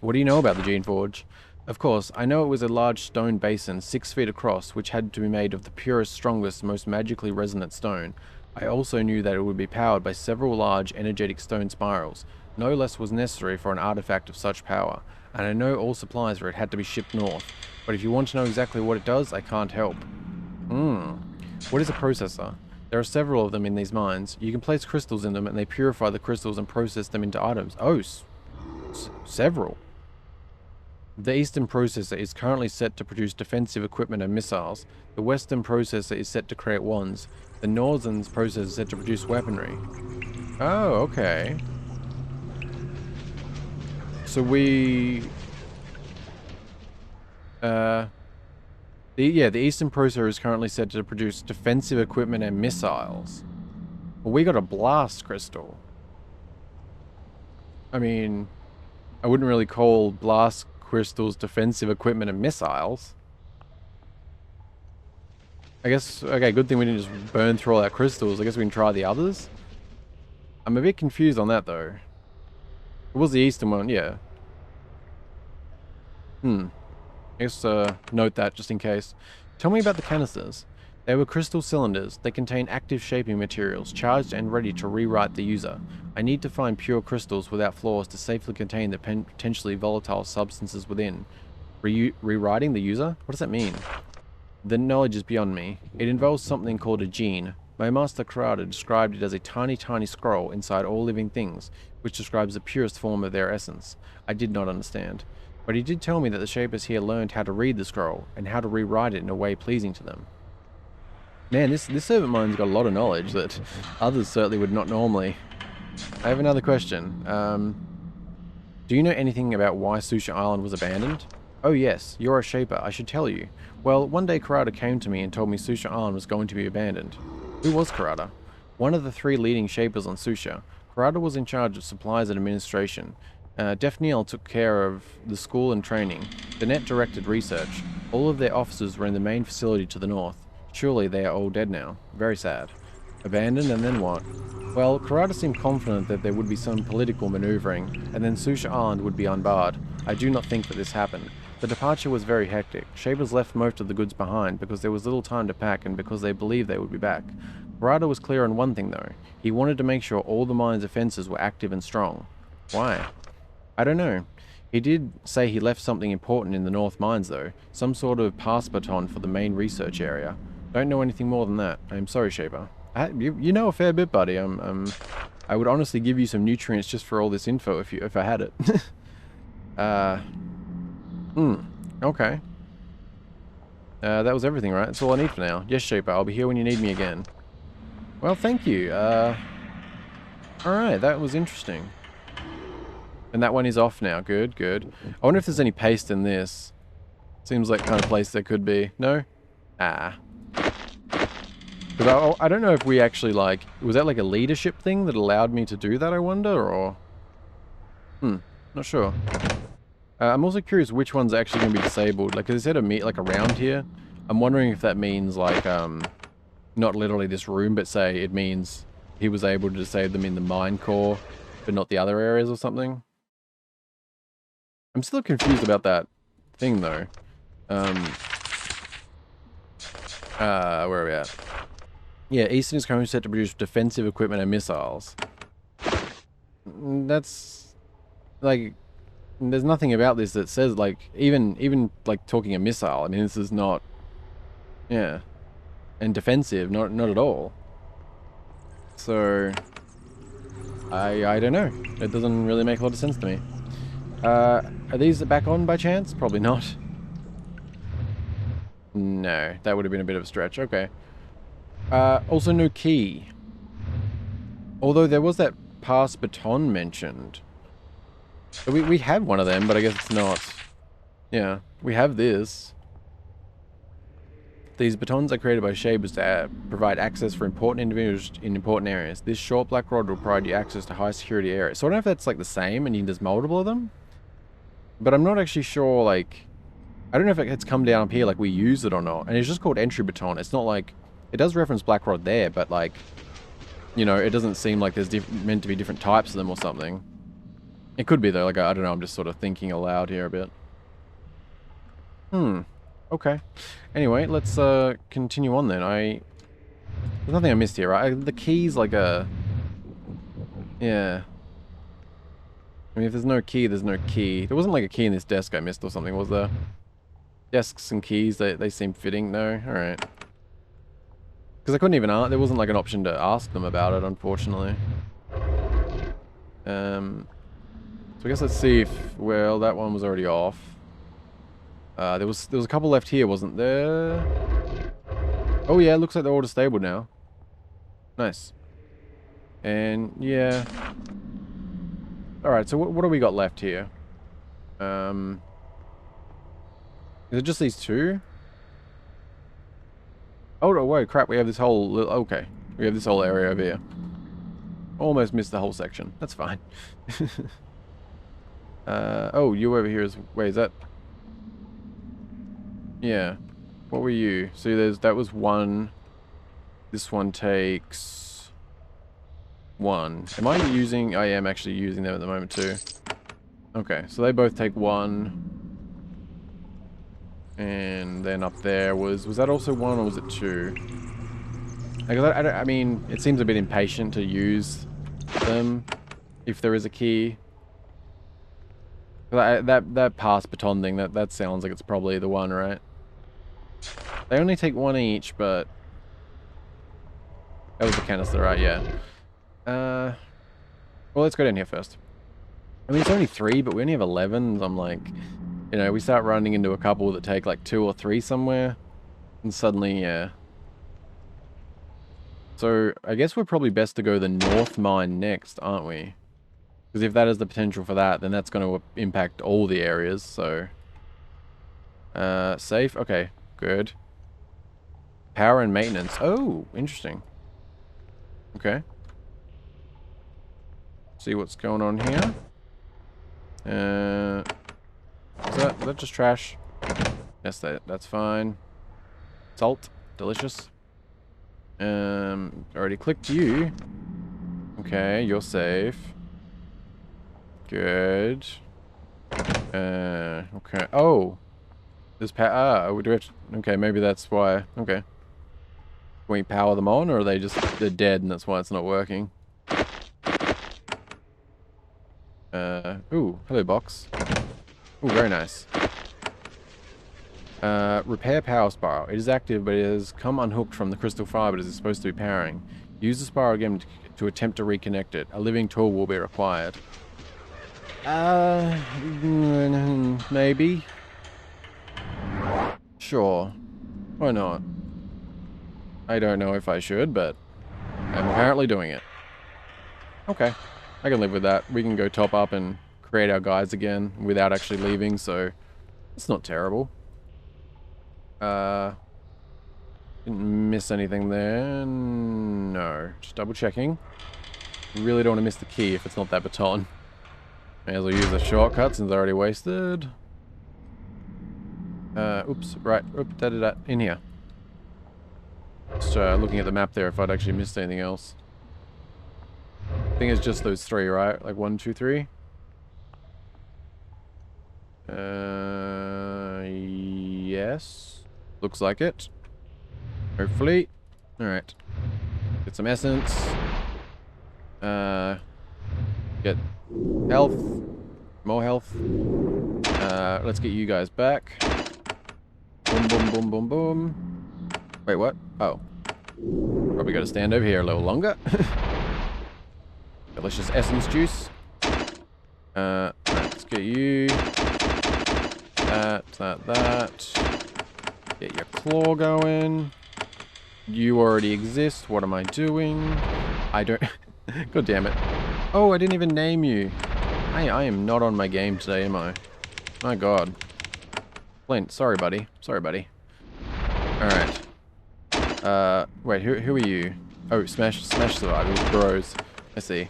What do you know about the Geneforge? Of course, I know it was a large stone basin 6 feet across, which had to be made of the purest, strongest, most magically resonant stone. I also knew that it would be powered by several large, energetic stone spirals. No less was necessary for an artifact of such power, and I know all supplies for it had to be shipped north. But if you want to know exactly what it does, I can't help. What is a processor? There are several of them in these mines. You can place crystals in them, and they purify the crystals and process them into items. Oh, several. The Eastern processor is currently set to produce defensive equipment and missiles. The Western processor is set to create wands. The Northern processor is set to produce weaponry. Oh, okay. So the Eastern processor is currently set to produce defensive equipment and missiles. Well, we got a blast crystal. I mean, I wouldn't really call blast crystals defensive equipment and missiles. I guess, okay, good thing we didn't just burn through all our crystals. I guess we can try the others. I'm a bit confused on that, though. It was the Eastern one, yeah. I guess, note that just in case. Tell me about the canisters. They were crystal cylinders. They contain active shaping materials, charged and ready to rewrite the user. I need to find pure crystals without flaws to safely contain the potentially volatile substances within. Rewriting the user? What does that mean? The knowledge is beyond me. It involves something called a gene. My master Karada described it as a tiny, tiny scroll inside all living things, which describes the purest form of their essence. I did not understand. But he did tell me that the Shapers here learned how to read the scroll, and how to rewrite it in a way pleasing to them. Man, this servant mind's got a lot of knowledge that others certainly would not normally I have another question. Do you know anything about why Susha Island was abandoned? Oh yes, you're a Shaper, I should tell you. Well, one day Karada came to me and told me Susha Island was going to be abandoned. Who was Karada? One of the 3 leading Shapers on Susha. Karada was in charge of supplies and administration. Defniel took care of the school and training. The net directed research. All of their officers were in the main facility to the north. Surely they are all dead now. Very sad. Abandoned, and then what? Well, Karada seemed confident that there would be some political maneuvering, and then Susha Island would be unbarred. I do not think that this happened. The departure was very hectic. Shapers left most of the goods behind because there was little time to pack and because they believed they would be back. Karada was clear on one thing though. He wanted to make sure all the mine's defenses were active and strong. Why? I don't know. He did say he left something important in the North Mines though. Some sort of pass baton for the main research area. Don't know anything more than that. I'm sorry, Shaper. You know a fair bit, buddy. I would honestly give you some nutrients just for all this info if I had it. Okay. That was everything, right? That's all I need for now. Yes, Shaper, I'll be here when you need me again. Well, thank you. Alright, that was interesting. And that one is off now. Good, good. I wonder if there's any paste in this. Seems like the kind of place there could be. No? Ah. Because I don't know if we actually, like... Was that like a leadership thing that allowed me to do that, I wonder, or... Not sure. I'm also curious which one's actually going to be disabled. Like, because it said like around here. I'm wondering if that means, like, not literally this room, but say it means he was able to disable them in the mine core, but not the other areas or something. I'm still confused about that thing, though. Where are we at? Yeah, Eastern is currently set to produce defensive equipment and missiles. That's... like... There's nothing about this that says, like, even like, talking a missile, I mean, this is not... Yeah. And defensive, not at all. So... I don't know. It doesn't really make a lot of sense to me. Are these back on by chance? Probably not. No, that would have been a bit of a stretch. Okay. Also no key. Although there was that pass baton mentioned. We had one of them, but I guess it's not. Yeah, we have this. These batons are created by Shapers to provide access for important individuals in important areas. This short black rod will provide you access to high security areas. So I don't know if that's like the same and there's multiple of them. But I'm not actually sure, like... I don't know if it's come down up here like we use it or not. And it's just called entry baton. It's not like... It does reference black rod there, but like... You know, it doesn't seem like there's meant to be different types of them or something. It could be though, like I don't know, I'm just sort of thinking aloud here a bit. Okay. Anyway, let's continue on then. There's nothing I missed here, right? The key's like a... Yeah. I mean, if there's no key, there's no key. There wasn't like a key in this desk I missed or something, was there? Desks and keys, they seem fitting. No? Alright. Because I couldn't even ask, there wasn't like an option to ask them about it, unfortunately. So I guess let's see if, well, that one was already off. There was a couple left here, wasn't there? Oh yeah, it looks like they're all disabled now. Nice. And yeah. Alright, so what do we got left here? Is it just these two? Oh no, whoa, crap, we have this whole, okay. We have this whole area over here. Almost missed the whole section. That's fine. Oh, you over here is, wait, is that? Yeah. What were you? So that was one. This one takes one. Am I using, I am actually using them at the moment too. Okay, so they both take one. And then up there was that also one or was it two? I mean, it seems a bit impatient to use them if there is a key. That pass baton thing, that sounds like it's probably the one, right? They only take one each, but... That was the canister, right? Yeah. Well, let's go down here first. I mean, it's only 3, but we only have 11. I'm like... You know, we start running into a couple that take like 2 or 3 somewhere. And suddenly, yeah. So I guess we're probably best to go the north mine next, aren't we? Because if that has the potential for that, then that's going to impact all the areas, so... safe? Okay, good. Power and maintenance. Oh, interesting. Okay. See what's going on here. Is that just trash? Yes, that's fine. Salt. Delicious. Already clicked you. Okay, you're safe. Good. Okay. Oh. There's okay, maybe that's why. Okay. Can we power them on, or are they're dead and that's why it's not working? Ooh, hello box. Ooh, very nice. Repair power spiral. It is active, but it has come unhooked from the crystal fiber it is supposed to be powering. Use the spiral again to attempt to reconnect it. A living tool will be required. Maybe. Sure. Why not? I don't know if I should, but I'm apparently doing it. Okay. I can live with that. We can go top up and create our guides again without actually leaving, so it's not terrible. Didn't miss anything there. No. Just double checking. Really don't want to miss the key if it's not that baton. May as well use the shortcut since I already wasted. Oops, right. Oop, in here. Just looking at the map there if I'd actually missed anything else. I think it's just those three, right? Like 1, 2, 3. Yes. Looks like it. Hopefully. Alright. Get some essence. Get health. More health. Let's get you guys back. Boom, boom, boom, boom, boom. Wait, what? Oh. Probably gotta stand over here a little longer. Delicious essence juice. Right, let's get you. That. Get your claw going. You already exist. What am I doing? I don't... God damn it. Oh, I didn't even name you. I am not on my game today, am I? My god. Flint, sorry, buddy. Sorry, buddy. Alright. Wait, who are you? Oh, Smash Survivors, bros. I see.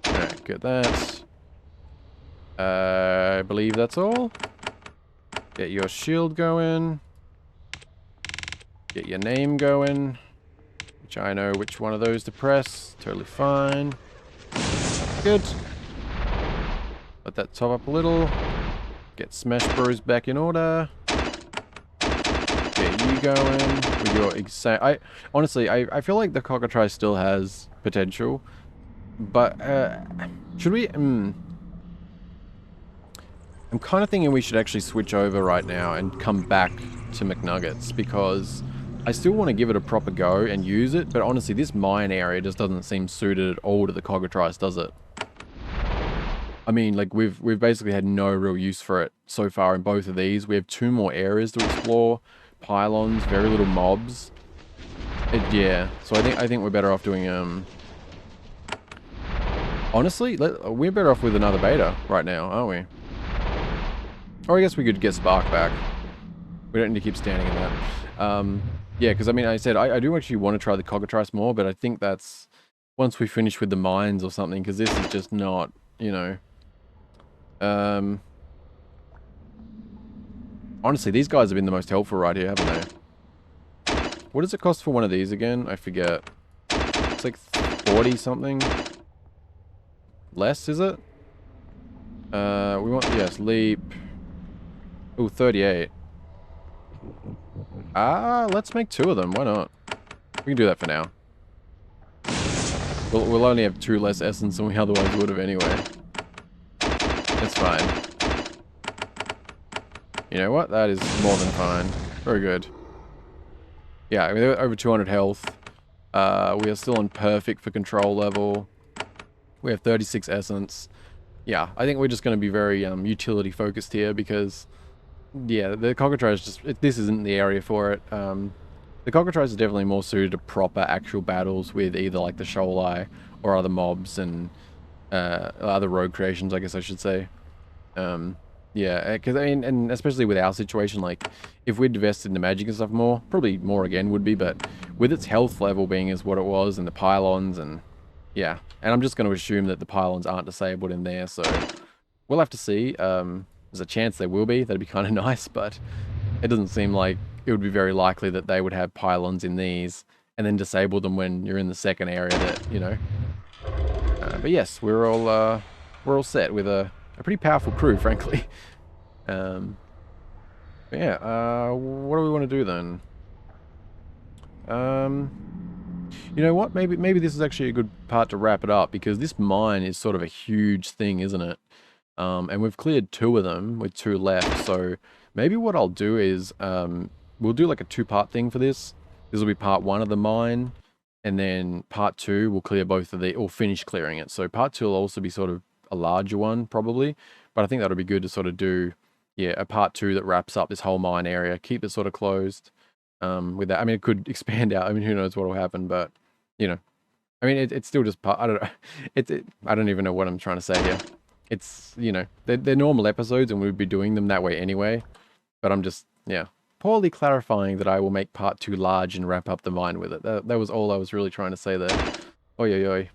Alright, get that. I believe that's all. Get your shield going. Get your name going. Which I know which one of those to press. Totally fine. Good. Let that top up a little. Get Smash Bros back in order. Get you going with your insane... honestly, I feel like the cockatrice still has potential. But, should we... I'm kind of thinking we should actually switch over right now and come back to McNuggets, because I still want to give it a proper go and use it, but honestly, this mine area just doesn't seem suited at all to the cockatrice, does it? I mean, like, we've basically had no real use for it so far in both of these. We have 2 more areas to explore, pylons, very little mobs. Yeah, so I think we're better off doing, honestly, we're better off with another beta right now, aren't we? Or I guess we could get Spark back. We don't need to keep standing in that. Yeah, because I mean, I said, I do actually want to try the cockatrice more, but I think that's once we finish with the mines or something, because this is just not, you know. Honestly, these guys have been the most helpful right here, haven't they? What does it cost for one of these again? I forget. It's like 40 something. Less, is it? We want, yes, leap. Ooh, 38. Let's make 2 of them. Why not? We can do that for now. We'll only have 2 less essence than we otherwise would have anyway. That's fine. You know what? That is more than fine. Very good. Yeah, I mean, over 200 health. We are still on perfect for control level. We have 36 essence. Yeah, I think we're just going to be very utility focused here because... Yeah, the cockatrice just... this isn't the area for it. The cockatrice is definitely more suited to proper actual battles with either like the Shoalai or other mobs and other rogue creations, I guess I should say. Um, yeah, because I mean, and especially with our situation, like if we'd invested in the magic and stuff more, probably more again would be, but with its health level being as what it was and the pylons and yeah, and I'm just going to assume that the pylons aren't disabled in there, so we'll have to see. There's a chance they will be. That'd be kind of nice, but it doesn't seem like it would be very likely that they would have pylons in these and then disable them when you're in the second area that, you know. But yes, we're all set with a pretty powerful crew, frankly. Um, but yeah, what do we want to do then? You know what? Maybe this is actually a good part to wrap it up because this mine is sort of a huge thing, isn't it? And we've cleared 2 of them with 2 left. So maybe what I'll do is we'll do like a 2-part thing for this. This will be part 1 of the mine, and then part 2 we'll clear both of the or finish clearing it. So part 2 will also be sort of a larger one probably, but I think that'll be good to sort of do, yeah, a part 2 that wraps up this whole mine area. Keep it sort of closed. With that, I mean, it could expand out. I mean, who knows what will happen, but you know, I mean, it's still just part. I don't know. I don't even know what I'm trying to say here. It's, you know, they're normal episodes and we'd be doing them that way anyway. But I'm just, yeah, poorly clarifying that I will make part 2 large and wrap up the mine with it. That was all I was really trying to say there. Oi, oi, oi.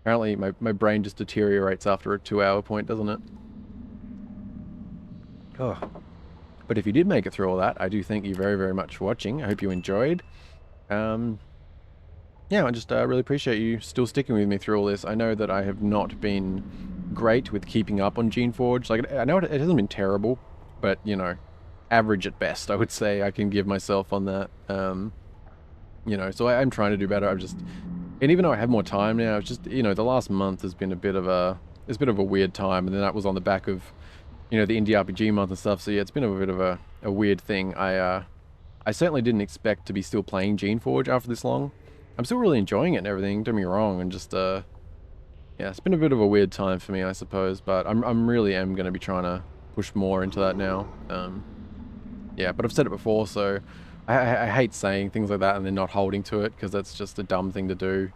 Apparently my brain just deteriorates after a 2-hour point, doesn't it? Oh. But if you did make it through all that, I do thank you very, very much for watching. I hope you enjoyed. Yeah, I just really appreciate you still sticking with me through all this. I know that I have not been great with keeping up on Geneforge. Like, I know it hasn't been terrible, but, you know, average at best, I would say I can give myself on that. You know, so I'm trying to do better. And even though I have more time now, it's just, you know, the last month has been a bit of a weird time, and then that was on the back of, you know, the indie RPG month and stuff. So yeah, it's been a bit of a weird thing. I certainly didn't expect to be still playing Geneforge after this long. I'm still really enjoying it and everything, don't get me wrong, and just, yeah, it's been a bit of a weird time for me, I suppose, but I'm really am going to be trying to push more into that now. Yeah, but I've said it before, so I hate saying things like that and then not holding to it, because that's just a dumb thing to do.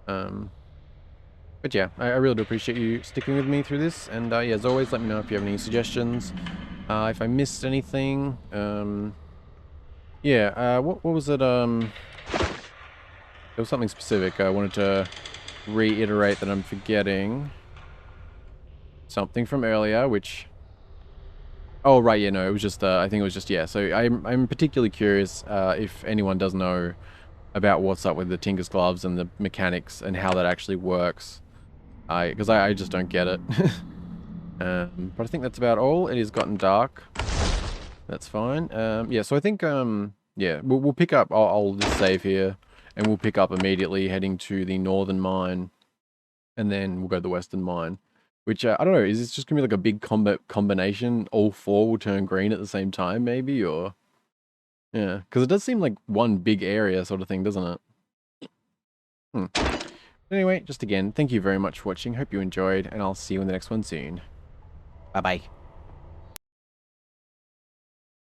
But yeah, I really do appreciate you sticking with me through this, and yeah, as always, let me know if you have any suggestions, if I missed anything. Yeah, what was it, there was something specific I wanted to reiterate that I'm forgetting. Something from earlier, which... Oh, right, yeah, no, it was just, I think it was just, yeah. So I'm particularly curious if anyone does know about what's up with the Tinker's Gloves and the mechanics and how that actually works. Because I just don't get it. But I think that's about all. It has gotten dark. That's fine. Yeah, so I think, yeah, we'll pick up, I'll just save here. And we'll pick up immediately heading to the northern mine. And then we'll go to the western mine. Which, I don't know, is this just going to be like a big combination? All 4 will turn green at the same time, maybe? Or... Yeah, because it does seem like one big area sort of thing, doesn't it? Anyway, just again, thank you very much for watching. Hope you enjoyed, and I'll see you in the next one soon. Bye-bye.